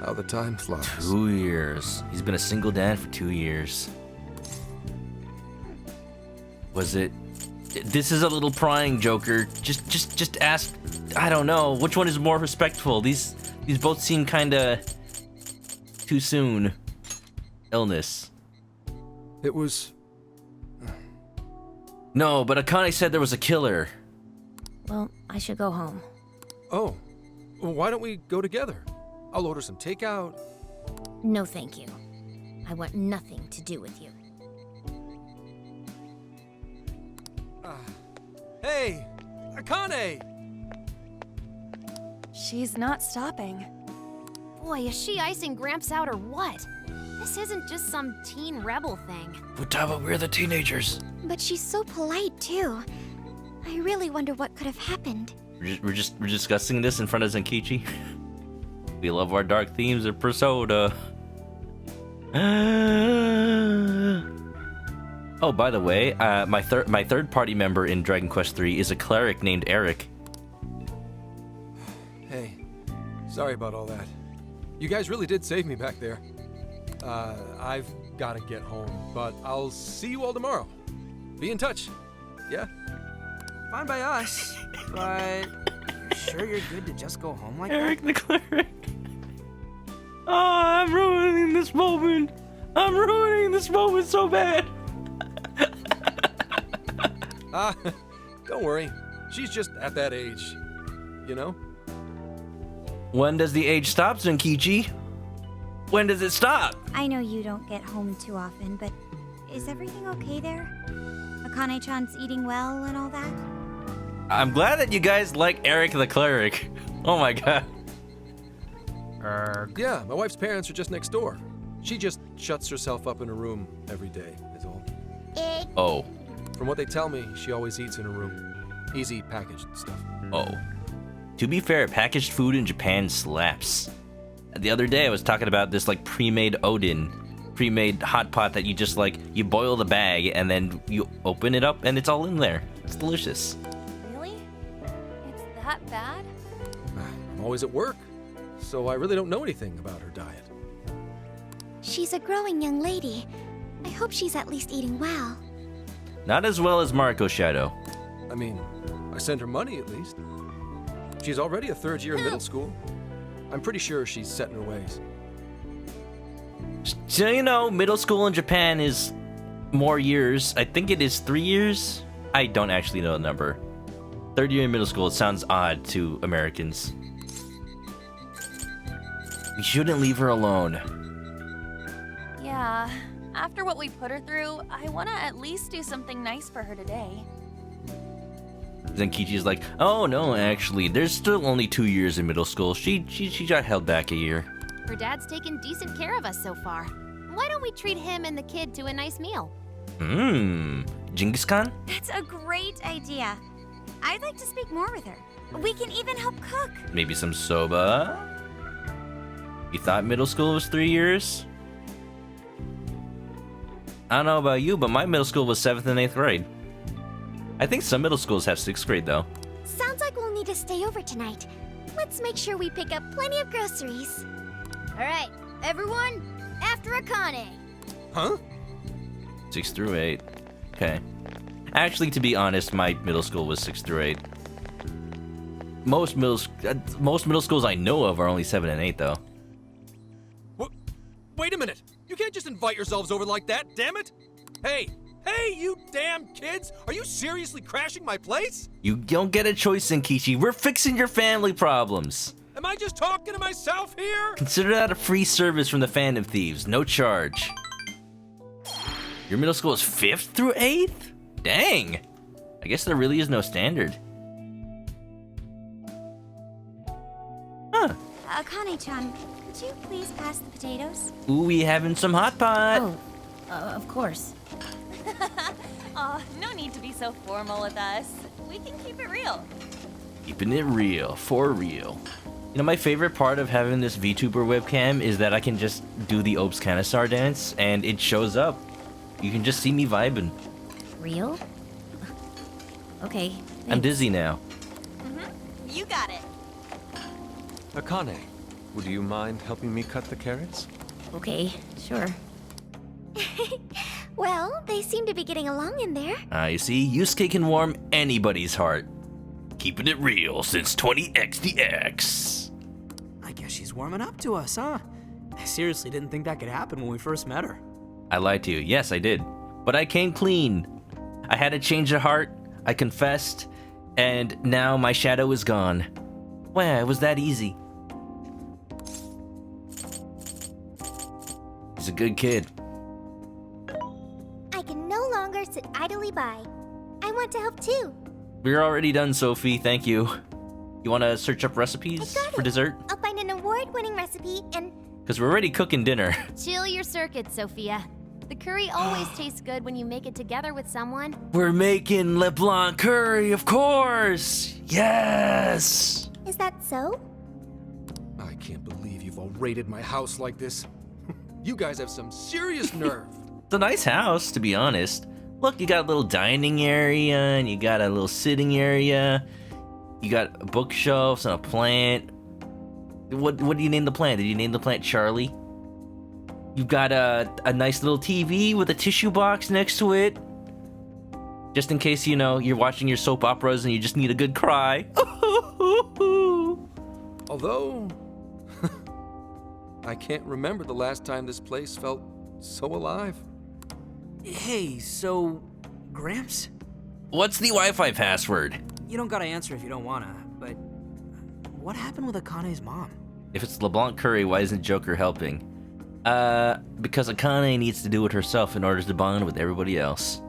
How the time flies. 2 years. He's been a single dad for 2 years. Was it? This is a little prying, Joker. Just ask. I don't know. Which one is more respectful? These both seem kinda too soon. Illness. It was... No, but Akane said there was a killer. Well, I should go home. Oh, well, why don't we go together? I'll order some takeout. No, thank you. I want nothing to do with you. Hey, Akane! She's not stopping. Boy, is she icing Gramps out or what? This isn't just some teen rebel thing. Futaba, we're the teenagers. But she's so polite, too. I really wonder what could have happened. We're discussing this in front of Zenkichi. We love our dark themes of Persona. Oh, by the way, my third party member in Dragon Quest III is a cleric named Eric. Hey, sorry about all that. You guys really did save me back there. I've got to get home, but I'll see you all tomorrow. Be in touch. Yeah? Fine by us, but you sure you're good to just go home like Eric that? the cleric. Oh, I'm ruining this moment. I'm ruining this moment so bad. Don't worry. She's just at that age. You know? When does the age stop, Zenkichi? When does it stop? I know you don't get home too often, but is everything okay there? Akane-chan's eating well and all that? I'm glad that you guys like Eric the cleric. Oh my god. Yeah, my wife's parents are just next door. She just shuts herself up in her room every day, is all. Oh. From what they tell me, she always eats in her room. Easy packaged stuff. Oh. To be fair, packaged food in Japan slaps. The other day I was talking about this like pre-made Odin, pre-made hot pot that you just like, you boil the bag and then you open it up and it's all in there. It's delicious. Really? It's that bad? I'm always at work, so I really don't know anything about her diet. She's a growing young lady. I hope she's at least eating well. Not as well as Marco Shadow. I mean, I send her money at least. She's already a third year in middle school. I'm pretty sure she's set in her ways. So you know, middle school in Japan is more years. I think it is 3 years. I don't actually know the number. Third year in middle school, it sounds odd to Americans. We shouldn't leave her alone. Yeah. After what we put her through, I want to at least do something nice for her today. Zenkichi's like, oh no, actually, there's still only 2 years in middle school. She got held back a year. Her dad's taken decent care of us so far. Why don't we treat him and the kid to a nice meal? Genghis Khan? That's a great idea. I'd like to speak more with her. We can even help cook. Maybe some soba? You thought middle school was 3 years? I don't know about you, but my middle school was 7th and 8th grade. I think some middle schools have 6th grade, though. Sounds like we'll need to stay over tonight. Let's make sure we pick up plenty of groceries. All right, everyone, after Akane. Huh? 6 through 8. Okay. Actually, to be honest, my middle school was 6 through 8. Most middle schools I know of are only 7 and 8, though. Wait a minute! You can't just invite yourselves over like that, damn it! Hey, you damn kids! Are you seriously crashing my place? You don't get a choice, Zenkichi. We're fixing your family problems. Am I just talking to myself here? Consider that a free service from the Phantom Thieves, no charge. Your middle school is 5th through 8th? Dang! I guess there really is no standard. Huh. Akane-chan, could you please pass the potatoes? Ooh, we having some hot pot. Oh, of course. Aw, no need to be so formal with us. We can keep it real. Keeping it real, for real. You know, my favorite part of having this VTuber webcam is that I can just do the Oops Canisar dance and it shows up. You can just see me vibing. Real? Okay. I'm dizzy now. You got it. Akane, would you mind helping me cut the carrots? Okay, sure. Well, they seem to be getting along in there. You see, Yusuke can warm anybody's heart. Keeping it real since 20XDX. I guess she's warming up to us, huh? I seriously didn't think that could happen when we first met her. I lied to you. Yes, I did. But I came clean. I had a change of heart. I confessed. And now my shadow is gone. Wow, it was that easy. He's a good kid. I can no longer sit idly by. I want to help too. We're already done, Sophie. Thank you. You want to search up recipes for dessert? I'll find an award-winning recipe and... Because we're already cooking dinner. Chill your circuits, Sophia. The curry always tastes good when you make it together with someone. We're making Le Blanc curry, of course! Yes! Is that so? I can't believe you've all raided my house like this. You guys have some serious nerve. It's a nice house, to be honest. Look, you got a little dining area, and you got a little sitting area. You got bookshelves and a plant. What do you name the plant? Did you name the plant Charlie? You've got a nice little TV with a tissue box next to it. Just in case, you're watching your soap operas and you just need a good cry. Although, I can't remember the last time this place felt so alive. Hey, so, Gramps? What's the Wi-Fi password? You don't gotta answer if you don't wanna, but what happened with Akane's mom? If it's LeBlanc Curry, why isn't Joker helping? Because Akane needs to do it herself in order to bond with everybody else.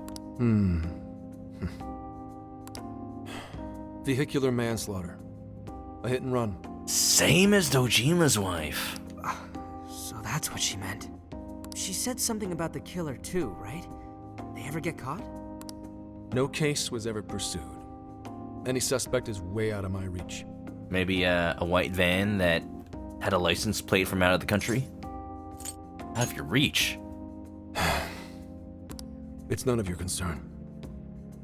Vehicular manslaughter. A hit and run. Same as Dojima's wife. So that's what she meant. She said something about the killer too, right? They ever get caught? No case was ever pursued. Any suspect is way out of my reach. Maybe a white van that had a license plate from out of the country? Out of your reach. It's none of your concern.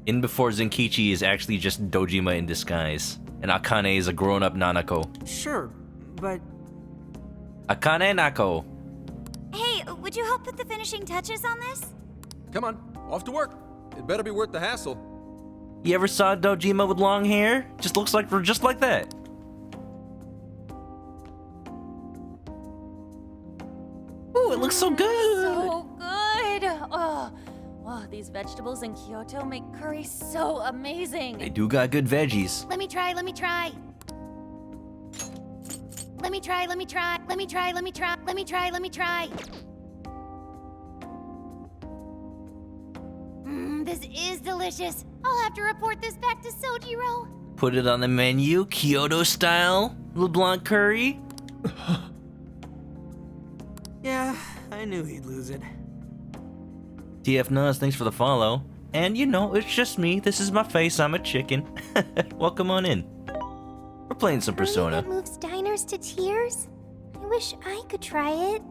In before Zenkichi is actually just Dojima in disguise, and Akane is a grown-up Nanako. Sure, but... Akane Nako. Hey, would you help put the finishing touches on this? Come on, off to work. It better be worth the hassle. You ever saw Dojima with long hair? Just looks like just like that. Ooh, it looks so good. So good. Oh, these vegetables in Kyoto make curry so amazing. They do got good veggies. Let me try. Let me try. Let me try. Let me try. Let me try. Let me try. Let me try. Let me try. This is delicious. I'll have to report this back to Sojiro. Put it on the menu, Kyoto style, LeBlanc curry. Yeah, I knew he'd lose it. TF Nas, thanks for the follow. And it's just me. This is my face. I'm a chicken. Welcome on in. We're playing some Persona. That moves diners to tears? I wish I could try it.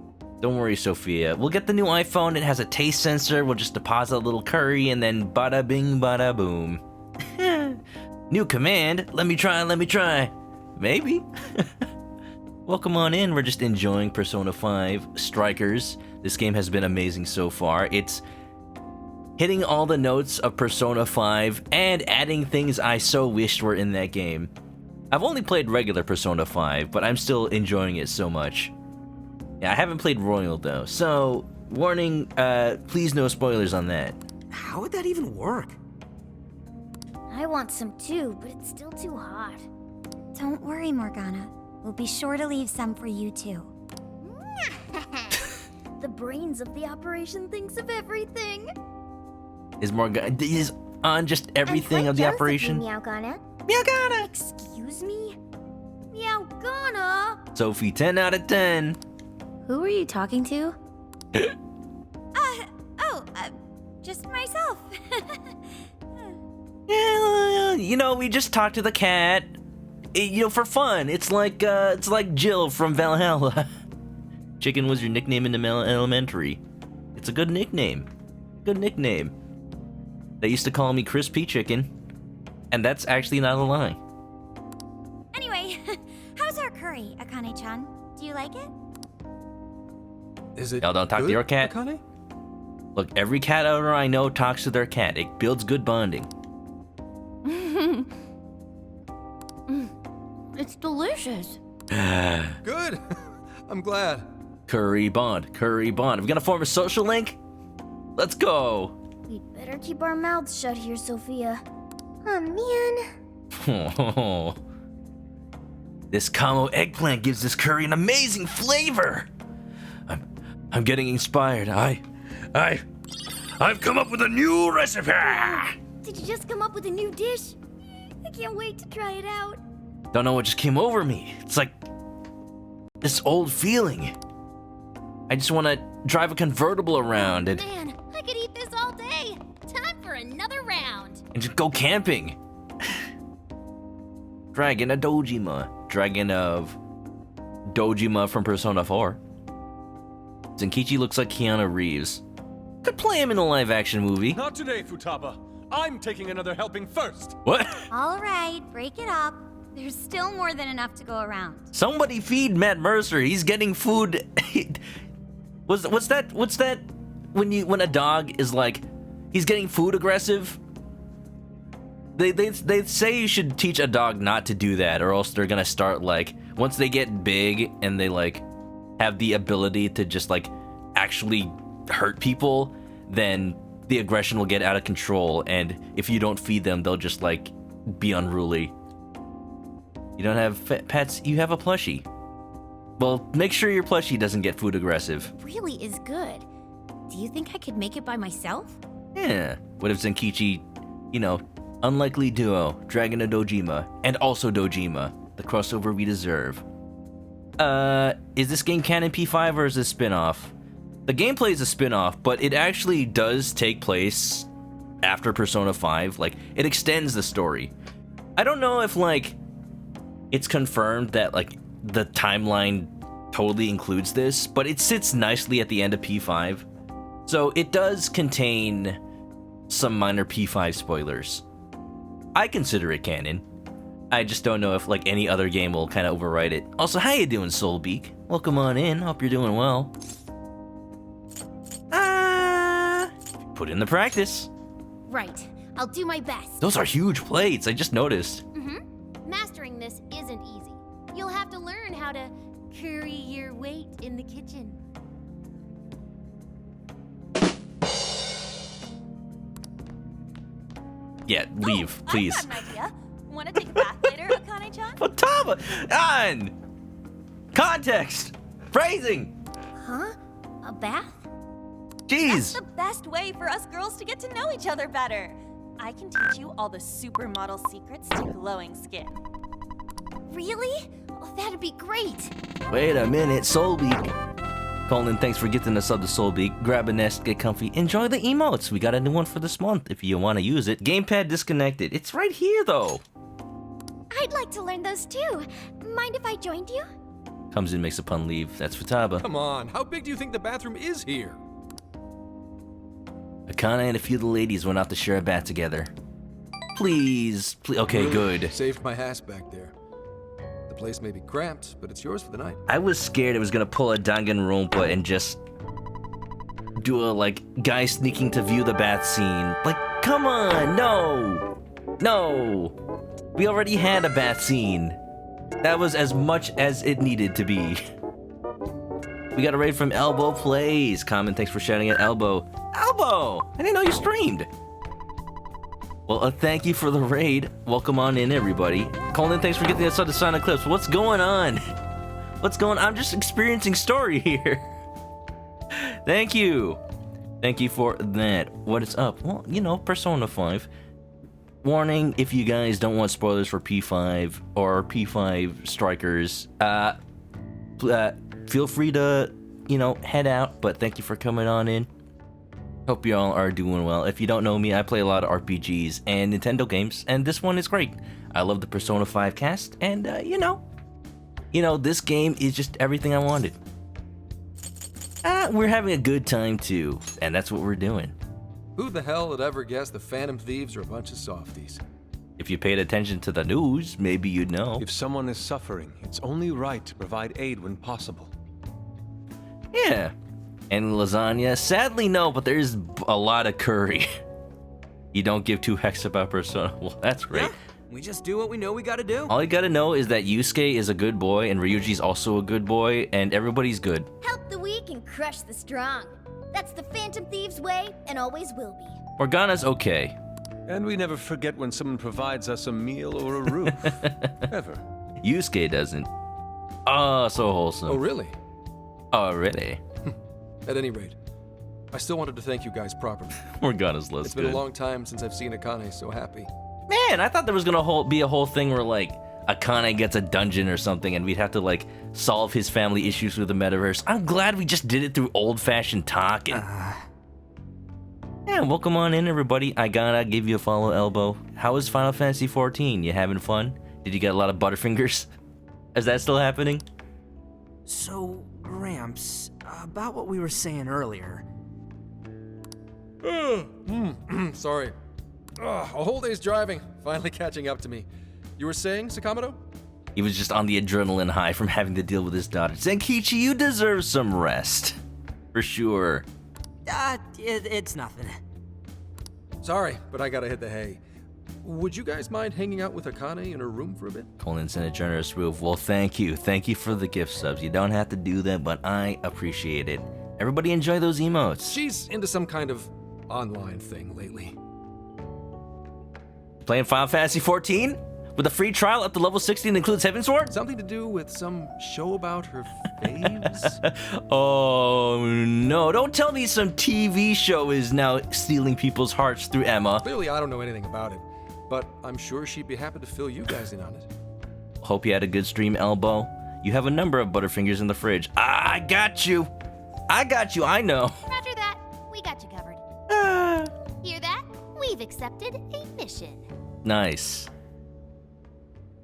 Don't worry, Sophia. We'll get the new iPhone. It has a taste sensor. We'll just deposit a little curry and then bada bing, bada boom. New command. Let me try, let me try. Maybe. Welcome on in. We're just enjoying Persona 5 Strikers. This game has been amazing so far. It's hitting all the notes of Persona 5 and adding things I so wished were in that game. I've only played regular Persona 5, but I'm still enjoying it so much. Yeah, I haven't played Royal though, so warning, please no spoilers on that. How would that even work? I want some too, but it's still too hot. Don't worry, Morgana. We'll be sure to leave some for you too. The brains of the operation thinks of everything. Is on just everything of the operation? Meowgana. Meowgana! Excuse me? Meowgana! Sophie, 10 out of 10. Who are you talking to? Just myself. Yeah, we just talked to the cat. For fun. It's like Jill from Valhalla. Chicken was your nickname in the elementary. It's a good nickname. Good nickname. They used to call me Crispy Chicken, and that's actually not a lie. Anyway, how's our curry, Akane-chan? Do you like it? Is it Y'all don't talk to good, your cat? Akane? Look, every cat owner I know talks to their cat. It builds good bonding. It's delicious. Good. I'm glad. Curry bond. Curry bond. Are we gonna form a social link? Let's go. We'd better keep our mouths shut here, Sophia. Oh, man. This Kamo eggplant gives this curry an amazing flavor. I'm getting inspired. I've come up with a new recipe. Did you just come up with a new dish? I can't wait to try it out. Don't know what just came over me. It's like this old feeling. I just want to drive a convertible around and Man, I could eat this all day. Time for another round. just go camping. Dragon of Dojima. Dragon of Dojima from Persona 4. Zenkichi looks like Keanu Reeves. Could play him in a live-action movie. Not today, Futaba. I'm taking another helping first. What? All right, break it up. There's still more than enough to go around. Somebody feed Matt Mercer. He's getting food. What's that when a dog is like he's getting food aggressive? They say you should teach a dog not to do that, or else they're gonna start like once they get big and they like have the ability to just like actually hurt people, then the aggression will get out of control, and if you don't feed them, they'll just like be unruly. You don't have pets, you have a plushie. Well, make sure your plushie doesn't get food aggressive. Really is good. Do you think I could make it by myself? Yeah. What if Zenkichi, you know, unlikely duo, Dragon of Dojima, and also Dojima, the crossover we deserve. Is this game canon P5 or is this spin-off? The gameplay is a spin-off, but it actually does take place after Persona 5. Like, it extends the story. I don't know if, like, it's confirmed that, like, the timeline totally includes this, but it sits nicely at the end of P5. So it does contain some minor P5 spoilers. I consider it canon. I just don't know if like any other game will kind of overwrite it. Also, how you doing, Soulbeak? Welcome on in. Hope you're doing well. Put in the practice. Right. I'll do my best. Those are huge plates. I just noticed. Mastering this isn't easy. You'll have to learn how to carry your weight in the kitchen. Yeah, leave, please. I've got an idea. Want to take a bath later, Akane-chan? Futaba! On! Context! Phrasing! Huh? A bath? Jeez! That's the best way for us girls to get to know each other better. I can teach you all the supermodel secrets to glowing skin. Really? Oh, that'd be great. Wait a minute, Soulbeak. Colin, thanks for getting us up to Soulbeak. Grab a nest, get comfy, enjoy the emotes. We got a new one for this month if you want to use it. Gamepad disconnected. It's right here, though. I'd like to learn those too. Mind if I joined you? Comes in, makes a pun, leave. That's Futaba. Come on, how big do you think the bathroom is here? Akane and a few of the ladies went out to share a bath together. Please. Okay, Really? good. Saved my ass back there. The place may be cramped, but it's yours for the night. I was scared it was gonna pull a Danganronpa and just do a, like, guy sneaking to view the bath scene. Like, come on, no! No! We already had a bath scene. That was as much as it needed to be. We got a raid from Elbow Plays. Comment, thanks for shouting at Elbow. Elbow! I didn't know you streamed. Well, thank you for the raid. Welcome on in, everybody. Colin, thanks for getting us on the Sonic Clips. What's going on? What's going on? I'm just experiencing story here. Thank you. Thank you for that. What is up? Well, you know, Persona 5. Warning, if you guys don't want spoilers for P5 or P5 Strikers, feel free to, you know, head out, but thank you for coming on in. Hope you all are doing well. If you don't know me, I play a lot of RPGs and Nintendo games, and this one is great. I love the Persona 5 cast, and, you know, this game is just everything I wanted. We're having a good time, too, and that's what we're doing. Who the hell would ever guess the Phantom Thieves are a bunch of softies? If you paid attention to the news, maybe you'd know. If someone is suffering, it's only right to provide aid when possible. Yeah. And lasagna? Sadly, no, but there's a lot of curry. You don't give two hecks about Persona. Well, that's great. Yeah, we just do what we know we gotta do. All you gotta know is that Yusuke is a good boy, and Ryuji's also a good boy, and everybody's good. Help the weak and crush the strong. That's the Phantom Thieves way, and always will be. Morgana's okay. And we never forget when someone provides us a meal or a roof. Ever. Yusuke doesn't. Oh, so wholesome. Oh, really? Oh, really? At any rate, I still wanted to thank you guys properly. Morgana's less It's been good. a long time since I've seen Akane so happy. Man, I thought there was gonna be a whole thing where, like, Akane gets a dungeon or something and we'd have to, like, solve his family issues with the metaverse. I'm glad we just did it through old-fashioned talking. Yeah, welcome on in, everybody. I gotta give you a follow, Elbow. How is Final Fantasy XIV? You having fun? Did you get a lot of Butterfingers? Is that still happening? So, Gramps, about what we were saying earlier. Sorry. A whole day's driving, finally catching up to me. You were saying, Sakamoto? He was just on the adrenaline high from having to deal with his daughter. Zenkichi, you deserve some rest. For sure. It's nothing. Sorry, but I gotta hit the hay. Would you guys mind hanging out with Akane in her room for a bit? Colin sent a generous move. Well, thank you. Thank you for the gift subs. You don't have to do that, but I appreciate it. Everybody enjoy those emotes. She's into some kind of online thing lately. Playing Final Fantasy 14? With a free trial up to level 60 and includes Heavensward? Something to do with some show about her faves? Oh, no. Don't tell me some TV show is now stealing people's hearts through Emma. Clearly, I don't know anything about it, but I'm sure she'd be happy to fill you guys in on it. Hope you had a good stream, Elbow. You have a number of Butterfingers in the fridge. I got you. I know. Roger that. We got you covered. Hear that? We've accepted a mission. Nice.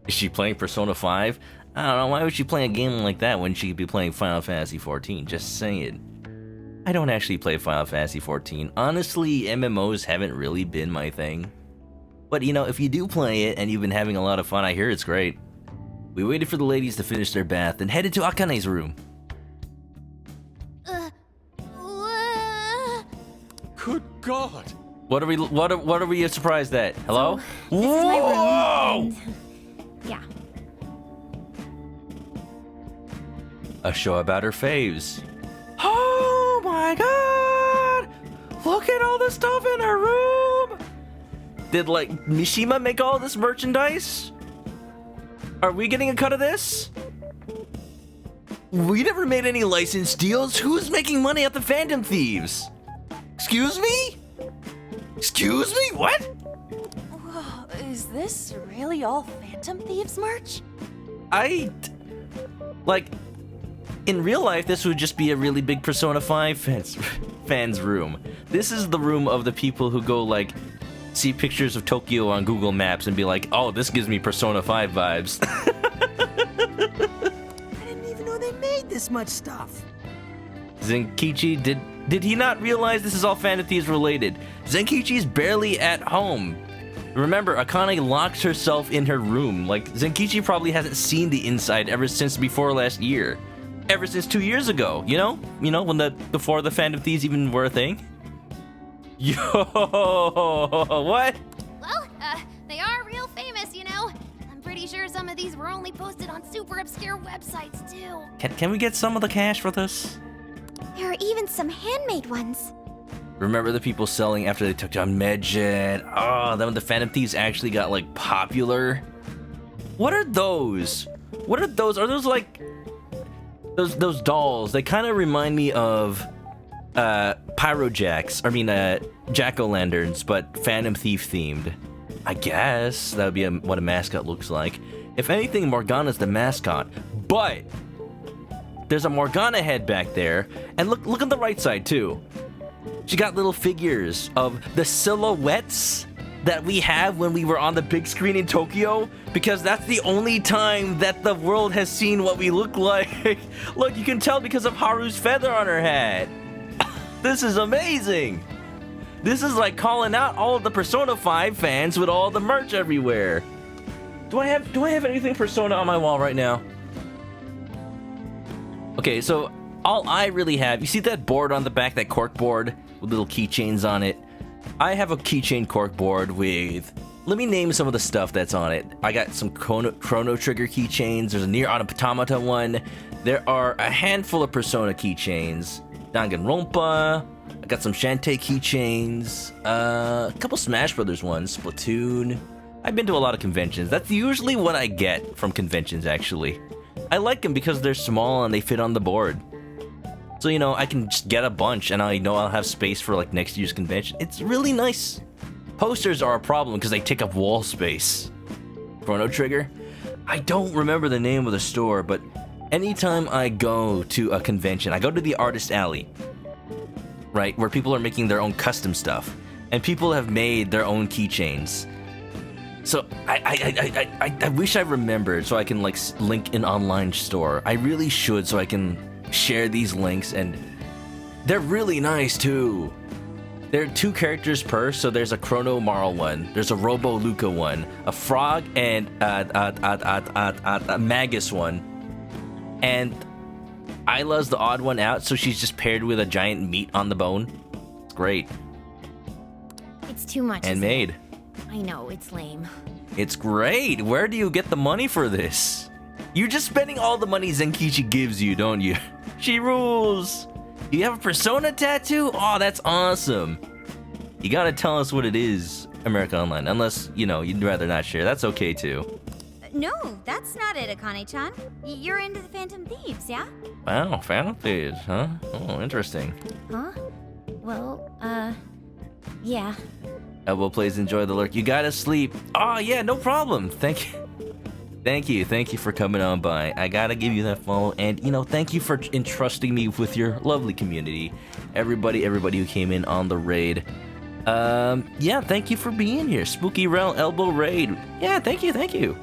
Is she playing Persona 5? I don't know, why would she play a game like that when she could be playing Final Fantasy 14? Just saying. I don't actually play Final Fantasy 14. Honestly, MMOs haven't really been my thing. But you know, if you do play it and you've been having a lot of fun, I hear it's great. We waited for the ladies to finish their bath and headed to Akane's room. Good God! What are we surprised at? Hello? So, this is my room, Whoa! and yeah. A show about her faves. Oh my god! Look at all the stuff in her room! Did, like, Mishima make all this merchandise? Are we getting a cut of this? We never made any license deals. Who's making money at the Phantom Thieves? Excuse me? Excuse me? What? Whoa, is this really all Phantom Thieves merch? In real life, this would just be a really big Persona 5 fans room. This is the room of the people who go, like, see pictures of Tokyo on Google Maps and be like, oh, this gives me Persona 5 vibes. I didn't even know they made this much stuff. Zenkichi, did he not realize this is all Phantom Thieves related? Zenkichi's barely at home. Remember, Akane locks herself in her room. Like, Zenkichi probably hasn't seen the inside ever since before last year. Ever since 2 years ago, you know? You know, before the Phantom Thieves even were a thing? Yo, what? Well, they are real famous, you know. I'm pretty sure some of these were only posted on super obscure websites, too. Can we get some of the cash for this? There are even some handmade ones. Remember the people selling after they took down Medjet? Oh, then when the Phantom Thieves actually got, like, popular? What are those? What are those? Are those, like, those dolls? They kind of remind me of jack-o'-lanterns, but Phantom Thief themed. I guess that would be what a mascot looks like. If anything, Morgana's the mascot, but there's a Morgana head back there, and look on the right side too. She got little figures of the silhouettes that we have when we were on the big screen in Tokyo, because that's the only time that the world has seen what we look like. Look, you can tell because of Haru's feather on her hat. This is amazing. This is like calling out all of the Persona 5 fans with all the merch everywhere. Do I have anything Persona on my wall right now? Okay, so all I really have, you see that board on the back, that cork board with little keychains on it? I have a keychain cork board with, let me name some of the stuff that's on it. I got some Chrono Trigger keychains, there's a Nier Automata one, there are a handful of Persona keychains, Danganronpa, I got some Shantae keychains, a couple Smash Brothers ones, Splatoon. I've been to a lot of conventions. That's usually what I get from conventions, actually. I like them because they're small and they fit on the board. So, you know, I can just get a bunch and I know I'll have space for, like, next year's convention. It's really nice. Posters are a problem because they take up wall space. Chrono Trigger? I don't remember the name of the store, but anytime I go to a convention, I go to the Artist Alley, right, where people are making their own custom stuff, and people have made their own keychains. So I wish I remembered so I can, like, link an online store. I really should so I can share these links, and they're really nice too. There are 2 characters per, so there's a Chrono Marl one, there's a Robo Luca one, a Frog, and a Magus one. And Isla's the odd one out, so she's just paired with a giant meat on the bone. It's great. It's too much. Handmade. I know, it's lame. It's great. Where do you get the money for this? You're just spending all the money Zenkichi gives you, don't you? She rules. You have a Persona tattoo? Oh, that's awesome. You gotta tell us what it is, America Online. Unless, you'd rather not share. That's okay, too. No, that's not it, Akane-chan. You're into the Phantom Thieves, yeah? Wow, Phantom Thieves, huh? Oh, interesting. Huh? Well, yeah. Elbow plays Enjoy the Lurk. You gotta sleep. Oh, yeah, no problem. Thank you for coming on by. I gotta give you that follow, and thank you for entrusting me with your lovely community. Everybody who came in on the raid. Yeah, thank you for being here. Spooky Rel Elbow Raid. Yeah, thank you.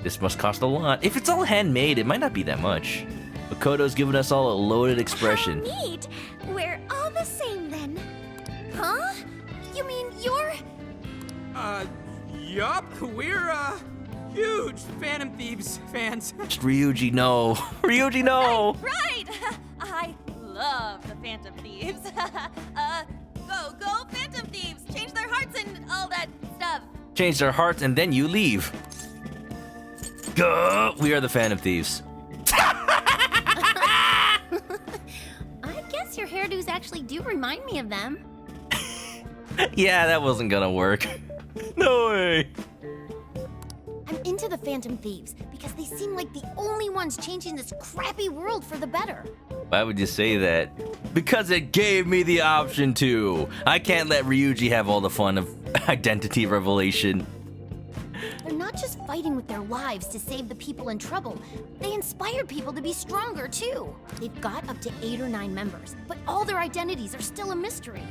This must cost a lot. If it's all handmade, it might not be that much. Makoto's giving us all a loaded expression. How neat! We're all the same then. Huh? You mean you're... Yup. We're, huge Phantom Thieves fans. Ryuji, no. Ryuji, no. Right! I love the Phantom Thieves. Go Phantom Thieves! Change their hearts and all that stuff. Change their hearts and then you leave. Go! We are the Phantom Thieves. I guess your hairdos actually do remind me of them. Yeah, that wasn't gonna work. No way. I'm into the Phantom Thieves because they seem like the only ones changing this crappy world for the better. Why would you say that? Because it gave me the option to. I can't let Ryuji have all the fun of identity revelation. They're not just fighting with their lives to save the people in trouble. They inspire people to be stronger, too. They've got up to 8 or 9 members, but all their identities are still a mystery.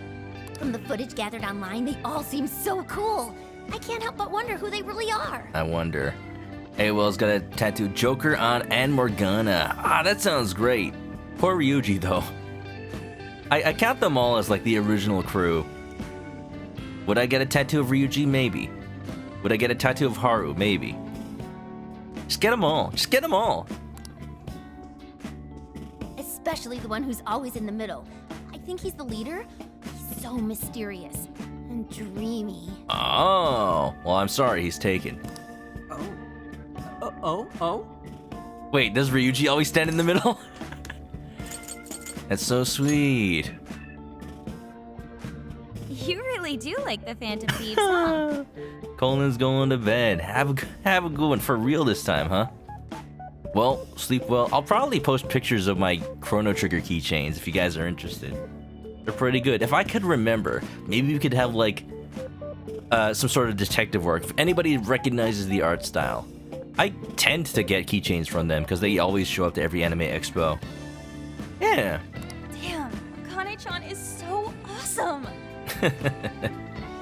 From the footage gathered online, they all seem so cool. I can't help but wonder who they really are. I wonder. AOL's got a tattoo Joker on and Morgana. Ah, that sounds great. Poor Ryuji, though. I count them all as like the original crew. Would I get a tattoo of Ryuji? Maybe. Would I get a tattoo of Haru? Maybe. Just get them all. Just get them all. Especially the one who's always in the middle. I think he's the leader. He's so mysterious and dreamy. Oh, well, I'm sorry he's taken. Oh? Wait, does Ryuji always stand in the middle? That's so sweet. You really do like the Phantom Thieves, huh? Colin's going to bed. Have a good one for real this time, huh? Well, sleep well. I'll probably post pictures of my Chrono Trigger keychains if you guys are interested. They're pretty good. If I could remember, maybe we could have like some sort of detective work. If anybody recognizes the art style, I tend to get keychains from them because they always show up to every anime expo. Yeah. Damn, Akane-chan is so awesome.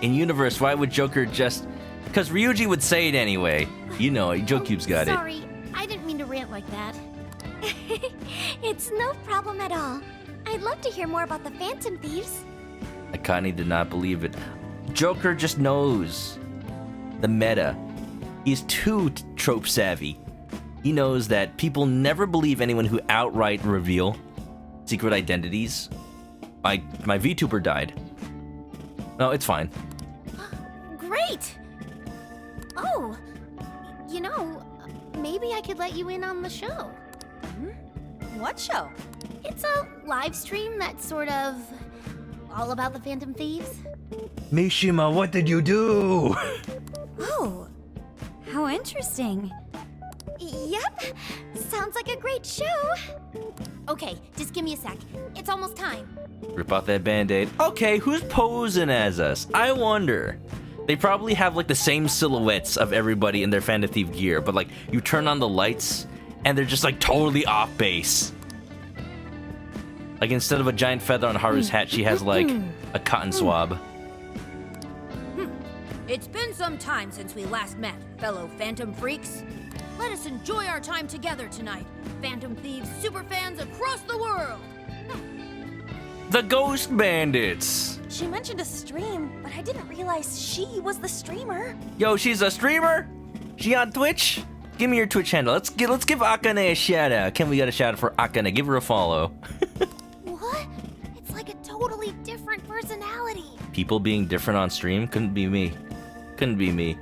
In universe, why would Joker just... Because Ryuji would say it anyway. You know it, JoCube's got it. Sorry, I didn't mean to rant like that. It's no problem at all. I'd love to hear more about the Phantom Thieves. Akane did not believe it. Joker just knows the meta. He's too trope savvy. He knows that people never believe anyone who outright reveal secret identities. My VTuber died. No, it's fine. Great! Oh, maybe I could let you in on the show. What show? It's a live stream that's sort of all about the Phantom Thieves. Mishima, what did you do? Oh, how interesting. Yep, sounds like a great show. Okay, just give me a sec. It's almost time. Rip off that band-aid. Okay, who's posing as us? I wonder. They probably have like the same silhouettes of everybody in their Phantom Thief gear, but like you turn on the lights and they're just like totally off base. Like instead of a giant feather on Haru's hat, she has like a cotton swab. It's been some time since we last met, fellow Phantom Freaks. Let us enjoy our time together tonight, Phantom Thieves superfans across the world. The Ghost Bandits! She mentioned a stream, but I didn't realize she was the streamer. Yo, she's a streamer? She on Twitch? Give me your Twitch handle. Let's give Akane a shout out. Can we get a shout out for Akane? Give her a follow. What? It's like a totally different personality. people being different on stream. Couldn't be me. Couldn't be me.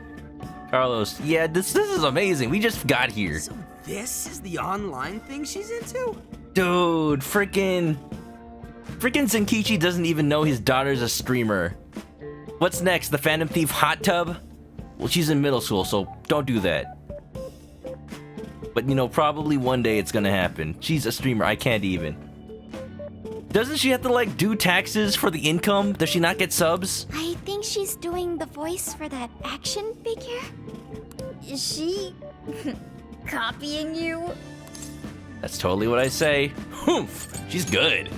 Carlos, yeah, this is amazing. We just got here. So this is the online thing she's into? Dude, freaking Zenkichi doesn't even know his daughter's a streamer. What's next? The Phantom Thief hot tub? Well, she's in middle school, so don't do that. But you know, probably one day it's gonna happen. She's a streamer, I can't even. Doesn't she have to like do taxes for the income? Does she not get subs? I think she's doing the voice for that action figure. Is she copying you? That's totally what I say. Humph, she's good.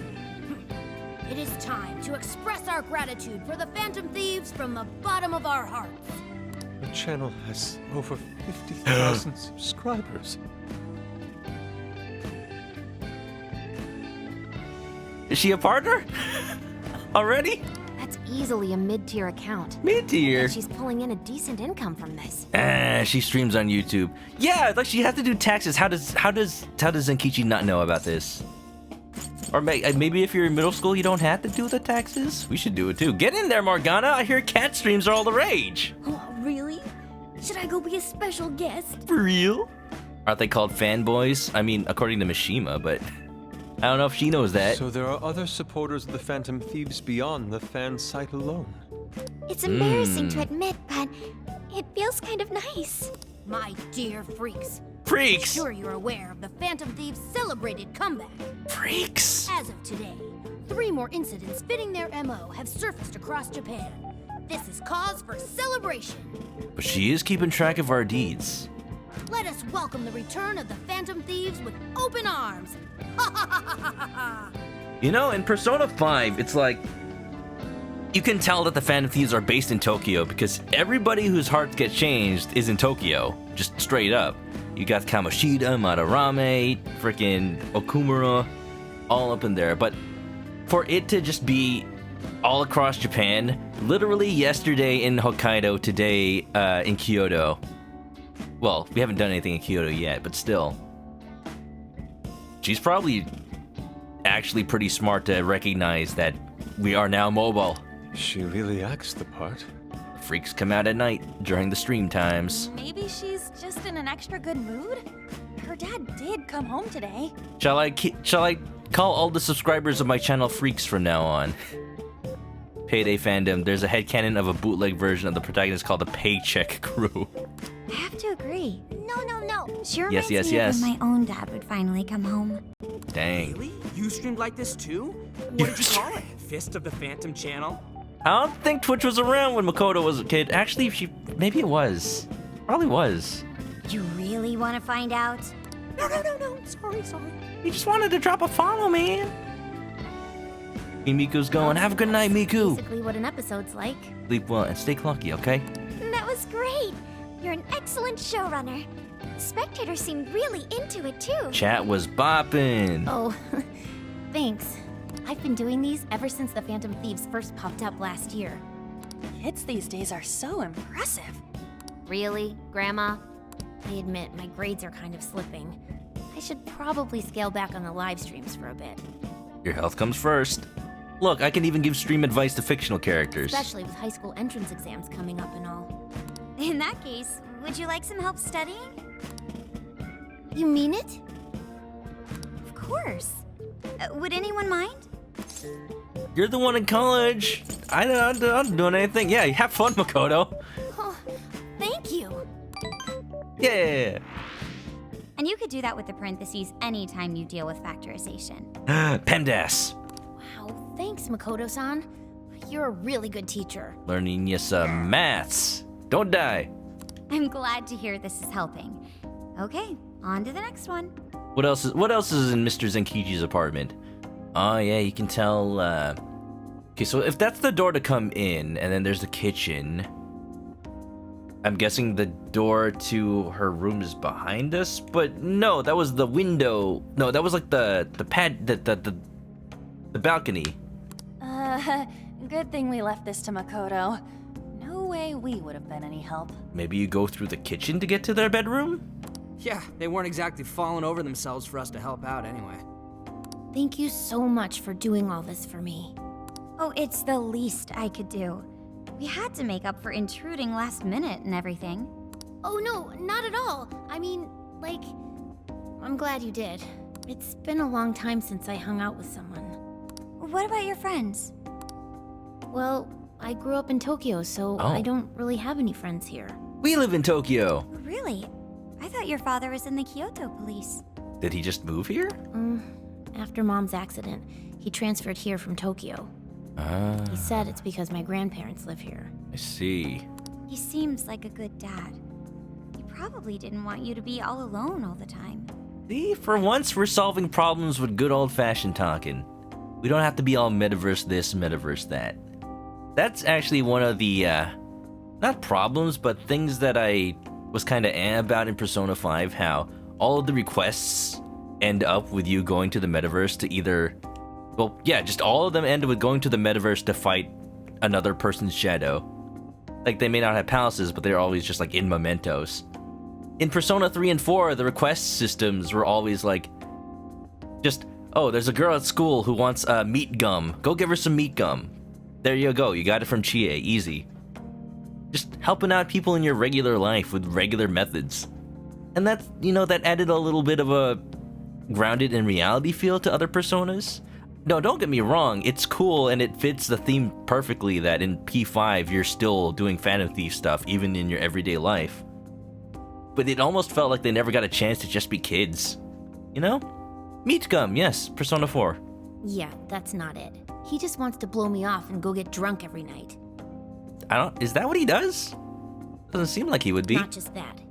It is time to express our gratitude for the Phantom Thieves from the bottom of our hearts. The channel has over 50,000 subscribers. Is she a partner? Already? That's easily a mid-tier account. Mid-tier? And she's pulling in a decent income from this. She streams on YouTube. Yeah, like she has to do taxes. How does Zenkichi not know about this? Or maybe if you're in middle school, you don't have to do the taxes? We should do it too. Get in there, Morgana. I hear cat streams are all the rage. Oh, really? Should I go be a special guest? For real? Aren't they called fanboys? I mean, according to Mishima, but I don't know if she knows that. So there are other supporters of the Phantom Thieves beyond the fan site alone. It's embarrassing to admit, but it feels kind of nice. My dear freaks. Freaks! I'm sure you're aware of the Phantom Thieves' celebrated comeback. Freaks! As of today, 3 more incidents fitting their MO have surfaced across Japan. This is cause for celebration. But she is keeping track of our deeds. Let us welcome the return of the Phantom Thieves with open arms. Ha ha ha ha ha ha! You know, in Persona 5, it's like you can tell that the Phantom Thieves are based in Tokyo because everybody whose hearts get changed is in Tokyo, just straight up. You got Kamoshida, Madarame, freaking Okumura, all up in there. But for it to just be all across Japan, literally yesterday in Hokkaido, today in Kyoto. Well, we haven't done anything in Kyoto yet, but still. She's probably actually pretty smart to recognize that we are now mobile. She really acts the part. Freaks come out at night during the stream times. Maybe she's just in an extra good mood? Her dad did come home today. Shall I call all the subscribers of my channel freaks from now on? Payday fandom. There's a headcanon of a bootleg version of the protagonist called the Paycheck Crew. I have to agree. No. She reminds me of when my own dad would finally come home. Dang. Really? You streamed like this too? What did you call it? Fist of the Phantom channel? I don't think Twitch was around when Makoto was a kid. Actually, maybe it was. Probably was. You really want to find out? No. Sorry. He just wanted to drop a follow, man. Hey, Miku's going. Have a good night, Miku. Basically what an episode's like. Sleep well and stay clunky, okay? That was great. You're an excellent showrunner. Spectators seemed really into it too. Chat was bopping. Oh, thanks. I've been doing these ever since the Phantom Thieves first popped up last year. Kids these days are so impressive. Really, Grandma? I admit my grades are kind of slipping. I should probably scale back on the live streams for a bit. Your health comes first. Look, I can even give stream advice to fictional characters. Especially with high school entrance exams coming up and all. In that case, would you like some help studying? You mean it? Of course. Would anyone mind? You're the one in college. I'm not doing anything. Yeah, have fun, Makoto. Oh, thank you. Yeah. And you could do that with the parentheses anytime you deal with factorization. PEMDAS. Wow, thanks, Makoto-san. You're a really good teacher. Learning you some maths. Don't die. I'm glad to hear this is helping. Okay, on to the next one. What else is in Mr. Zenkichi's apartment? Oh yeah, you can tell. Okay, so if that's the door to come in, and then there's the kitchen. I'm guessing the door to her room is behind us, but no, that was the window. No, that was like the balcony. Good thing we left this to Makoto. No way we would have been any help. Maybe you go through the kitchen to get to their bedroom? Yeah, they weren't exactly falling over themselves for us to help out anyway. Thank you so much for doing all this for me. Oh, it's the least I could do. We had to make up for intruding last minute and everything. Oh no, not at all. I mean, like, I'm glad you did. It's been a long time since I hung out with someone. What about your friends? Well, I grew up in Tokyo, so Oh. I don't really have any friends here. We live in Tokyo. Really? I thought your father was in the Kyoto police. Did he just move here? After Mom's accident, he transferred here from Tokyo. Ah, He said it's because my grandparents live here. I see. He seems like a good dad. He probably didn't want you to be all alone all the time. See, for once we're solving problems with good old-fashioned talking. We don't have to be all metaverse this, metaverse that. That's actually one of the, not problems, but things that I was kind of about in Persona 5, how all of the requests end up with you going to the metaverse to either... Well, yeah, just all of them end with going to the metaverse to fight another person's shadow. Like, they may not have palaces, but they're always just, like, in mementos. In Persona 3 and 4, the request systems were always, like, just, oh, there's a girl at school who wants meat gum. Go give her some meat gum. There you go, you got it from Chie, easy. Just helping out people in your regular life with regular methods. And that's, you know, that added a little bit of a grounded in reality feel to other Personas. No, don't get me wrong, it's cool and it fits the theme perfectly that in P5 you're still doing Phantom Thief stuff even in your everyday life. But it almost felt like they never got a chance to just be kids. You know? Meat gum, yes, Persona 4. Yeah, that's not it. He just wants to blow me off and go get drunk every night. Is that what he does? Doesn't seem like he would be. Not just that.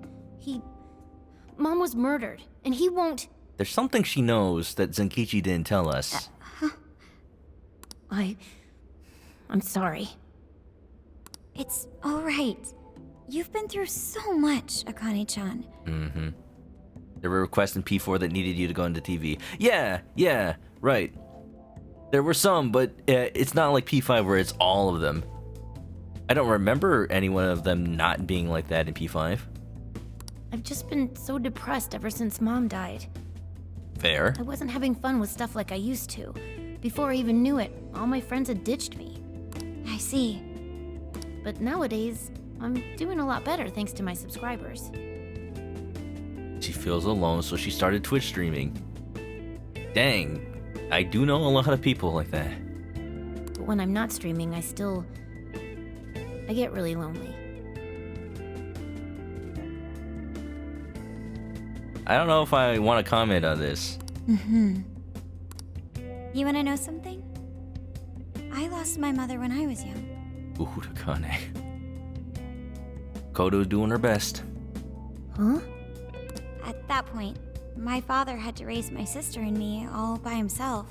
Mom was murdered, and he won't... There's something she knows that Zenkichi didn't tell us. I'm sorry. It's alright. You've been through so much, Akane-chan. Mm-hmm. There were requests in P4 that needed you to go into TV. Yeah, right. There were some, but it's not like P5 where it's all of them. I don't remember any one of them not being like that in P5. I've just been so depressed ever since Mom died. Fair. I wasn't having fun with stuff like I used to. Before I even knew it, all my friends had ditched me. I see. But nowadays, I'm doing a lot better thanks to my subscribers. She feels alone, so she started Twitch streaming. Dang, I do know a lot of people like that. But when I'm not streaming, I get really lonely. I don't know if I want to comment on this. You wanna know something? I lost my mother when I was young. Ooh, Takane. Kodo's doing her best. Huh? At that point, my father had to raise my sister and me all by himself.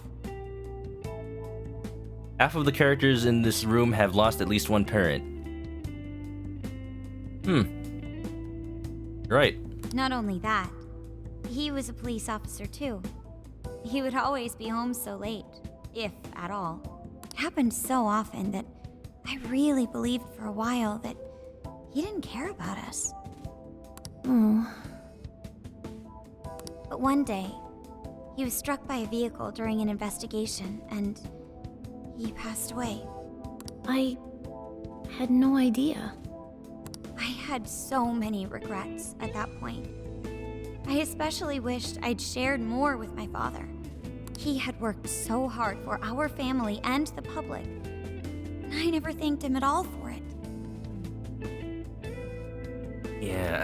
Half of the characters in this room have lost at least one parent. Right. Not only that, he was a police officer too. He would always be home so late, if at all. It happened so often that I really believed for a while that he didn't care about us. Oh. But one day, he was struck by a vehicle during an investigation, and he passed away. I had no idea. I had so many regrets at that point. I especially wished I'd shared more with my father. He had worked so hard for our family and the public, and I never thanked him at all for it. Yeah,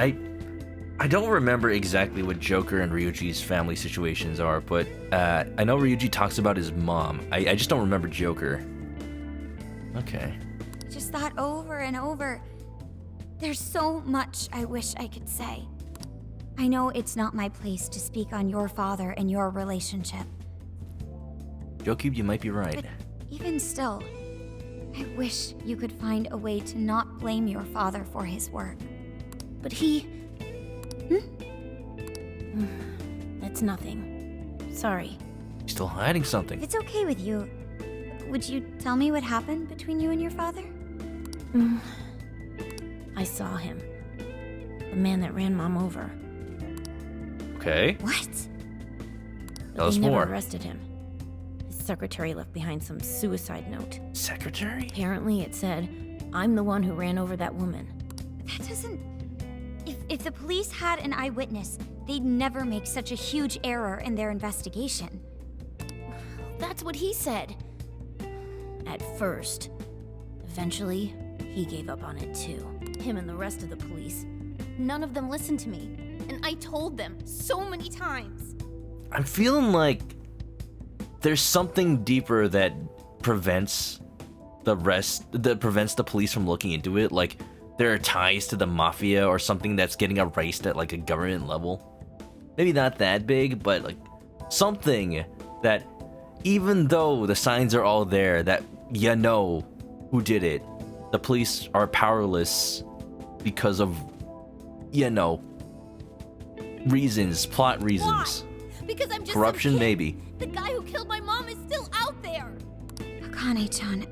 I don't remember exactly what Joker and Ryuji's family situations are, but I know Ryuji talks about his mom. I just don't remember Joker. Okay. I just thought over and over, there's so much I wish I could say. I know it's not my place to speak on your father and your relationship. Jokube, you might be right. But even still, I wish you could find a way to not blame your father for his work. But he... That's nothing. Sorry. He's still hiding something. If it's okay with you, would you tell me what happened between you and your father? I saw him. The man that ran Mom over. Okay. What? Tell us they never more. arrested him. His secretary left behind some suicide note. Secretary? Apparently it said, "I'm the one who ran over that woman." That doesn't... If the police had an eyewitness, they'd never make such a huge error in their investigation. That's what he said. At first. Eventually, he gave up on it too. Him and the rest of the police. None of them listened to me. And I told them so many times. I'm feeling like there's something deeper that prevents the police from looking into it. Like there are ties to the mafia or something that's getting erased at like a government level. Maybe not that big, but like something that even though the signs are all there that you know who did it, the police are powerless because of, you know, reasons, plot reasons. Why? Because I'm just corruption, some kid. maybe. The guy who killed my mom is still out there. Akane-chan.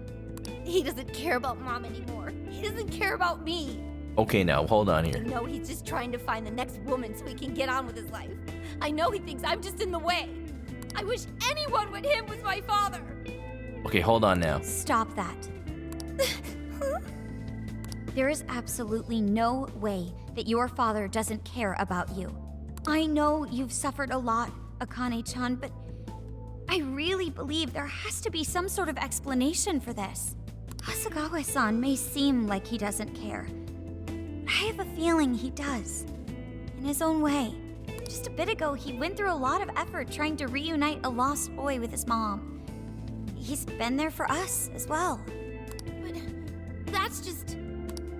He doesn't care about Mom anymore. He doesn't care about me. Okay, now hold on I here. know he's just trying to find the next woman so he can get on with his life. I know he thinks I'm just in the way. I wish anyone but him was my father. Okay, hold on now. Stop that. There is absolutely no way that your father doesn't care about you. I know you've suffered a lot, Akane-chan, but I really believe there has to be some sort of explanation for this. Hasegawa-san may seem like he doesn't care, but I have a feeling he does. In his own way. Just a bit ago, he went through a lot of effort trying to reunite a lost boy with his mom. He's been there for us as well. But that's just...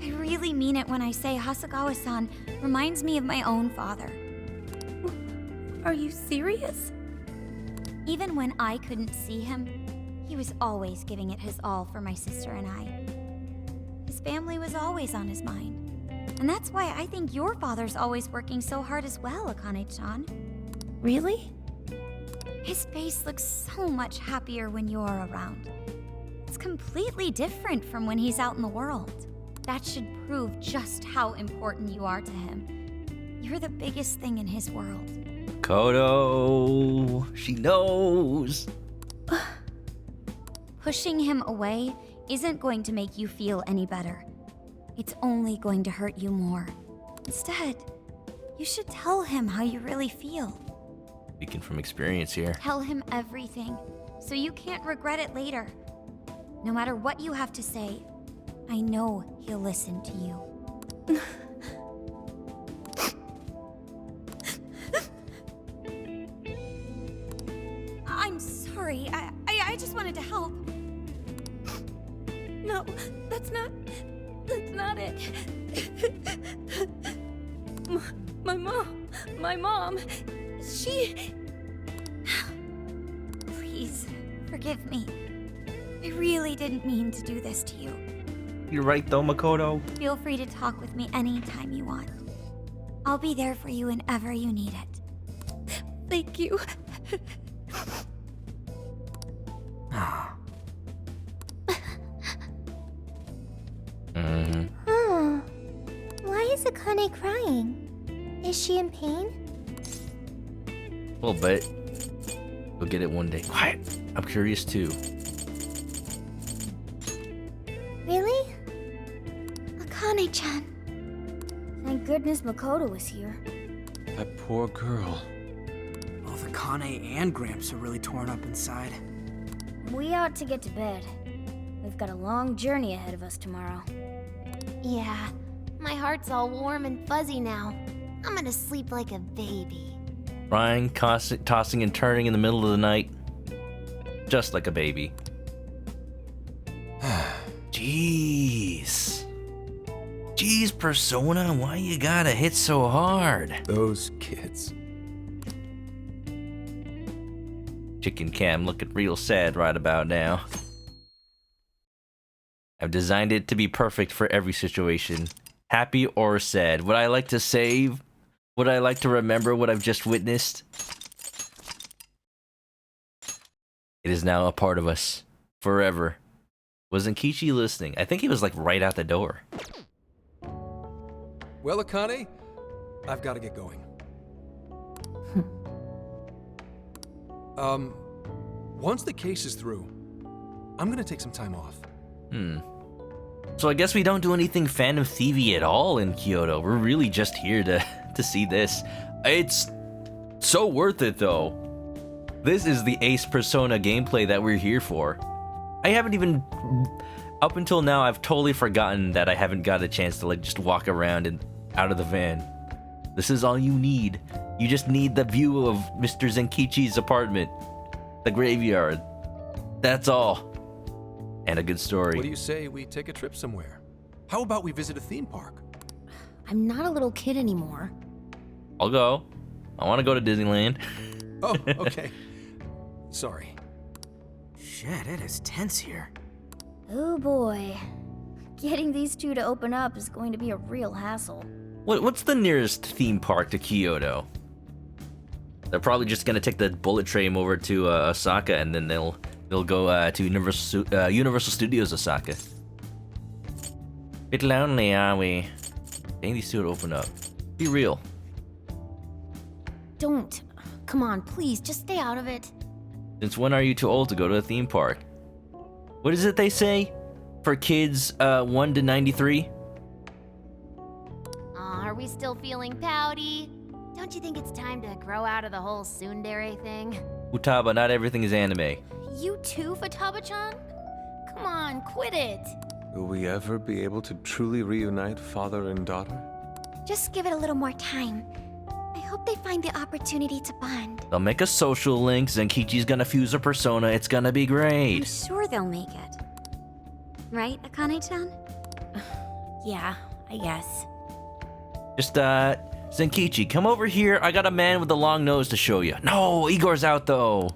I really mean it when I say Hasegawa-san reminds me of my own father. Are you serious? Even when I couldn't see him, he was always giving it his all for my sister and I. His family was always on his mind. And that's why I think your father's always working so hard as well, Akane-chan. Really? His face looks so much happier when you're around. It's completely different from when he's out in the world. That should prove just how important you are to him. You're the biggest thing in his world. Kodo, she knows. Pushing him away isn't going to make you feel any better. It's only going to hurt you more. Instead, you should tell him how you really feel. Speaking from experience here. Tell him everything, so you can't regret it later. No matter what you have to say, I know he'll listen to you. I'm sorry. I just wanted to help. No, that's not it. My mom, she... Please, forgive me. I really didn't mean to do this to you. You're right though, Makoto. Feel free to talk with me anytime you want. I'll be there for you whenever you need it. Thank you. Why is Akane crying? Is she in pain? A little bit. We'll get it one day. Quiet. I'm curious too. Really? Akane-chan. Thank goodness Makoto was here. That poor girl. Both Akane and Gramps are really torn up inside. We ought to get to bed. We've got a long journey ahead of us tomorrow. Yeah, my heart's all warm and fuzzy now. I'm gonna sleep like a baby. Crying, tossing and turning in the middle of the night. Just like a baby. Jeez. Jeez, Persona, why you gotta hit so hard? Those kids. Chicken Cam looking real sad right about now. I've designed it to be perfect for every situation. Happy or sad. Would I like to save? Would I like to remember what I've just witnessed? It is now a part of us. Forever. Wasn't Kichi listening? I think he was like right out the door. Well, Akane, I've got to get going. Once the case is through, I'm gonna take some time off. So I guess we don't do anything Phantom Thievy at all in Kyoto. We're really just here to see this. It's so worth it though. This is the Ace Persona gameplay that we're here for. I haven't even, up until now, I've totally forgotten that I haven't got a chance to like just walk around and out of the van. This is all you need. You just need the view of Mr. Zenkichi's apartment, the graveyard. That's all. And a good story. What do you say we take a trip somewhere? How about we visit a theme park? I'm not a little kid anymore. I'll go. I want to go to Disneyland. Oh, okay. Sorry. Shit, it is tense here. Oh boy. Getting these two to open up is going to be a real hassle. What's the nearest theme park to Kyoto? They're probably just gonna take the bullet train over to Osaka, and then they'll go to Universal Studios Osaka. Bit lonely, are we? Getting these two to open up. Be real. Don't. Come on, please, just stay out of it. Since when are you too old to go to a theme park? What is it they say? For kids 1 to 93? Are we still feeling pouty? Don't you think it's time to grow out of the whole tsundere thing? Futaba, not everything is anime. You too, Futaba-chan? Come on, quit it. Will we ever be able to truly reunite father and daughter? Just give it a little more time. I hope they find the opportunity to bond. They'll make a social link, Zenkichi's gonna fuse a persona, it's gonna be I'm great. sure they'll make it. Right, Akane-chan? Yeah, I guess. Just, Zenkichi, come over here, I got a man with a long nose to show you. No, Igor's out though.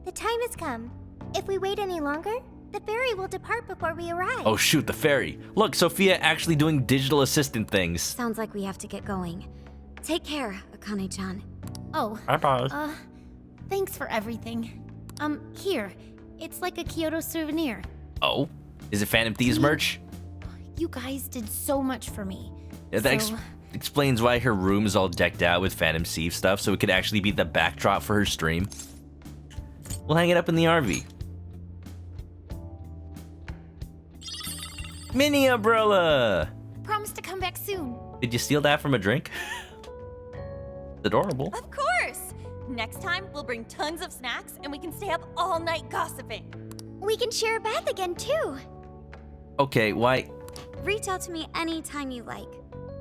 The time has come. If we wait any longer, the ferry will depart before we arrive. Oh shoot, the ferry. Look, Sophia actually doing digital assistant things. Sounds like we have to get going. Take care, Akane-chan. Oh. Bye-bye. Thanks for everything. Here. It's like a Kyoto souvenir. Oh? Is it Phantom Thieves merch? You guys did so much for me. Yeah, that explains why her room is all decked out with Phantom Thief stuff, so it could actually be the backdrop for her stream. We'll hang it up in the RV. Mini umbrella! Promise to come back soon. Did you steal that from a drink? Adorable. Of course! Next time, we'll bring tons of snacks and we can stay up all night gossiping. We can share a bath again, too. Okay, why? Reach out to me anytime you like.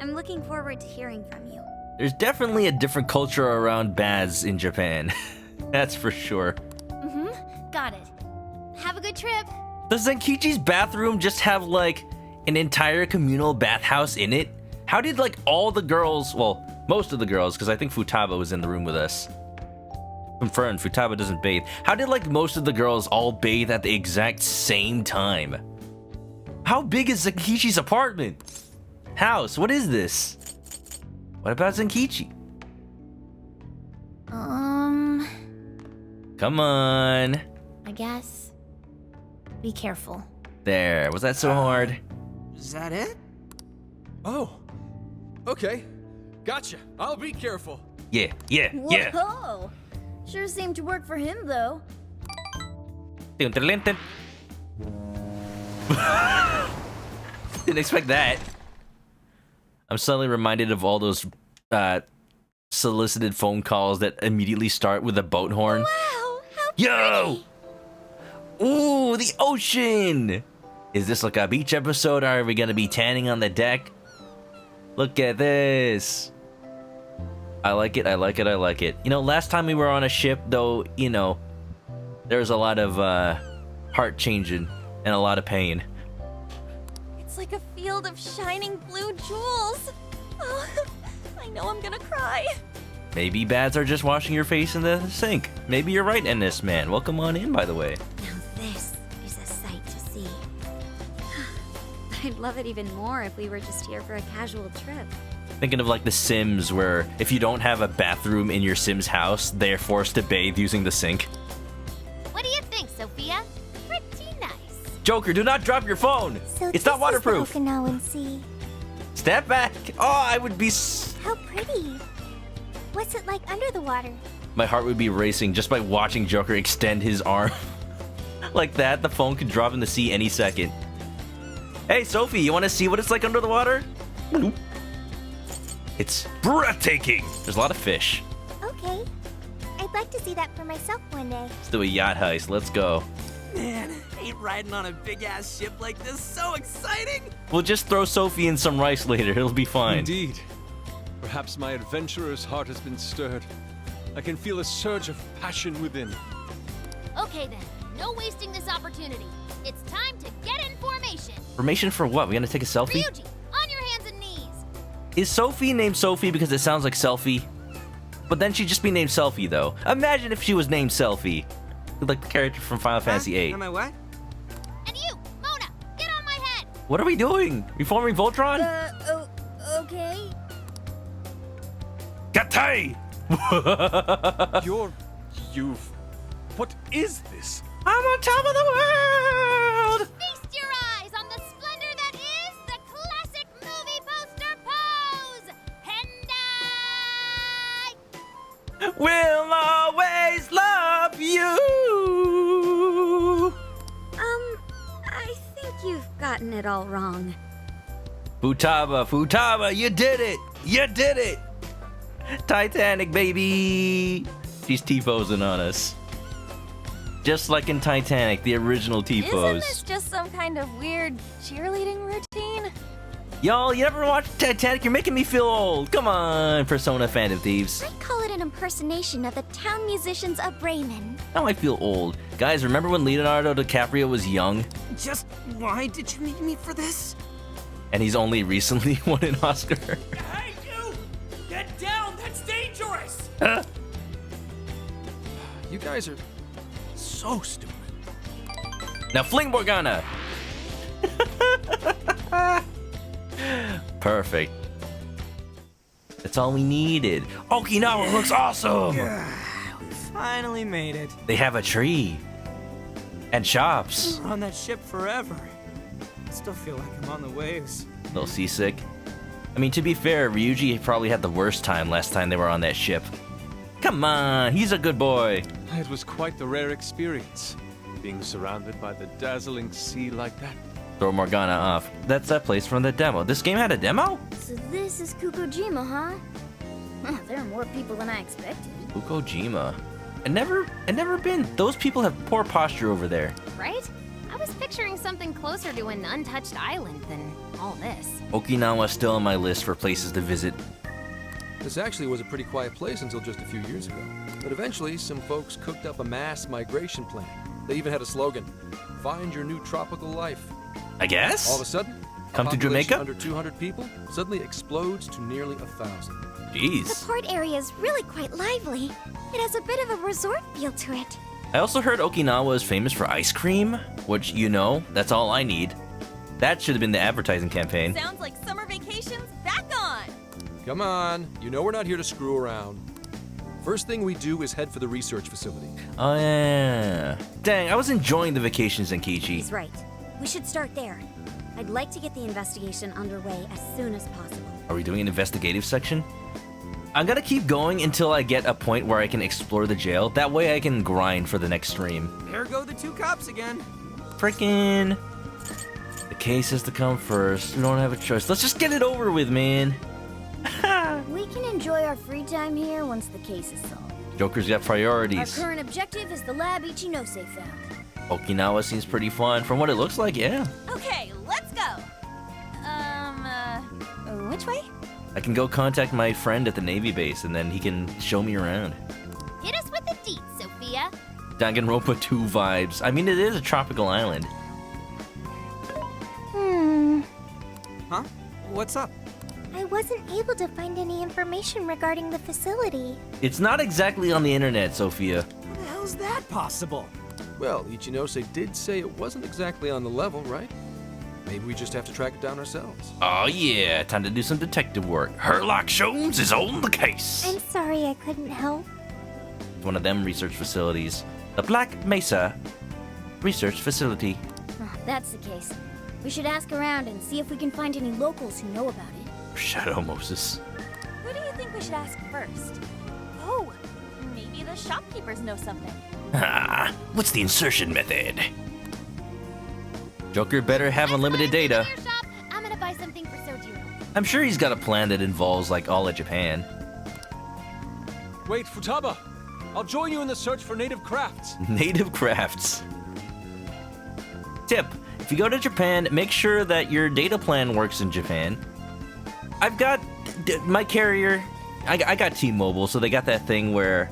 I'm looking forward to hearing from you. There's definitely a different culture around baths in Japan. That's for sure. Got it. Have a good trip. Does Zenkichi's bathroom just have, like, an entire communal bathhouse in it? How did, like, all the girls, well, most of the girls, because I think Futaba was in the room with us. Confirmed, Futaba doesn't bathe. How did, like, most of the girls all bathe at the exact same time? How big is Zenkichi's apartment? House, what is this? What about Zenkichi? Come on. I guess. Be careful. There, was that so hard? Is that it? Oh, okay. Gotcha. I'll be careful. Yeah. Whoa! Sure seemed to work for him, though. Didn't expect that. I'm suddenly reminded of all those solicited phone calls that immediately start with a boat horn. Wow, how Yo! Ooh, the ocean! Is this like a beach episode? Are we gonna be tanning on the deck? Look at this. I like it. You know, last time we were on a ship, though, you know, there was a lot of heart changing and a lot of pain. It's like a field of shining blue jewels. Oh, I know I'm gonna cry. Maybe bads are just washing your face in the sink. Maybe you're right, Ennis man. Welcome on in, by the way. Now this is a sight to see. I'd love it even more if we were just here for a casual trip. Thinking of like The Sims, where if you don't have a bathroom in your Sims house, they're forced to bathe using the sink. What do you think, Sophia? Pretty nice. Joker, do not drop your phone! So It's not waterproof! This is the Okinawan Sea. Step back! Oh, I would be How pretty. What's it like under the water? My heart would be racing just by watching Joker extend his arm. Like that, the phone could drop in the sea any second. Hey, Sophie, you want to see what it's like under the water? It's breathtaking. There's a lot of fish. Okay. I'd like to see that for myself one day. Let's do a yacht heist. Let's go. Man, ain't riding on a big-ass ship like this so exciting? We'll just throw Sophie in some rice later. It'll be fine. Indeed. Perhaps my adventurer's heart has been stirred. I can feel a surge of passion within. Okay then, no wasting this opportunity. It's time to get in formation. Formation for what? We gonna take a selfie? Ryuji, on your hands and knees. Is Sophie named Sophie because it sounds like selfie? But then she'd just be named Selfie, though. Imagine if she was named Selfie. Like the character from Final Fantasy VIII. Am I what? And you, Mona, get on my head. What are we doing? Reforming Voltron? Okay. Gatai! What is this? I'm on top of the world! Feast your eyes on the splendor that is the classic movie poster pose. Hendai! We'll always love you! I think you've gotten it all wrong. Futaba, you did it! You did it! Titanic, baby! She's T-posing on us. Just like in Titanic, the original T-pose. Isn't this just some kind of weird cheerleading routine? Y'all, you never watched Titanic? You're making me feel old. Come on, Persona Phantom Thieves. I call it an impersonation of the town musicians of Bremen. Now I feel old. Guys, remember when Leonardo DiCaprio was young? Just why did you need me for this? And he's only recently won an Oscar. Hey, you! Get down! That's dangerous! You guys are so stupid. Now fling Morgana! Perfect. That's all we needed. Okinawa looks awesome! We finally made it. They have a tree. And shops. We're on that ship forever. I still feel like I'm on the waves. A little seasick. I mean, to be fair, Ryuji probably had the worst time last time they were on that ship. Come on, he's a good boy. It was quite the rare experience, being surrounded by the dazzling sea like that. Throw Morgana off. That's that place from the demo. This game had a demo? So this is Kukojima, huh? There are more people than I expected. Ukojima. I never been. Those people have poor posture over there. Right? I was picturing something closer to an untouched island than all this. Okinawa's still on my list for places to visit. This actually was a pretty quiet place until just a few years ago. But eventually, some folks cooked up a mass migration plan. They even had a slogan, "Find your new tropical life." I guess? All of a sudden, come to population Jamaica? under 200 people suddenly explodes to nearly 1,000. Jeez. The port area is really quite lively. It has a bit of a resort feel to it. I also heard Okinawa is famous for ice cream, which, you know, that's all I need. That should have been the advertising campaign. Sounds like summer vacation's back on. Come on, you know we're not here to screw around. First thing we do is head for the research facility. Oh, yeah. Dang, I was enjoying the vacations in Kichi. He's right. We should start there. I'd like to get the investigation underway as soon as possible. Are we doing an investigative section? I'm gonna keep going until I get a point where I can explore the jail. That way I can grind for the next stream. There go the two cops again. Frickin'. The case has to come first. We don't have a choice. Let's just get it over with, man. We can enjoy our free time here once the case is solved. Joker's got priorities. Our current objective is the lab Ichinose found. Okinawa seems pretty fun. From what it looks like, yeah. Okay, let's go. Which way? I can go contact my friend at the Navy base, and then he can show me around. Hit us with the deets, Sophia. Danganronpa 2 vibes. I mean, it is a tropical island. Huh? What's up? I wasn't able to find any information regarding the facility. It's not exactly on the internet, Sophia. How the hell's that possible? Well, Ichinose did say it wasn't exactly on the level, right? Maybe we just have to track it down ourselves. Oh yeah, time to do some detective work. Herlock Sholmes is on the case. I'm sorry I couldn't help. One of them research facilities. The Black Mesa Research Facility. Oh, that's the case. We should ask around and see if we can find any locals who know about it. Shadow Moses. Who do you think we should ask first? Oh, Maybe the shopkeepers know something. Ah, what's the insertion method? Joker better have unlimited data. Shop. I'm gonna buy something for Sojiro. I'm sure he's got a plan that involves, like, all of Japan. Wait, Futaba! I'll join you in the search for native crafts. Native crafts. Tip: if you go to Japan, make sure that your data plan works in Japan. I've got my carrier. I got T-Mobile, so they got that thing where,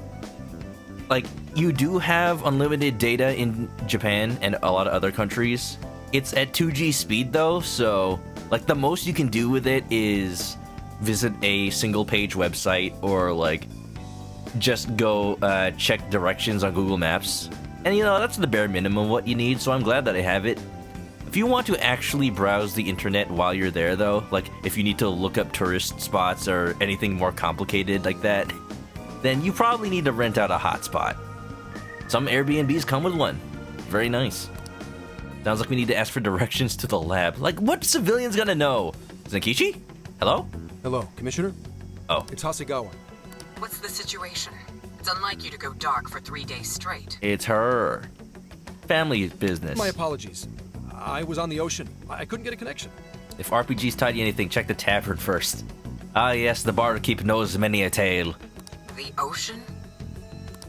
like, you do have unlimited data in Japan and a lot of other countries. It's at 2G speed though, so like the most you can do with it is visit a single page website or like just go check directions on Google Maps. And you know, that's the bare minimum what you need, so I'm glad that I have it. If you want to actually browse the internet while you're there though, like if you need to look up tourist spots or anything more complicated like that, then you probably need to rent out a hotspot. Some Airbnbs come with one. Very nice. Sounds like we need to ask for directions to the lab. Like, what civilian's gonna know? Zenkichi? Hello? Hello, Commissioner? Oh. It's Hasegawa. What's the situation? It's unlike you to go dark for 3 days straight. It's her. Family business. My apologies. I was on the ocean. I couldn't get a connection. If RPG's taught you anything, check the tavern first. Ah yes, the barkeep knows many a tale. The ocean?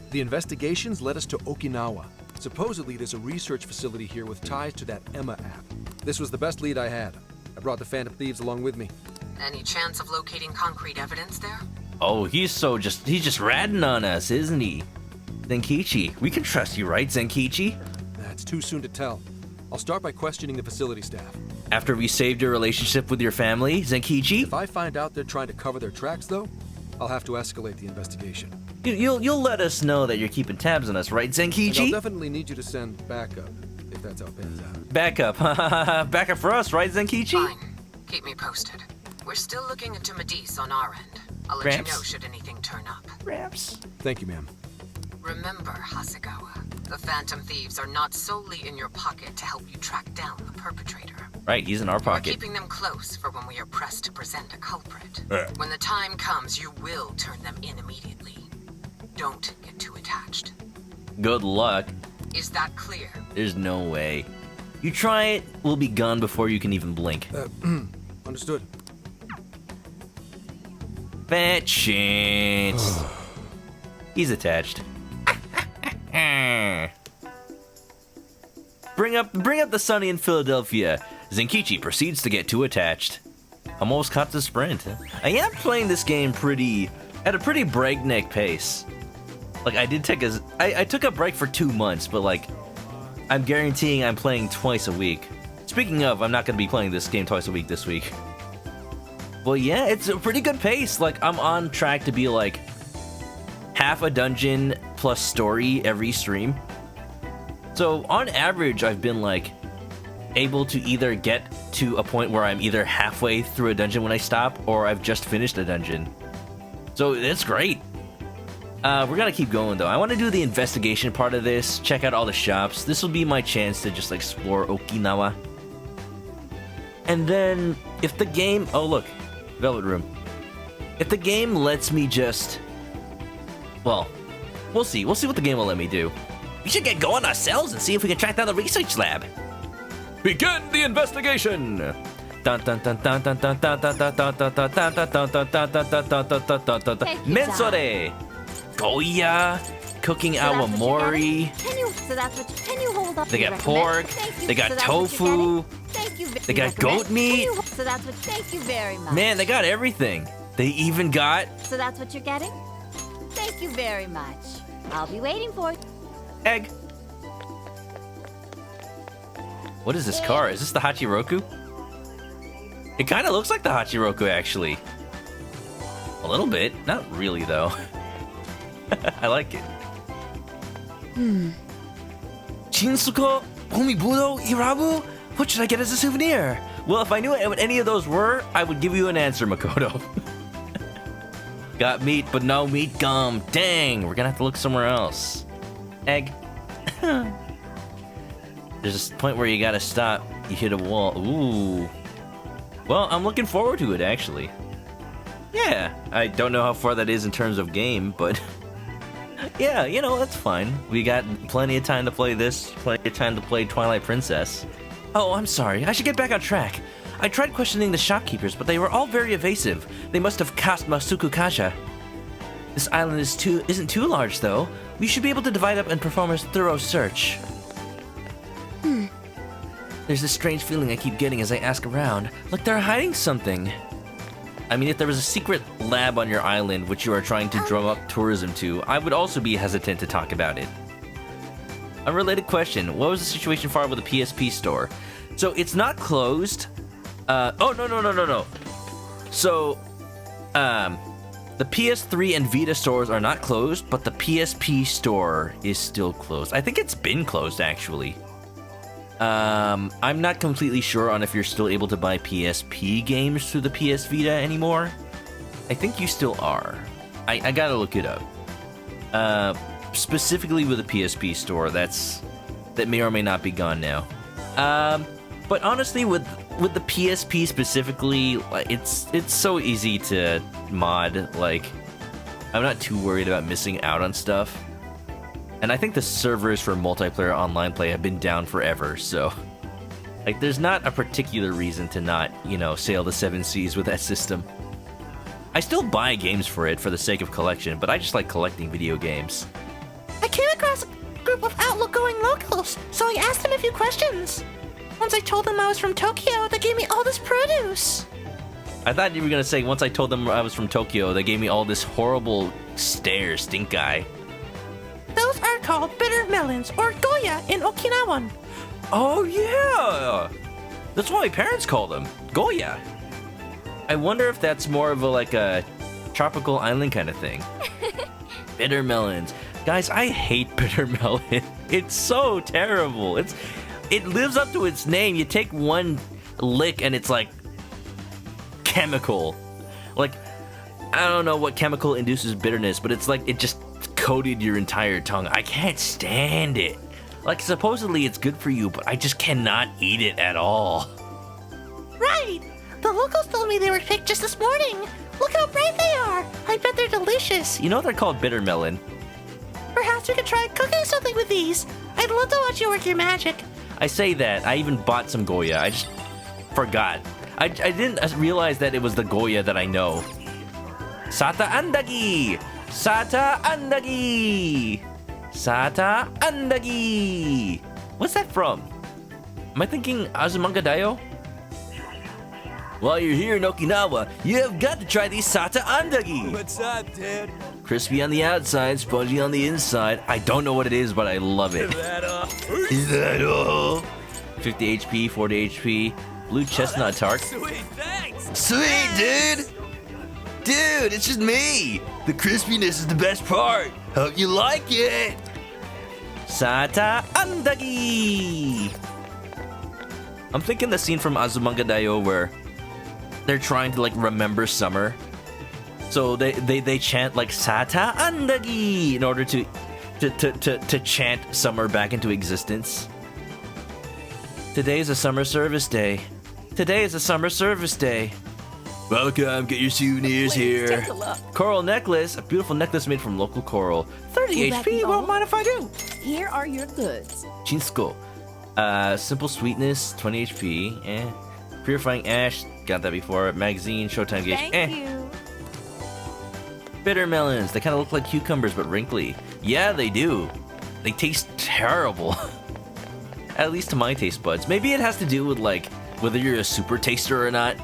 The investigations led us to Okinawa. Supposedly, there's a research facility here with ties to that Emma app. This was the best lead I had. I brought the Phantom Thieves along with me. Any chance of locating concrete evidence there? Oh, he's just ratting on us, isn't he? Zenkichi, we can trust you, right, Zenkichi? That's too soon to tell. I'll start by questioning the facility staff. After we saved your relationship with your family, Zenkichi? If I find out they're trying to cover their tracks, though, I'll have to escalate the investigation. You'll let us know that you're keeping tabs on us, right, Zenkichi? And I'll definitely need you to send backup, if that's how it pans out. Backup. Backup for us, right, Zenkichi? Fine. Keep me posted. We're still looking into Medis on our end. I'll let you know should anything turn up. Ramps. Thank you, ma'am. Remember, Hasegawa, the Phantom Thieves are not solely in your pocket to help you track down the perpetrator. Right, he's in our We're pocket. keeping them close for when we are pressed to present a culprit. When the time comes, you will turn them in immediately. Don't get too attached. Good luck. Is that clear? There's no way. You try it, we'll be gone before you can even blink. Understood. Fat chance. He's attached. Bring up the Sunny in Philadelphia. Zenkichi proceeds to get too attached. Almost caught the sprint. I am playing this game at a pretty breakneck pace. Like I took a break for 2 months, but like I'm guaranteeing I'm playing twice a week. Speaking of, I'm not gonna be playing this game twice a week this week. Well, yeah, it's a pretty good pace. Like I'm on track to be like half a dungeon plus story every stream. So on average, I've been like able to either get to a point where I'm either halfway through a dungeon when I stop, or I've just finished a dungeon. So it's great. We're gonna keep going though. I want to do the investigation part of this, check out all the shops. This will be my chance to just explore Okinawa. And then, if the game... Oh look, Velvet Room. If the game lets me just... Well, we'll see. We'll see what the game will let me do. We should get going ourselves and see if we can track down the research lab. Begin the investigation! Mensore! Goya! Cooking awamori. Can you hold up? They got pork. They got tofu. They got goat meat. Thank you very much. Man, they got everything. They even got... So that's what you're getting? Thank you very much. I'll be waiting for it. Egg. What is this car? Is this the Hachiroku? It kind of looks like the Hachiroku, actually. A little bit. Not really, though. I like it. Shinsuko, Homibudo, Irabu? What should I get as a souvenir? Well, if I knew what any of those were, I would give you an answer, Makoto. Got meat, but no meat gum. Dang, we're gonna have to look somewhere else. Egg. There's a point where you gotta stop. You hit a wall. Ooh. Well, I'm looking forward to it, actually. Yeah, I don't know how far that is in terms of game, but Yeah, you know, that's fine. We got plenty of time to play this, plenty of time to play Twilight Princess. Oh, I'm sorry. I should get back on track. I tried questioning the shopkeepers, but they were all very evasive. They must have cast Masuku Kasha. This island isn't too large, though. We should be able to divide up and perform a thorough search. There's this strange feeling I keep getting as I ask around. Like they're hiding something. I mean, if there was a secret lab on your island which you are trying to drum up tourism to, I would also be hesitant to talk about it. Unrelated question. What was the situation far with the PSP store? So, it's not closed. Oh, no. So, the PS3 and Vita stores are not closed, but the PSP store is still closed. I think it's been closed, actually. I'm not completely sure on if you're still able to buy PSP games through the PS Vita anymore. I think you still are. I gotta look it up. Specifically with the PSP store, that may or may not be gone now. But honestly, with the PSP specifically, it's so easy to mod. Like, I'm not too worried about missing out on stuff. And I think the servers for multiplayer online play have been down forever, so... Like, there's not a particular reason to not, you know, sail the seven seas with that system. I still buy games for it for the sake of collection, but I just like collecting video games. I came across a group of outlook-going locals, so I asked them a few questions. Once I told them I was from Tokyo, they gave me all this produce. I thought you were gonna say, once I told them I was from Tokyo, they gave me all this horrible stink eye. Those are called bitter melons, or Goya in Okinawan. Oh, yeah! That's what my parents call them. Goya. I wonder if that's more of a tropical island kind of thing. Bitter melons. Guys, I hate bitter melon. It's so terrible. It lives up to its name. You take one lick and it's like chemical. Like, I don't know what chemical induces bitterness, but it's like it just coated your entire tongue. I can't stand it. Like, supposedly it's good for you, but I just cannot eat it at all. Right! The locals told me they were picked just this morning. Look how bright they are. I bet they're delicious. You know they're called bitter melon. Perhaps we could try cooking something with these. I'd love to watch you work your magic. I say that. I even bought some Goya. I just forgot. I didn't realize that it was the Goya that I know. Sata Andagi! Sata Andagi! Sata Andagi! What's that from? Am I thinking Azumanga While you're here in Okinawa, you have got to try these Sata Andagi! What's up, dude? Crispy on the outside, spongy on the inside. I don't know what it is, but I love it. Is that all? Is that all? 50 HP, 40 HP. Blue chestnut tart. Sweet, thanks! Sweet, dude! Dude, it's just me! The crispiness is the best part! Hope you like it! Sata Andagi! I'm thinking the scene from Azumanga Daioh where they're trying to, like, remember summer. So they chant, like, Sata Andagi in order to chant summer back into existence. Today is a summer service day. Today is a summer service day. Welcome, get your souvenirs here. Take a look. Coral necklace, a beautiful necklace made from local coral. 30 HP, won't mind if I do. Here are your goods. Chinsko. Simple sweetness, 20 HP. Purifying ash, got that before. Magazine, showtime gauge. Thank you. Bitter melons, they kind of look like cucumbers but wrinkly. Yeah, they do. They taste terrible. At least to my taste buds. Maybe it has to do with, like, whether you're a super taster or not.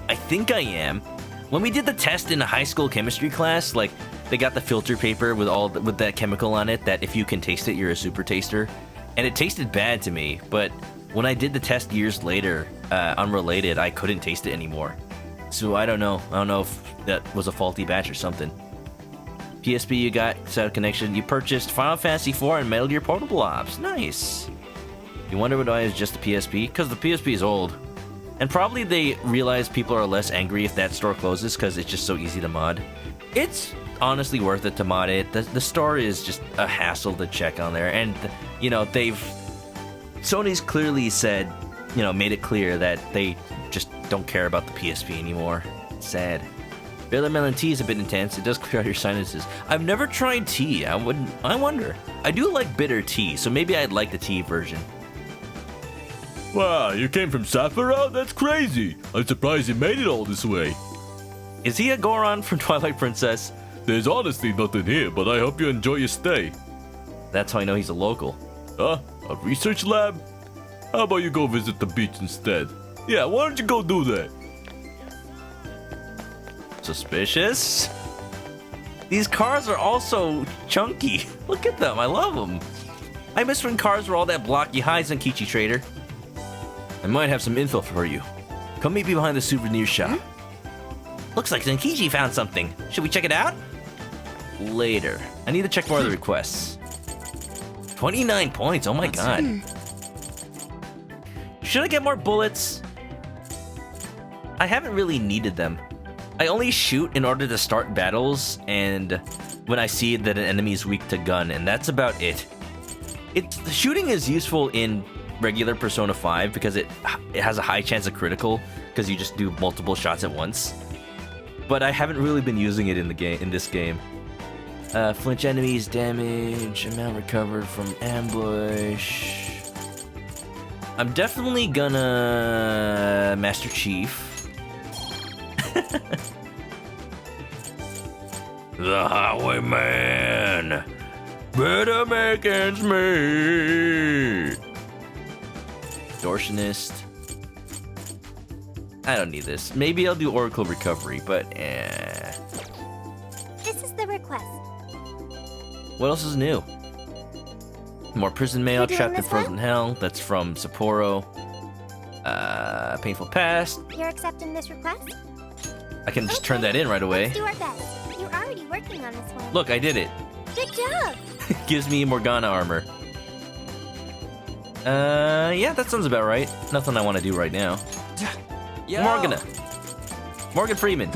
I think I am. When we did the test in a high school chemistry class, like, they got the filter paper with that chemical on it that if you can taste it, you're a super taster. And it tasted bad to me, but when I did the test years later, unrelated, I couldn't taste it anymore. So I don't know. I don't know if that was a faulty batch or something. PSP you got, set of connection. You purchased Final Fantasy IV and Metal Gear Portable Ops. Nice. You wonder why it's just the PSP? Because the PSP is old. And probably they realize people are less angry if that store closes because it's just so easy to mod. It's honestly worth it to mod it. The store is just a hassle to check on there. And, you know, Sony's clearly said, you know, made it clear that they just don't care about the PSP anymore. It's sad. Bitter melon tea is a bit intense. It does clear out your sinuses. I've never tried tea. I wonder. I do like bitter tea, so maybe I'd like the tea version. Wow, you came from Sapporo? That's crazy. I'm surprised you made it all this way. Is he a Goron from Twilight Princess? There's honestly nothing here, but I hope you enjoy your stay. That's how I know he's a local. Huh? A research lab? How about you go visit the beach instead? Yeah, why don't you go do that? Suspicious? These cars are also chunky. Look at them, I love them. I miss when cars were all that blocky. Hi, Zenkichi Trader. I might have some info for you. Come meet me behind the souvenir shop. Looks like Zenkichi found something. Should we check it out? Later. I need to check more of the requests. 29 points, oh my god. Should I get more bullets? I haven't really needed them. I only shoot in order to start battles, and when I see that an enemy is weak to gun, and that's about it. The shooting is useful in regular Persona 5 because it has a high chance of critical, because you just do multiple shots at once. But I haven't really been using it in this game. Flinch enemies, damage, amount recovered from ambush. I'm definitely gonna Master Chief. The Highwayman! Better make ends meet! Extortionist. I don't need this. Maybe I'll do Oracle Recovery, but This is the request. What else is new? More prison mail, You doing trapped in this frozen hell. That's from Sapporo. Painful past. You're accepting this request? I can just turn that in right away. Let's do our best. You're already working on this one. Look, I did it. Good job. Gives me Morgana armor. Yeah, that sounds about right. Nothing I want to do right now. Yo. Morgan Freeman.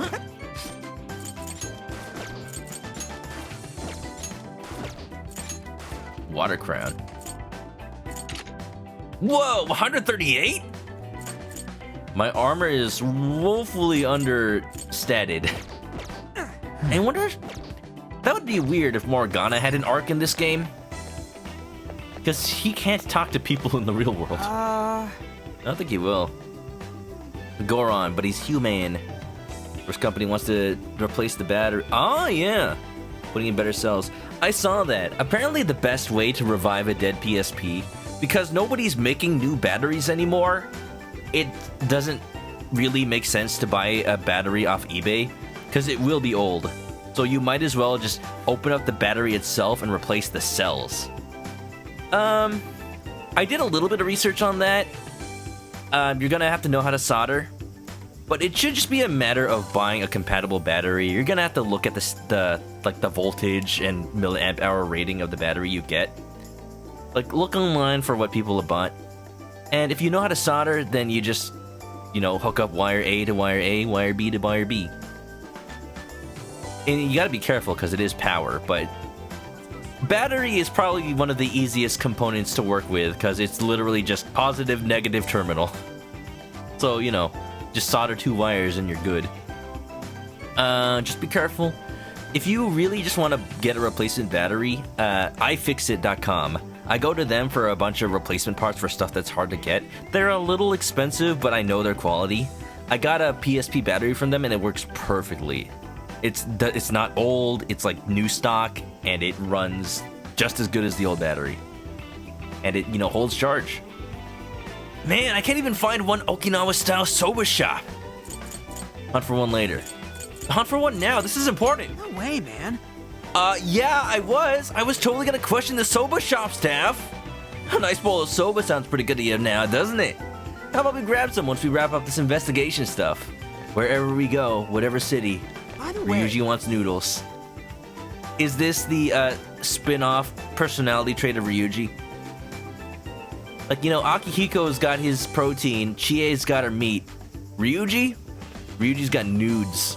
Water crown. Whoa, 138? My armor is woefully understated. I wonder if that would be weird if Morgana had an arc in this game. Because he can't talk to people in the real world. I don't think he will. Goron, but he's human. First company wants to replace the battery. Oh, yeah. Putting in better cells. I saw that. Apparently the best way to revive a dead PSP, because nobody's making new batteries anymore, it doesn't really make sense to buy a battery off eBay, because it will be old. So you might as well just open up the battery itself and replace the cells. I did a little bit of research on that. You're gonna have to know how to solder, but it should just be a matter of buying a compatible battery. You're gonna have to look at the voltage and milliamp hour rating of the battery you get. Like, look online for what people have bought, and if you know how to solder, then you just, hook up wire A to wire A, wire B to wire B. And you gotta be careful because it is power, but battery is probably one of the easiest components to work with because it's literally just positive, negative terminal. So, just solder 2 wires and you're good. Just be careful. If you really just want to get a replacement battery, iFixit.com. I go to them for a bunch of replacement parts for stuff that's hard to get. They're a little expensive, but I know their quality. I got a PSP battery from them and it works perfectly. It's not old, it's like new stock, and it runs just as good as the old battery. And it, holds charge. Man, I can't even find one Okinawa-style soba shop. Hunt for one later. Hunt for one now, this is important. No way, man. Yeah, I was totally gonna question the soba shop staff. A nice bowl of soba sounds pretty good to you now, doesn't it? How about we grab some once we wrap up this investigation stuff? Wherever we go, whatever city, Ryuji wants noodles. Is this the spin-off personality trait of Ryuji? Like, Akihiko's got his protein, Chie's got her meat. Ryuji's got nudes.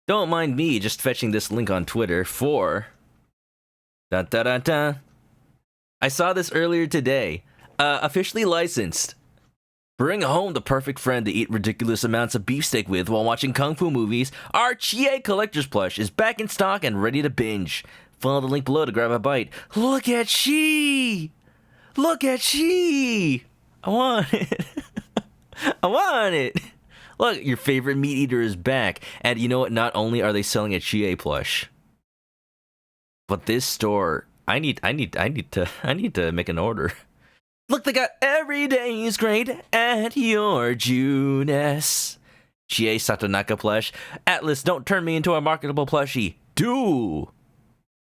Don't mind me just fetching this link on Twitter for... Dun, dun, dun, dun. I saw this earlier today. Officially licensed. Bring home the perfect friend to eat ridiculous amounts of beefsteak with while watching kung fu movies. Our Chie Collector's Plush is back in stock and ready to binge. Follow the link below to grab a bite. Look at she! Look at she! I want it. I want it. Look, your favorite meat eater is back. And you know what? Not only are they selling a Chie plush, but this store, I need to make an order. Look, they got Every Day is Great at your Junes. Chie Satonaka plush. Atlas, don't turn me into a marketable plushie. Do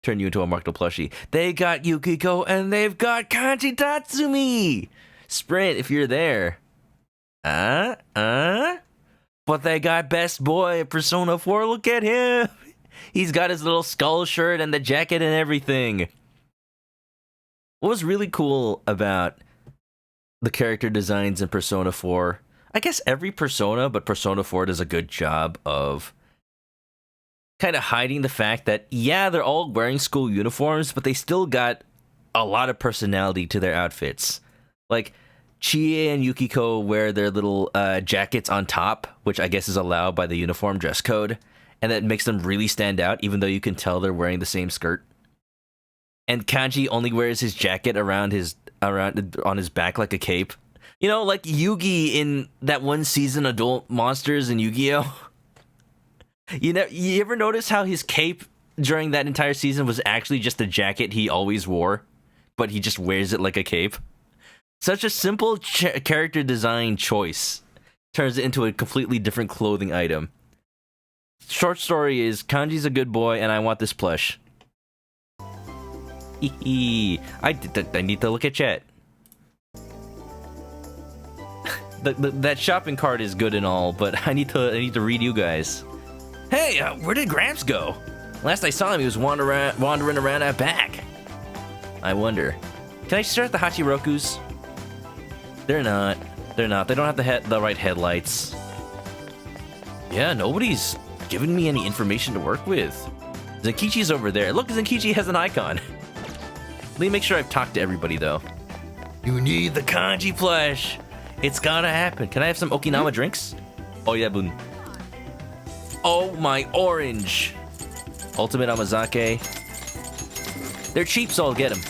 turn you into a marketable plushie. They got Yukiko and they've got Kanji Tatsumi. Sprint if you're there. But they got Best Boy at Persona 4. Look at him. He's got his little skull shirt and the jacket and everything. What was really cool about the character designs in Persona 4, I guess every Persona, but Persona 4 does a good job of kind of hiding the fact that, yeah, they're all wearing school uniforms, but they still got a lot of personality to their outfits. Like, Chie and Yukiko wear their little jackets on top, which I guess is allowed by the uniform dress code, and that makes them really stand out, even though you can tell they're wearing the same skirt. And Kanji only wears his jacket around on his back like a cape. You know, like Yugi in that one season Adult Monsters in Yu-Gi-Oh! You ever notice how his cape during that entire season was actually just the jacket he always wore, but he just wears it like a cape? Such a simple character design choice turns it into a completely different clothing item. Short story is, Kanji's a good boy and I want this plush. I need to look at chat. That shopping cart is good and all, but I need to read you guys. Hey, where did Gramps go? Last I saw him, he was wandering around out back. I wonder. Can I stare at the Hachirokus? They're not. They don't have the right headlights. Yeah, nobody's giving me any information to work with. Zenkichi's over there. Look, Zenkichi has an icon. Let me make sure I've talked to everybody, though. You need the Kanji plush. It's gotta happen. Can I have some Okinawa drinks? Oh, yeah, Bun. Oh, my orange. Ultimate Amazake. They're cheap, so I'll get them.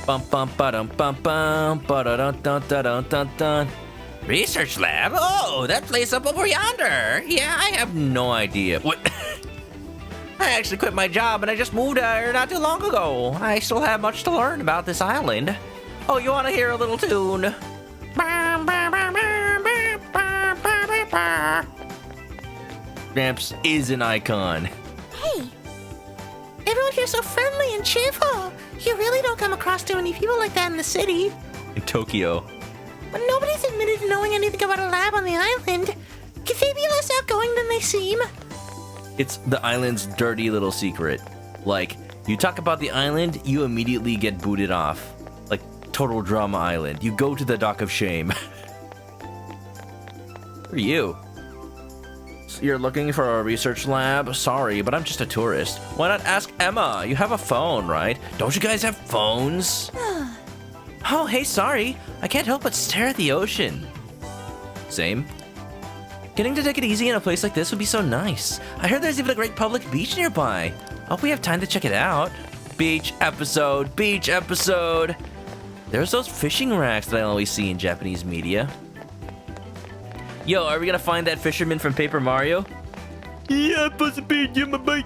Bum bum ba-dum bum bum ba-da-dun dun dun dun dun dun. Research lab? Oh, that place up over yonder. Yeah, I have no idea. What? I actually quit my job and I just moved here not too long ago. I still have much to learn about this island. Oh, you want to hear a little tune? Gramps is an icon. Hey, everyone here's so friendly and cheerful. You really don't come across too many people like that in the city. In Tokyo. But nobody's admitted to knowing anything about a lab on the island. Could they be less outgoing than they seem? It's the island's dirty little secret. Like, you talk about the island, you immediately get booted off. Like, total drama island. You go to the dock of shame. Who are you? So you're looking for a research lab? Sorry, but I'm just a tourist. Why not ask Emma? You have a phone, right? Don't you guys have phones? Oh, hey, sorry. I can't help but stare at the ocean. Same. Getting to take it easy in a place like this would be so nice. I heard there's even a great public beach nearby. Hope we have time to check it out. Beach episode, beach episode. There's those fishing racks that I always see in Japanese media. Yo, are we gonna find that fisherman from Paper Mario? Yeah, possibly. Yeah, my bite.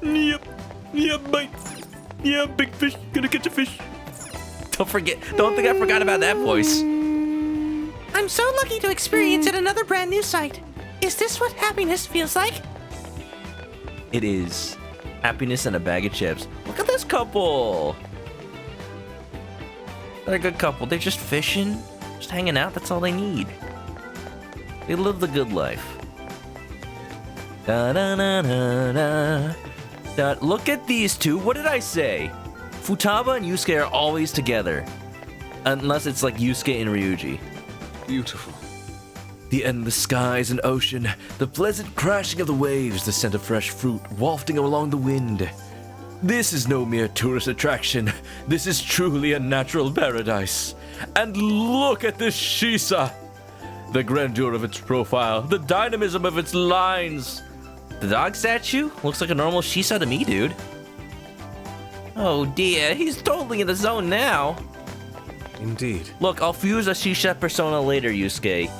Yep. Yeah, bite. Yeah, big fish. Gonna catch a fish. Don't think I forgot about that voice. I'm so lucky to experience at another brand new site. Is this what happiness feels like? It is. Happiness and a bag of chips. Look at this couple. They're a good couple. They're just fishing, just hanging out. That's all they need. They live the good life. Da da da da da. Look at these two. What did I say? Futaba and Yusuke are always together. Unless it's like Yusuke and Ryuji. Beautiful. The endless skies and ocean, the pleasant crashing of the waves, the scent of fresh fruit wafting along the wind. This is no mere tourist attraction. This is truly a natural paradise. And look at this Shisa! The grandeur of its profile, the dynamism of its lines. The dog statue? Looks like a normal Shisa to me, dude. Oh dear, he's totally in the zone now. Indeed. Look, I'll fuse a Shisha persona later, Yusuke.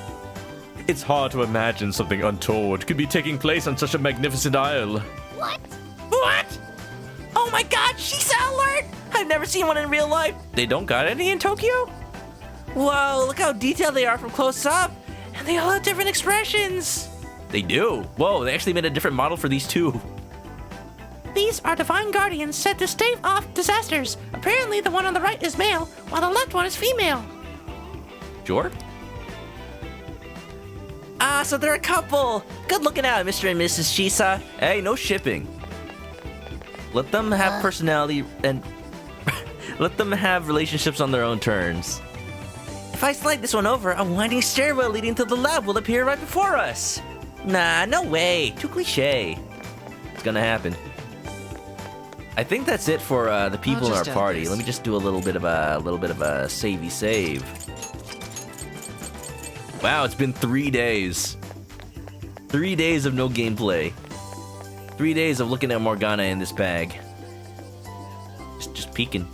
It's hard to imagine something untoward could be taking place on such a magnificent isle. What? What? Oh my god, Shisa alert! I've never seen one in real life. They don't got any in Tokyo? Whoa, look how detailed they are from close up. And they all have different expressions. They do. Whoa, they actually made a different model for these two. These are divine guardians said to stave off disasters. Apparently the one on the right is male, while the left one is female. Sure. Ah, so they're a couple. Good looking out, Mr. and Mrs. Shisa. Hey, no shipping. Let them have personality and let them have relationships on their own terms. If I slide this one over, a winding stairwell leading to the lab will appear right before us. Nah, no way. Too cliche. It's gonna happen. I think that's it for the people in our party. Let me just do a little bit of a savey save. Wow, it's been 3 days. 3 days of no gameplay. 3 days of looking at Morgana in this bag. Just peeking.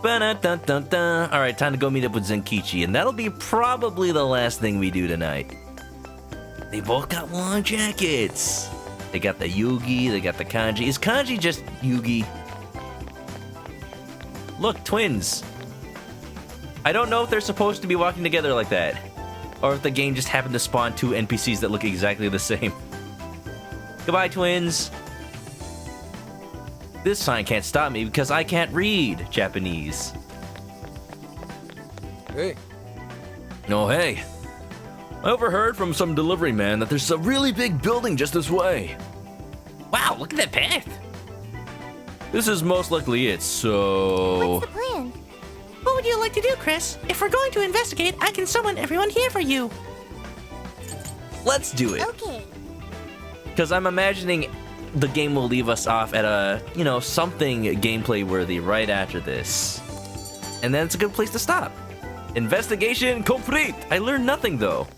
Ba-da-dun-dun-dun. All right, time to go meet up with Zenkichi, and that'll be probably the last thing we do tonight. They both got long jackets. They got the Yugi, they got the Kanji. Is Kanji just Yugi? Look, twins. I don't know if they're supposed to be walking together like that, or if the game just happened to spawn two NPCs that look exactly the same. Goodbye, twins. This sign can't stop me because I can't read Japanese. Hey. Oh, hey. I overheard from some delivery man that there's a really big building just this way. Wow, look at that path. This is most likely it, so... What's the plan? What would you like to do, Chris? If we're going to investigate, I can summon everyone here for you. Let's do it. Okay. Because I'm imagining the game will leave us off at a, something gameplay worthy right after this. And then it's a good place to stop. Investigation complete! I learned nothing, though.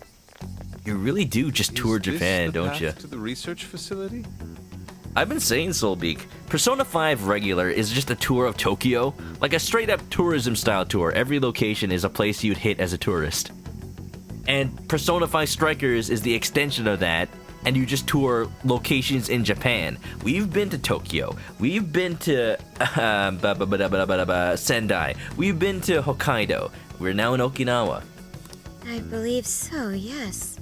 You really do just tour Japan, don't you? To the research facility? I've been saying, Soulbeak, Persona 5 Regular is just a tour of Tokyo, like a straight-up tourism-style tour. Every location is a place you'd hit as a tourist. And Persona 5 Strikers is the extension of that, and you just tour locations in Japan. We've been to Tokyo. We've been to Sendai. We've been to Hokkaido. We're now in Okinawa. I believe so, yes.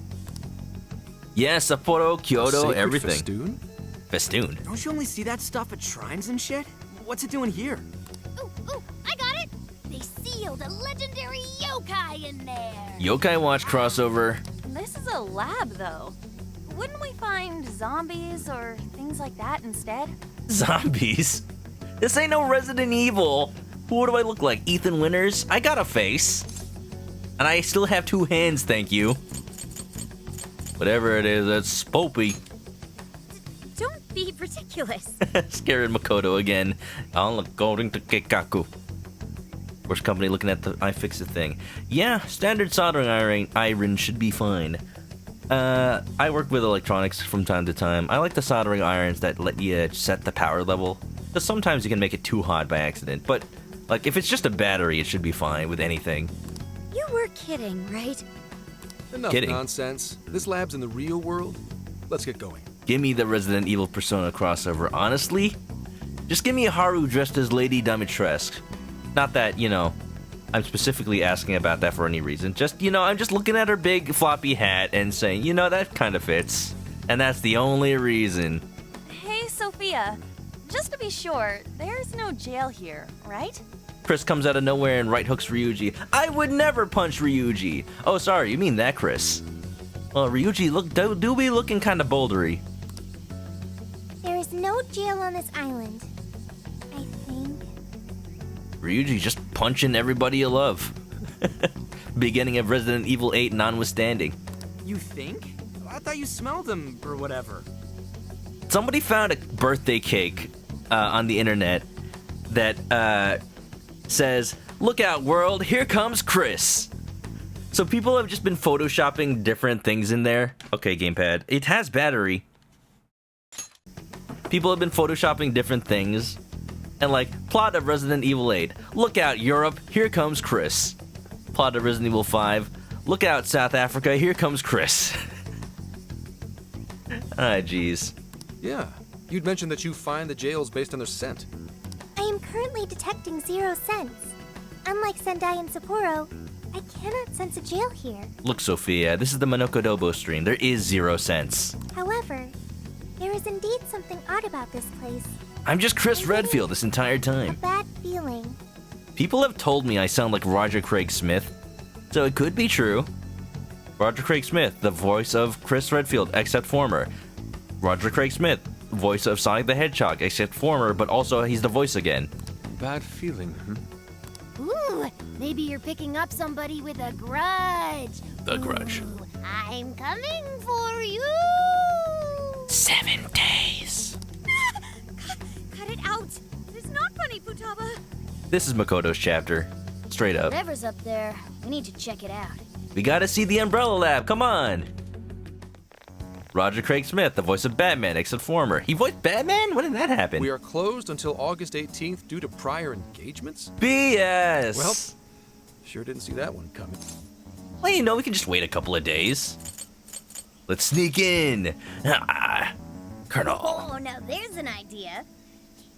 Yeah, Sapporo, Kyoto, Sacred everything. festoon? Festoon. Don't you only see that stuff at shrines and shit? What's it doing here? Ooh, I got it! They sealed a legendary yokai in there! Yokai Watch crossover. This is a lab, though. Wouldn't we find zombies or things like that instead? Zombies? This ain't no Resident Evil. What do I look like, Ethan Winters? I got a face. And I still have 2 hands, thank you. Whatever it is, that's Spopey. Don't be ridiculous. Scaring Makoto again. According to Keikaku. Worst company looking at the iFixit thing. Yeah, standard soldering iron should be fine. I work with electronics from time to time. I like the soldering irons that let you set the power level. Because sometimes you can make it too hot by accident. But, like, if it's just a battery, it should be fine with anything. You were kidding, right? Enough Kidding. nonsense. This lab's in the real world. Let's get going. Give me the Resident Evil Persona crossover. Honestly, just give me a Haru dressed as Lady Dimitrescu. Not that, I'm specifically asking about that for any reason. Just, I'm just looking at her big floppy hat and saying, that kind of fits. And that's the only reason. Hey, Sophia. Just to be sure, there's no jail here, right? Chris comes out of nowhere and right hooks Ryuji. I would never punch Ryuji. Oh, sorry, you mean that, Chris. Well, Ryuji do be looking kind of bouldery. There is no jail on this island, I think. Ryuji just punching everybody you love. beginning of Resident Evil 8 notwithstanding. You think? I thought you smelled them or whatever. Somebody found a birthday cake on the internet that says, "Look out, world, here comes Chris." So people have just been photoshopping different things in there. Okay, gamepad. It has battery. People have been photoshopping different things. And like, plot of Resident Evil 8. Look out, Europe, here comes Chris. Plot of Resident Evil 5. Look out, South Africa, here comes Chris. Ah, jeez. Yeah, you'd mentioned that you find the jails based on their scent. I am currently detecting 0 scents. Unlike Sendai and Sapporo, I cannot sense a jail here. Look, Sophia, this is the ManokAdobo stream. There is 0 sense. However, there is indeed something odd about this place. I'm just Chris Redfield this entire A time. bad feeling. People have told me I sound like Roger Craig Smith, so it could be true. Roger Craig Smith, the voice of Chris Redfield, except former. Roger Craig Smith, voice of Sonic the Hedgehog, except former, but also he's the voice again. Bad feeling, Ooh, maybe you're picking up somebody with a grudge. The grudge. Ooh, I'm coming for you. 7 days. Cut it out! It's not funny, Futaba! This is Makoto's chapter. Straight up. Whatever's up there, we need to check it out. We gotta see the Umbrella Lab, come on! Roger Craig Smith, the voice of Batman, except former. He voiced Batman? When did that happen? We are closed until August 18th due to prior engagements? BS! Well, sure didn't see that one coming. Well, you know, we can just wait a couple of days. Let's sneak in. Colonel. Oh, now there's an idea.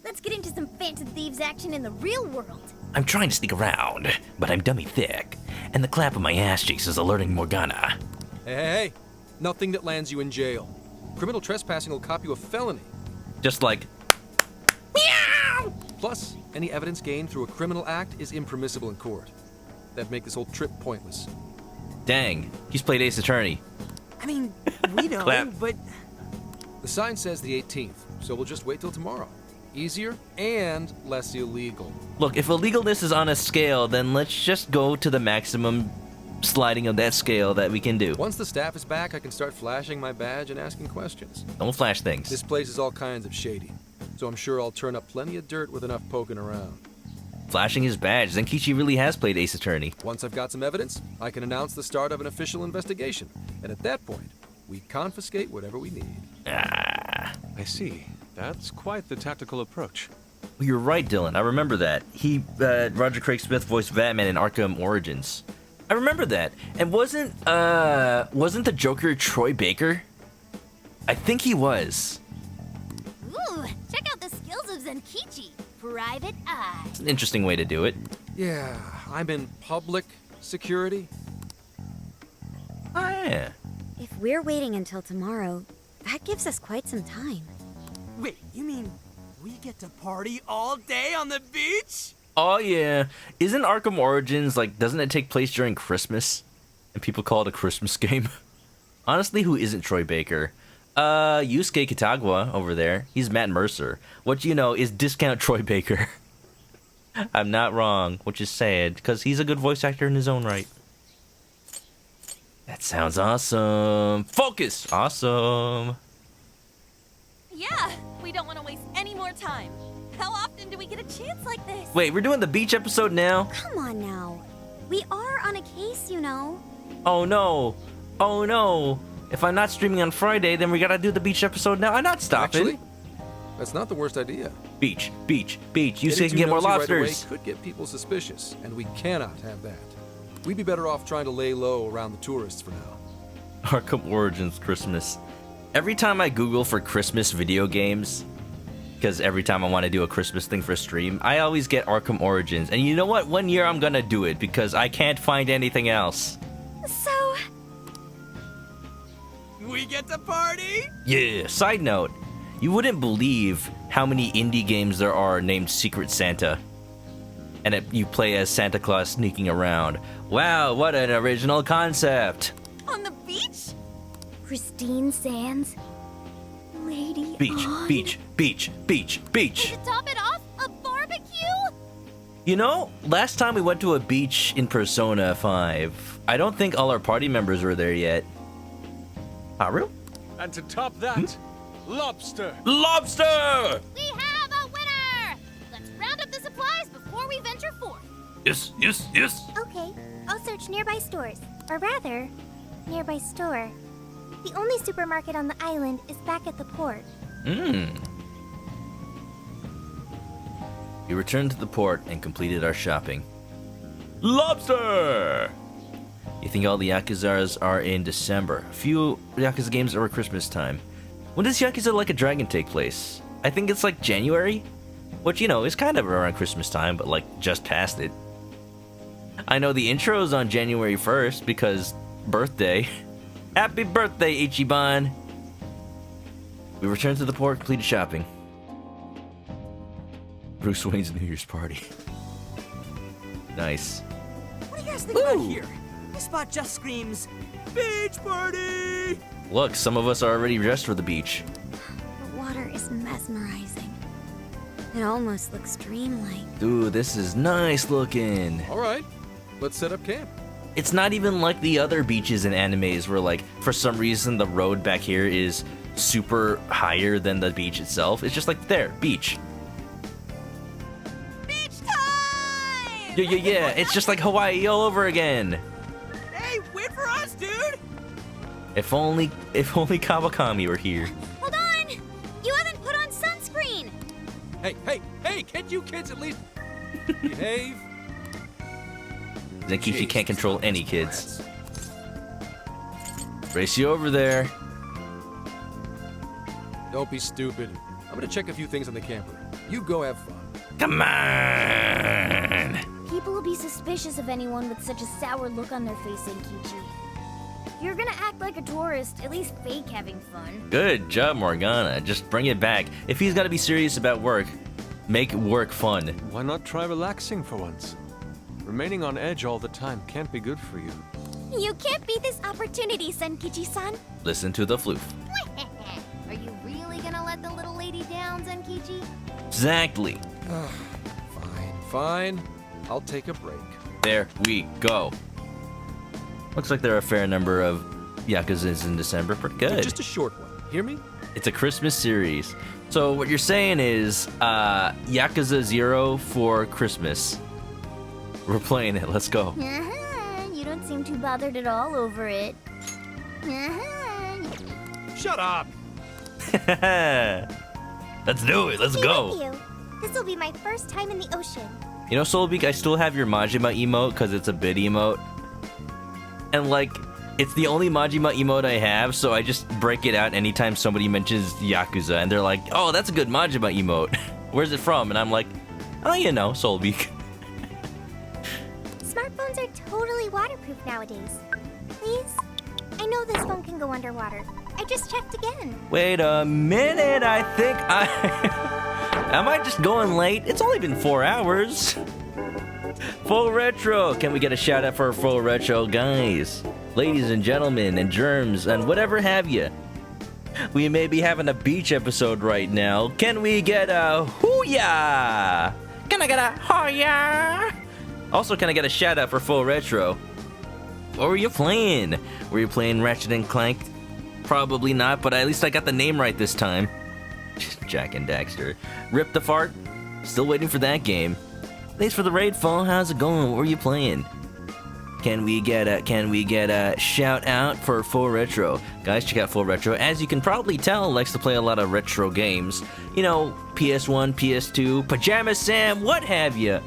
Let's get into some Phantom Thieves action in the real world. I'm trying to sneak around, but I'm dummy thick. And the clap of my ass cheeks is alerting Morgana. Hey, nothing that lands you in jail. Criminal trespassing will cop you a felony. Just like... Meow! Plus, any evidence gained through a criminal act is impermissible in court. That'd make this whole trip pointless. Dang, he's played Ace Attorney. I mean, we know, Clap. but... The sign says the 18th, so we'll just wait till tomorrow. Easier and less illegal. Look, if illegalness is on a scale, then let's just go to the maximum sliding of that scale that we can do. Once the staff is back, I can start flashing my badge and asking questions. Don't flash things. This place is all kinds of shady, so I'm sure I'll turn up plenty of dirt with enough poking around. Flashing his badge, Zenkichi really has played Ace Attorney. Once I've got some evidence, I can announce the start of an official investigation, and at that point, we confiscate whatever we need. I see. That's quite the tactical approach. Well, you're right, Dylan. I remember that. Roger Craig Smith voiced Batman in Arkham Origins. I remember that. And wasn't the Joker Troy Baker? I think he was. Ooh, check out the skills of Zenkichi. Private Eye. It's an interesting way to do it. Yeah, I'm in public security. Oh, yeah. If we're waiting until tomorrow, that gives us quite some time. Wait, you mean we get to party all day on the beach? Oh, yeah. Isn't Arkham Origins, like, doesn't it take place during Christmas? And people call it a Christmas game? Honestly, who isn't Troy Baker? Yusuke Kitagawa over there. He's Matt Mercer. What you know is discount Troy Baker. I'm not wrong, which is sad, because he's a good voice actor in his own right. That sounds awesome. Focus! Awesome. Yeah, we don't want to waste any more time. How often do we get a chance like this? Wait, we're doing the beach episode now? Come on now. We are on a case, you know. Oh no. Oh no. If I'm not streaming on Friday, then we gotta do the beach episode now. I'm not stopping. Actually, that's not the worst idea. Beach, beach, beach. You Getting say you can too get more nosy right lobsters. away could get people suspicious, and we cannot have that. We'd be better off trying to lay low around the tourists for now. Arkham Origins Christmas. Every time I Google for Christmas video games, because every time I want to do a Christmas thing for a stream, I always get Arkham Origins. And you know what? One year I'm gonna do it because I can't find anything else. So... We get to party? Yeah, side note, you wouldn't believe how many indie games there are named Secret Santa. And you play as Santa Claus sneaking around. Wow, what an original concept! On the beach? Pristine sands. Lady Beach, on. beach, beach, beach, beach. To top it off, a barbecue? You know, last time we went to a beach in Persona 5, I don't think all our party members were there yet. Haru? And to top that, lobster! Lobster! We have a winner! Let's round up the supplies before we venture forth. Yes, yes, yes. Okay, I'll search nearby stores. Or rather, nearby store. The only supermarket on the island is back at the port. We returned to the port and completed our shopping. Lobster! You think all the Yakuzas are in December? A few Yakuza games are Christmas time. When does Yakuza Like a Dragon take place? I think it's like January? Which, you know, is kind of around Christmas time, but like just past it. I know the intro is on January 1st because birthday. Happy birthday, Ichiban! We returned to the port, completed shopping. Bruce Wayne's New Year's party. Nice. What do you guys think about here? This spot just screams, beach party! Look, some of us are already dressed for the beach. The water is mesmerizing. It almost looks dreamlike. Dude, this is nice looking. All right, let's set up camp. It's not even like the other beaches in animes where, like, for some reason the road back here is super higher than the beach itself. It's just like, there, beach. Beach time! Yeah, it's just like Hawaii all over again. Hey, wait for us, dude! If only Kawakami were here. Hold on! You haven't put on sunscreen! Hey, can't you kids at least behave? Zenkichi can't control any kids. Race you over there. Don't be stupid. I'm gonna check a few things on the camper. You go have fun. Come on! People will be suspicious of anyone with such a sour look on their face, Enkichi. If you're gonna act like a tourist, at least fake having fun. Good job, Morgana. Just bring it back. If he's gotta be serious about work, make work fun. Why not try relaxing for once? Remaining on edge all the time can't be good for you. You can't beat this opportunity, Senkichi-san. Listen to the floof. Are you really gonna let the little lady down, Zenkichi? Exactly. Fine. I'll take a break. There we go. Looks like there are a fair number of Yakuzas in December. Pretty good. Just a short one. Hear me? It's a Christmas series. So what you're saying is Yakuza 0 for Christmas. We're playing it. Let's go. You don't seem too bothered at all over it. Shut up! Let's do it. Let's go. Thank you. This will be my first time in the ocean. You know, Soulbeak, I still have your Majima emote because it's a bit emote. And like, it's the only Majima emote I have, so I just break it out anytime somebody mentions Yakuza. And they're like, oh, that's a good Majima emote. Where's it from? And I'm like, oh, you know, Soulbeak. Smartphones are totally waterproof nowadays. Please? I know this phone can go underwater. I just checked again. Wait a minute, I think Am I just going late? It's only been 4 hours. Full Retro! Can we get a shout out for Full Retro, guys? Ladies and gentlemen, and germs, and whatever have you. We may be having a beach episode right now. Can we get a hoo-yah? Can I get a hoo-yah? Also, can I get a shout out for Full Retro? What were you playing? Were you playing Ratchet and Clank? Probably not, but at least I got the name right this time. Jack and Daxter. Rip the Fart? Still waiting for that game. Thanks for the raid, Fall. How's it going? What were you playing? Can we get a shout out for Full Retro? Guys, check out Full Retro. As you can probably tell, likes to play a lot of retro games. You know, PS1, PS2, Pajama Sam, what have you.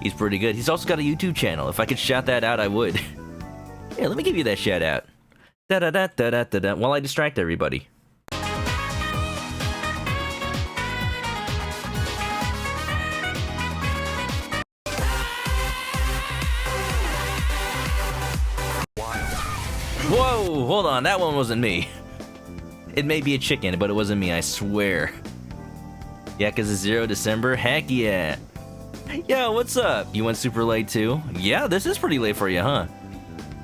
He's pretty good. He's also got a YouTube channel. If I could shout that out, I would. Yeah, let me give you that shout out. Da-da-da-da-da-da-da, while I distract everybody. Whoa, hold on, that one wasn't me. It may be a chicken, but it wasn't me, I swear. Yakuza 0 December? Heck yeah. Yo, what's up? You went super late too? Yeah, this is pretty late for you, huh?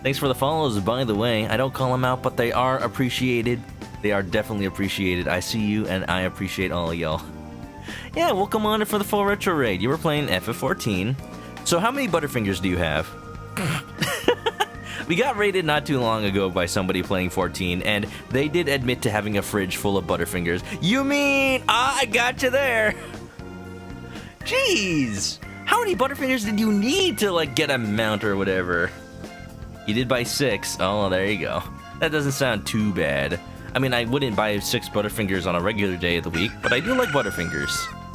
Thanks for the follows, by the way. I don't call them out, but they are appreciated. They are definitely appreciated. I see you, and I appreciate all of y'all. Yeah, welcome on in for the full retro raid. You were playing FF14. So how many Butterfingers do you have? We got raided not too long ago by somebody playing 14, and they did admit to having a fridge full of Butterfingers. You mean, I got you there. Jeez, how many Butterfingers did you need to, like, get a mount or whatever? You did buy 6. Oh, there you go. That doesn't sound too bad. I mean, I wouldn't buy 6 Butterfingers on a regular day of the week, but I do like Butterfingers.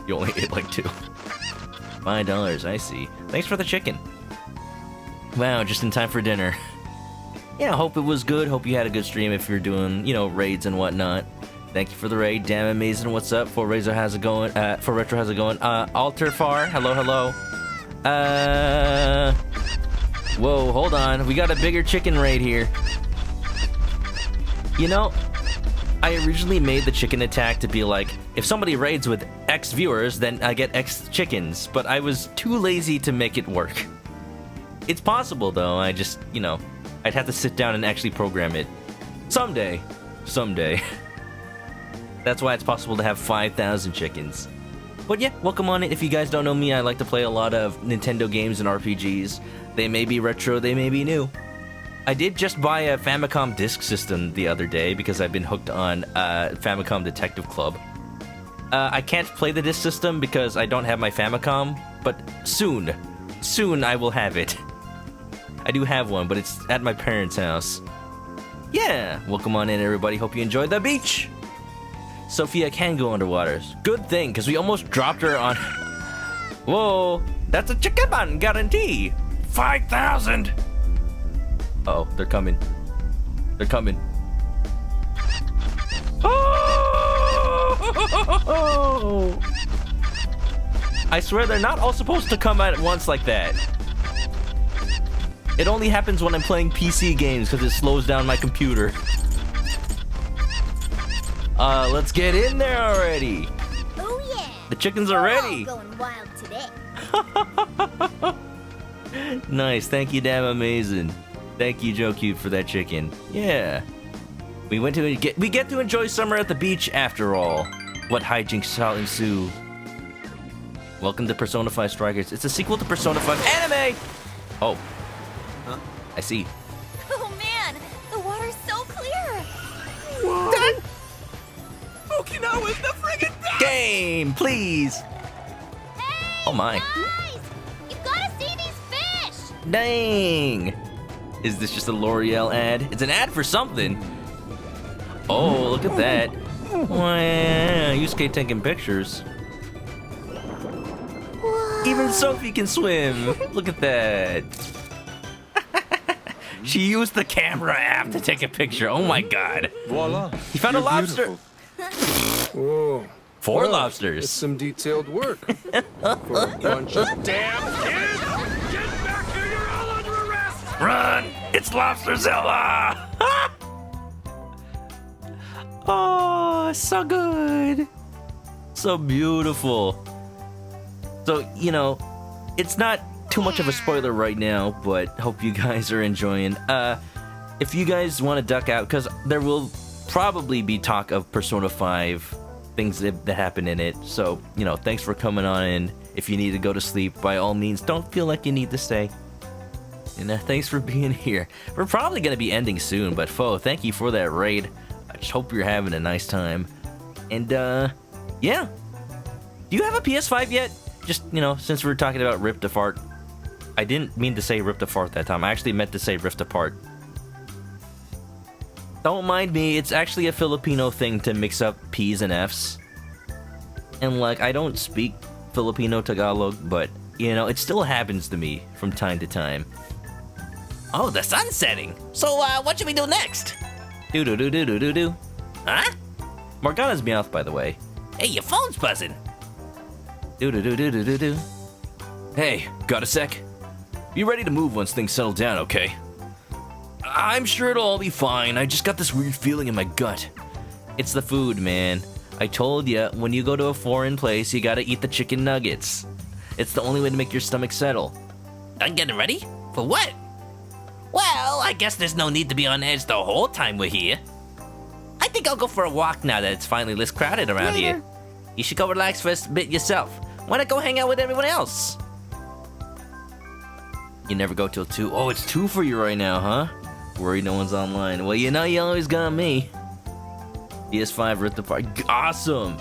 You only ate like 2. $5, I see. Thanks for the chicken. Wow, just in time for dinner. Yeah, hope it was good. Hope you had a good stream if you're doing, you know, raids and whatnot. Thank you for the raid. Damn amazing. What's up? For Razor, how's it going? For Retro, how's it going? Alter Far, hello, hello. Whoa, hold on. We got a bigger chicken raid here. You know, I originally made the chicken attack to be like, if somebody raids with X viewers, then I get X chickens. But I was too lazy to make it work. It's possible, though. I just, you know, I'd have to sit down and actually program it. Someday. Someday. That's why it's possible to have 5,000 chickens. But yeah, welcome on it. If you guys don't know me, I like to play a lot of Nintendo games and RPGs. They may be retro, they may be new. I did just buy a Famicom Disk System the other day because I've been hooked on Famicom Detective Club. I can't play the Disk System because I don't have my Famicom, but soon I will have it. I do have one, but it's at my parents' house. Yeah, welcome on in, everybody. Hope you enjoyed the beach. Sophia can go underwater. Good thing, because we almost dropped her on... Whoa, that's a chicken bun guarantee. 5,000. Uh-oh, they're coming. They're coming. Oh! I swear they're not all supposed to come at once like that. It only happens when I'm playing PC games because it slows down my computer. Let's get in there already. Oh yeah. The chickens are ready. We're all going wild today. Nice, thank you, damn amazing. Thank you, Joe Cute, for that chicken. Yeah. We get to enjoy summer at the beach after all. What hijinks shall ensue? Welcome to Persona 5 Strikers. It's a sequel to Persona 5 anime! Oh. Huh? I see. Oh man, the water's so clear. Done. Okinawa's the friggin' best! Game, please! Hey, oh my. guys! You've gotta see these fish! Dang! Is this just a L'Oreal ad? It's an ad for something. Oh, look at that. Wow, Yusuke taking pictures. Whoa. Even Sophie can swim. Look at that. She used the camera app to take a picture. Oh my god. Voila. He found a lobster. Whoa. 4 Well, lobsters. It's some detailed work. For a bunch of Damn kids! Get back here! You're all under arrest! Run! It's Lobsterzilla! Oh, so good. So beautiful. So, you know, it's not too much of a spoiler right now, but hope you guys are enjoying. If you guys want to duck out, because there will probably be talk of Persona 5 things that happen in it. So, you know, thanks for coming on in. If you need to go to sleep, by all means, don't feel like you need to stay. And thanks for being here. We're probably going to be ending soon, but Fo, thank you for that raid. I just hope you're having a nice time. And, yeah. Do you have a PS5 yet? Just, you know, since we were talking about Ripped Apart. I didn't mean to say Ripped Apart that time. I actually meant to say Rift Apart. Don't mind me, it's actually a Filipino thing to mix up P's and F's. And, like, I don't speak Filipino Tagalog, but, you know, it still happens to me from time to time. Oh, the sun's setting. So, what should we do next? Do-do-do-do-do-do-do. Huh? Morgana's Meowth, by the way. Hey, your phone's buzzing. Do-do-do-do-do-do-do. Hey, got a sec? Be ready to move once things settle down, okay? I'm sure it'll all be fine. I just got this weird feeling in my gut. It's the food, man. I told ya, when you go to a foreign place, you gotta eat the chicken nuggets. It's the only way to make your stomach settle. I'm getting ready? For what? Well, I guess there's no need to be on edge the whole time we're here. I think I'll go for a walk now that it's finally less crowded around here. You should go relax for a bit yourself. Why not go hang out with everyone else? You never go till 2. Oh, it's 2 for you right now, huh? Worried no one's online. Well, you know you always got me. PS5 Rift Apart. Awesome!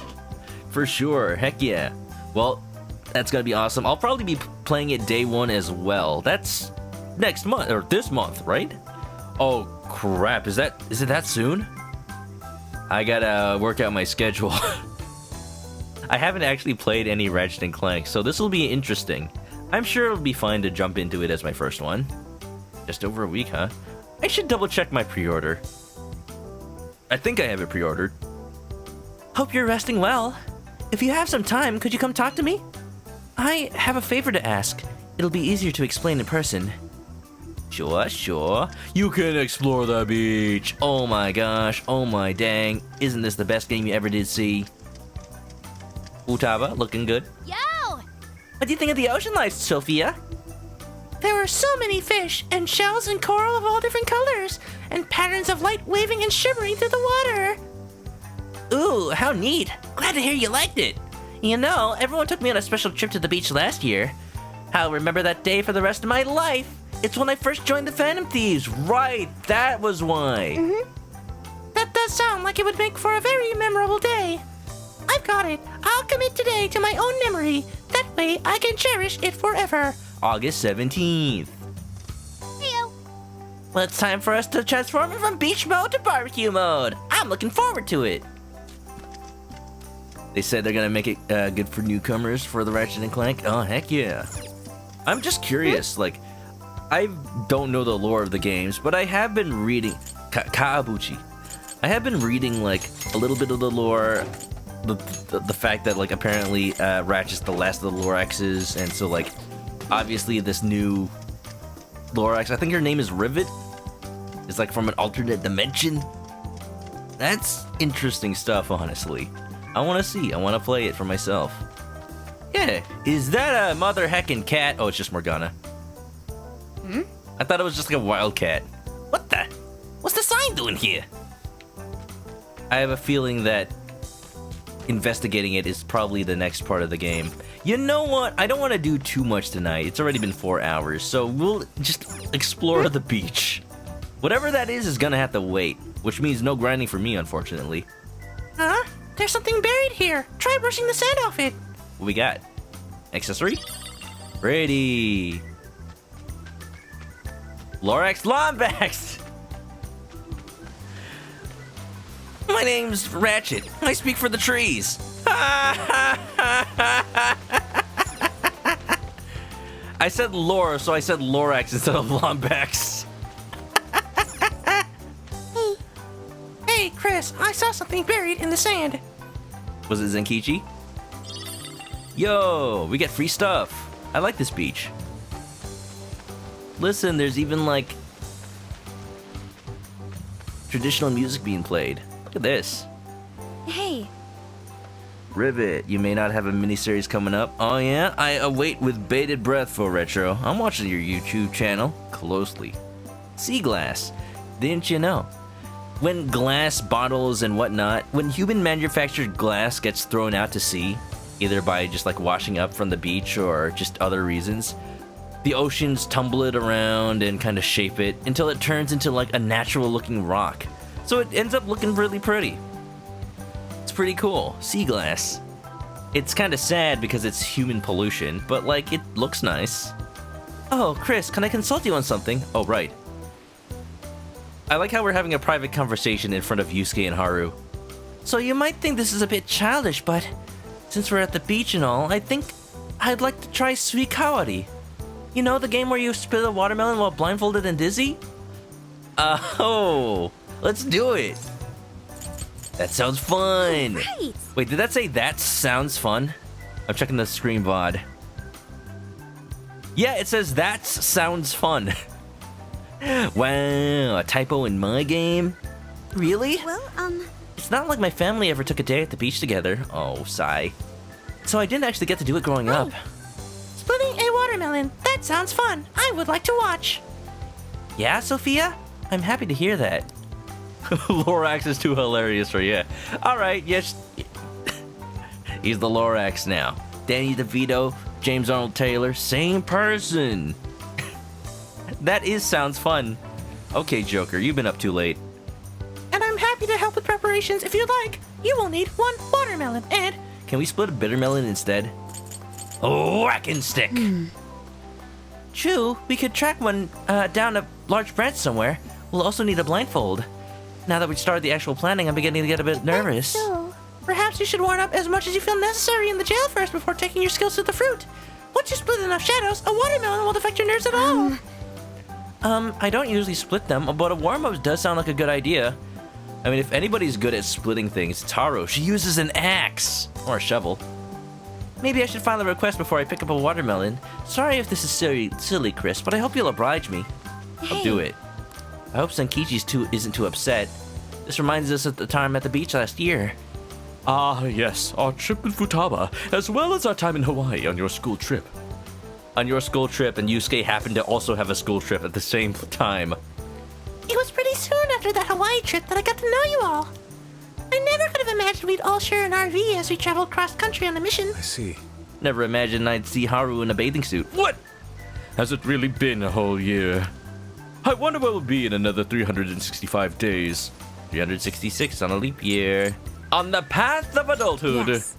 For sure. Heck yeah. Well, that's gonna be awesome. I'll probably be playing it day 1 as well. That's next month, or this month, right? Oh, crap. Is it that soon? I gotta work out my schedule. I haven't actually played any Ratchet & Clank, so this will be interesting. I'm sure it'll be fun to jump into it as my first one. Just over a week, huh? I should double check my pre-order. I think I have it pre-ordered. Hope you're resting well. If you have some time, could you come talk to me? I have a favor to ask. It'll be easier to explain in person. Sure, sure. You can explore the beach. Oh my gosh, oh my dang. Isn't this the best game you ever did see? Utaba, looking good. Yo! What do you think of the ocean life, Sophia? There were so many fish, and shells and coral of all different colors, and patterns of light waving and shimmering through the water. Ooh, how neat. Glad to hear you liked it. You know, everyone took me on a special trip to the beach last year. I'll remember that day for the rest of my life. It's when I first joined the Phantom Thieves. Right, that was why. That does sound like it would make for a very memorable day. I've got it. I'll commit today to my own memory. That way I can cherish it forever. August 17th. Heyo. Well, it's time for us to transform from beach mode to barbecue mode. I'm looking forward to it. They said they're gonna make it good for newcomers for the Ratchet & Clank. Oh, heck yeah. I'm just curious, like, I don't know the lore of the games, but I have been reading... Kaabuchi. I have been reading, like, a little bit of the lore, the fact that, like, apparently Ratchet's the last of the Loraxes, and so, like, obviously this new Lorax, I think her name is Rivet, is, like, from an alternate dimension. That's interesting stuff, honestly. I want to see. I want to play it for myself. Yeah, is that a mother heckin' cat? Oh, it's just Morgana. I thought it was just like a wild cat. What the? What's the sign doing here? I have a feeling that investigating it is probably the next part of the game. You know what? I don't want to do too much tonight. It's already been 4 hours, so we'll just explore the beach. Whatever that is gonna have to wait, which means no grinding for me, unfortunately. Huh? There's something buried here. Try brushing the sand off it. What we got? Accessory? Ready. Lorax Lombax! My name's Ratchet. I speak for the trees. I said Lore, so I said Lorax instead of Lombax. Hey, Chris, I saw something buried in the sand. Was it Zenkichi? Yo, we get free stuff. I like this beach. Listen, there's even like traditional music being played. Look at this. Hey. Rivet, you may not have a miniseries coming up. Oh yeah? I await with bated breath for Retro. I'm watching your YouTube channel closely. Sea glass. Didn't you know? When glass bottles and whatnot, when human manufactured glass gets thrown out to sea, either by just like washing up from the beach or just other reasons, the oceans tumble it around and kind of shape it until it turns into like a natural looking rock. So it ends up looking really pretty. It's pretty cool. Sea glass. It's kind of sad because it's human pollution, but like it looks nice. Oh, Chris, can I consult you on something? Oh, right. I like how we're having a private conversation in front of Yusuke and Haru. So you might think this is a bit childish, but since we're at the beach and all, I think I'd like to try Suikawari. You know, the game where you spit a watermelon while blindfolded and dizzy? Oh, let's do it. That sounds fun. Right. Wait, did that say that sounds fun? I'm checking the screen VOD. Yeah, it says that sounds fun. Wow, a typo in my game? Really? Well, It's not like my family ever took a day at the beach together. Oh, sigh. So I didn't actually get to do it growing up. Splitting a watermelon. That sounds fun. I would like to watch. Yeah, Sophia? I'm happy to hear that. Lorax is too hilarious for you. Alright, yes. He's the Lorax now. Danny DeVito, James Arnold Taylor, same person. That sounds fun. Okay, Joker, you've been up too late. And I'm happy to help with preparations if you'd like. You will need 1 watermelon and... Can we split a bitter melon instead? A whacking stick. True, we could track one down a large branch somewhere. We'll also need a blindfold. Now that we've started the actual planning, I'm beginning to get a bit nervous. So, perhaps you should warm up as much as you feel necessary in the jail first before taking your skills to the fruit. Once you split enough shadows, a watermelon won't affect your nerves at all. I don't usually split them, but a warm-up does sound like a good idea. I mean, if anybody's good at splitting things, Taro. She uses an axe. Or a shovel. Maybe I should file a request before I pick up a watermelon. Sorry if this is silly, Chris, but I hope you'll oblige me. I'll do it. I hope Senkichi's isn't too upset. This reminds us of the time at the beach last year. Ah, yes, our trip in Futaba, as well as our time in Hawaii on your school trip. On your school trip, and Yusuke happened to also have a school trip at the same time. It was pretty soon after that Hawaii trip that I got to know you all. I never could have imagined we'd all share an RV as we traveled cross-country on a mission. I see. Never imagined I'd see Haru in a bathing suit. What? Has it really been a whole year? I wonder where we'll be in another 365 days. 366 on a leap year. On the path of adulthood. Yes.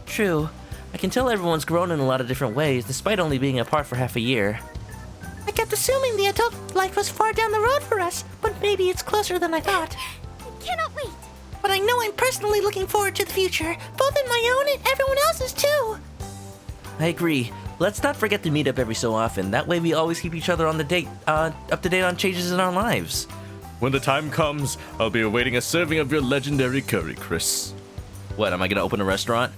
True. I can tell everyone's grown in a lot of different ways, despite only being apart for half a year. I kept assuming the adult life was far down the road for us, but maybe it's closer than I thought. I cannot wait. But I know I'm personally looking forward to the future, both in my own and everyone else's too. I agree. Let's not forget to meet up every so often. That way we always keep each other up to date on changes in our lives. When the time comes, I'll be awaiting a serving of your legendary curry, Chris. What, am I gonna open a restaurant?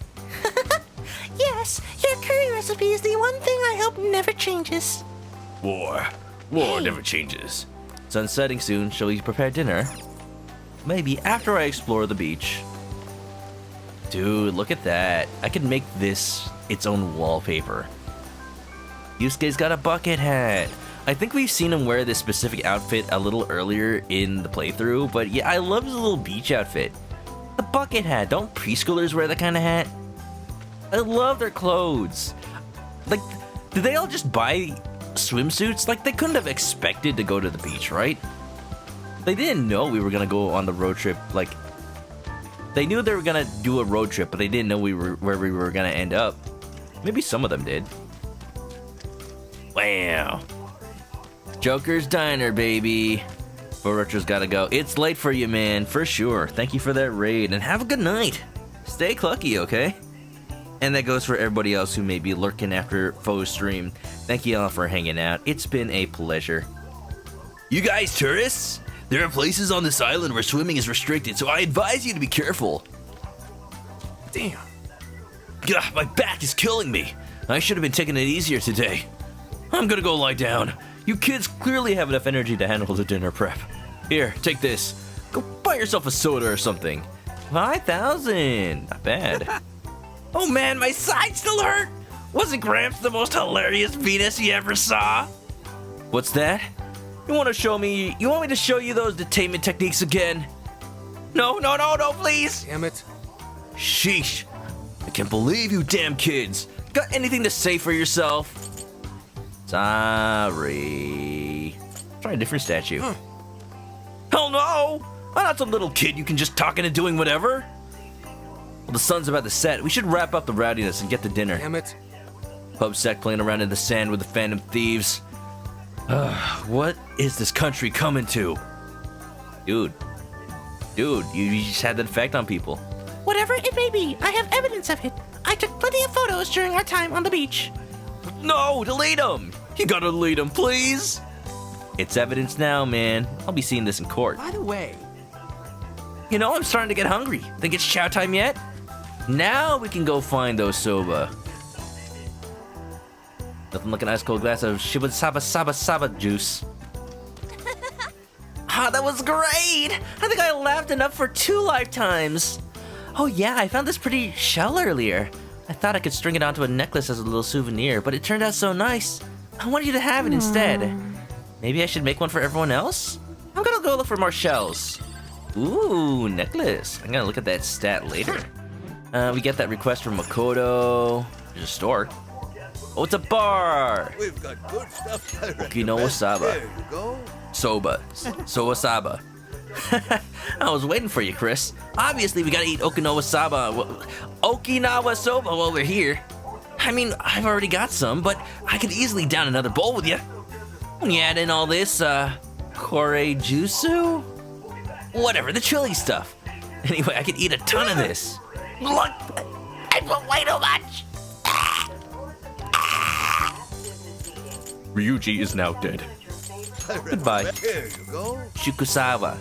Yes, your curry recipe is the one thing I hope never changes. War never changes. Sun's setting soon. Shall we prepare dinner? Maybe after I explore the beach. Dude, look at that. I could make this its own wallpaper. Yusuke's got a bucket hat. I think we've seen him wear this specific outfit a little earlier in the playthrough, but yeah, I love his little beach outfit. The bucket hat. Don't preschoolers wear that kind of hat? I love their clothes. Like, did they all just buy swimsuits? Like, they couldn't have expected to go to the beach, right? They didn't know we were gonna go on the road trip. Like, they knew they were gonna do a road trip, but they didn't know where we were gonna end up. Maybe some of them did. Wow. Joker's Diner, baby. Orocho's gotta go. It's late for you, man, for sure. Thank you for that raid, and have a good night. Stay clucky, okay? And that goes for everybody else who may be lurking after Foe's stream. Thank you all for hanging out. It's been a pleasure. You guys tourists? There are places on this island where swimming is restricted, so I advise you to be careful. Damn. Gah, my back is killing me. I should have been taking it easier today. I'm gonna go lie down. You kids clearly have enough energy to handle the dinner prep. Here, take this. Go buy yourself a soda or something. 5,000. Not bad. Oh man, my side still hurt. Wasn't Gramps the most hilarious Venus you ever saw? What's that? You want me to show you those detainment techniques again? No, please. Damn it. Sheesh. I can't believe you damn kids. Got anything to say for yourself? Sorry. Try a different statue. Huh. Hell no! I'm not some little kid you can just talk into doing whatever. Well, the sun's about to set. We should wrap up the rowdiness and get to dinner. Damn it. Pub sec playing around in the sand with the Phantom Thieves. What is this country coming to? Dude, you just had that effect on people. Whatever it may be, I have evidence of it. I took plenty of photos during our time on the beach. No, delete them. You gotta delete them, please. It's evidence now, man. I'll be seeing this in court. By the way, you know, I'm starting to get hungry. Think it's chow time yet? Now we can go find those soba. Nothing like an ice cold glass of shiba saba juice. Ah, that was great! I think I laughed enough for 2 lifetimes. Oh yeah, I found this pretty shell earlier. I thought I could string it onto a necklace as a little souvenir, but it turned out so nice. I wanted you to have it instead. Maybe I should make one for everyone else? I'm gonna go look for more shells. Ooh, necklace. I'm gonna look at that stat later. We get that request from Makoto. There's a store. Oh, it's a bar! We've got good stuff. Okinawa Saba. There you go. Soba. Soa Saba. I was waiting for you, Chris. Obviously, we gotta eat Okinawa Saba. Okinawa Soba while we're here. I mean, I've already got some, but I could easily down another bowl with you. When you add in all this, Kore Jutsu? Whatever, the chili stuff. Anyway, I could eat a ton of this. Look, I put way too much. Ryuji is now dead. Goodbye. There you go. Shikusawa.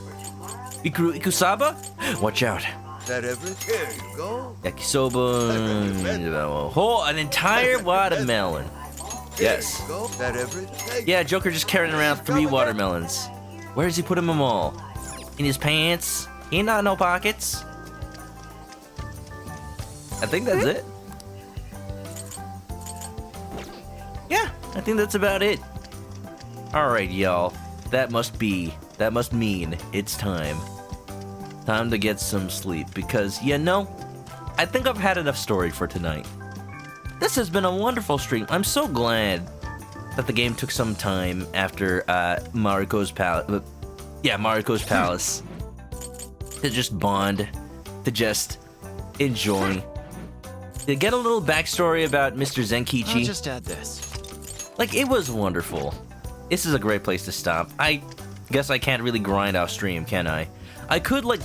Ikusaba? Watch out. That everything? There you go. Yakisoba. Oh, an entire watermelon. Yes. Go. That everything? Yeah, Joker just carrying around 3 watermelons. Where does he put them all? In his pants? He ain't got no pockets. I think that's it. Yeah, I think that's about it. Alright, y'all. That must mean it's time. Time to get some sleep because, you know, I think I've had enough story for tonight. This has been a wonderful stream. I'm so glad that the game took some time after Mariko's Palace. Yeah, Mariko's Palace. To just bond, to just enjoy. To get a little backstory about Mr. Zenkichi. I'll just add this. Like, it was wonderful. This is a great place to stop. I guess I can't really grind off stream, can I? I could, like...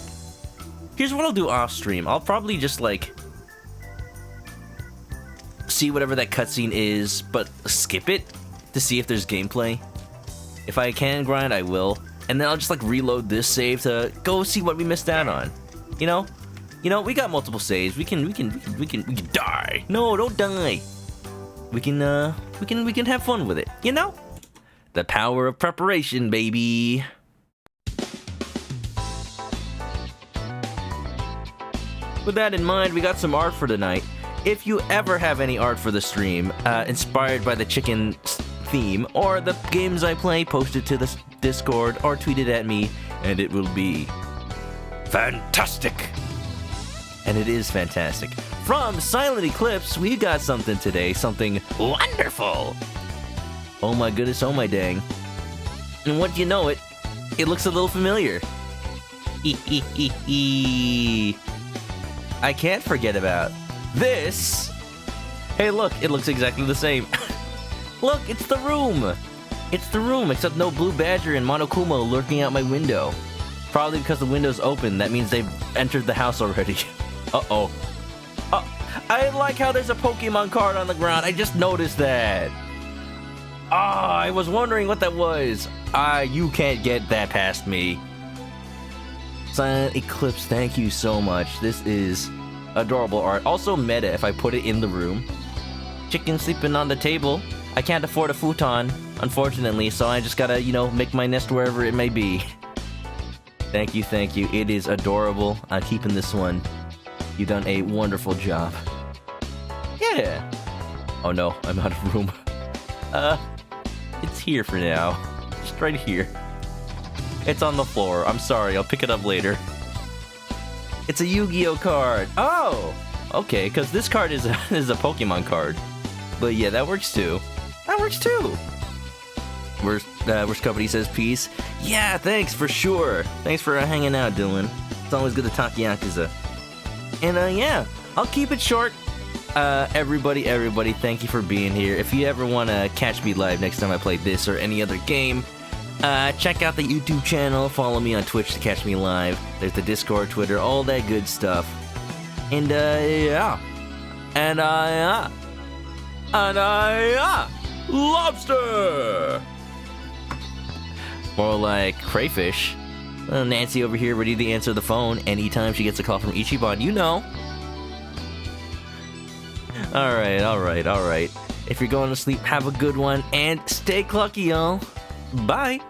Here's what I'll do off stream. I'll probably just, like... see whatever that cutscene is, but skip it to see if there's gameplay. If I can grind, I will. And then I'll just, like, reload this save to go see what we missed out on. You know? You know, we got multiple saves. We can die. No, don't die. We can have fun with it. You know? The power of preparation, baby. With that in mind, we got some art for tonight. If you ever have any art for the stream, inspired by the chicken theme, or the games I play, post it to the Discord, or tweet it at me, and it will be fantastic. And it is fantastic. From Silent Eclipse, we got something today, something wonderful. Oh my goodness, oh my dang. And once you know it, it looks a little familiar. I can't forget about this. Hey look, it looks exactly the same. Look, it's the room. It's the room, except no Blue Badger and Monokuma lurking out my window. Probably because the window's open, that means they've entered the house already. Uh-oh. I like how there's a Pokemon card on the ground. I just noticed that. I was wondering what that was. You can't get that past me. Silent Eclipse, thank you so much. This is adorable art. Also meta if I put it in the room. Chicken sleeping on the table. I can't afford a futon, unfortunately, so I just gotta, you know, make my nest wherever it may be. Thank you, thank you. It is adorable. I'm keeping this one. You've done a wonderful job. Yeah. Oh no, I'm out of room. It's here for now. Just right here. It's on the floor. I'm sorry, I'll pick it up later. It's a Yu-Gi-Oh card. Oh! Okay, because this card is a Pokemon card. But yeah, that works too. That works too! Worst Company says peace. Yeah, thanks, for sure. Thanks for hanging out, Dylan. It's always good to talk Yakuza. And yeah, I'll keep it short. Everybody, thank you for being here. If you ever want to catch me live next time I play this or any other game, check out the YouTube channel. Follow me on Twitch to catch me live. There's the Discord, Twitter, all that good stuff. And yeah. And lobster! More like crayfish. Nancy over here ready to answer the phone anytime she gets a call from Ichiban, you know. Alright. If you're going to sleep, have a good one, and stay clucky, y'all. Bye!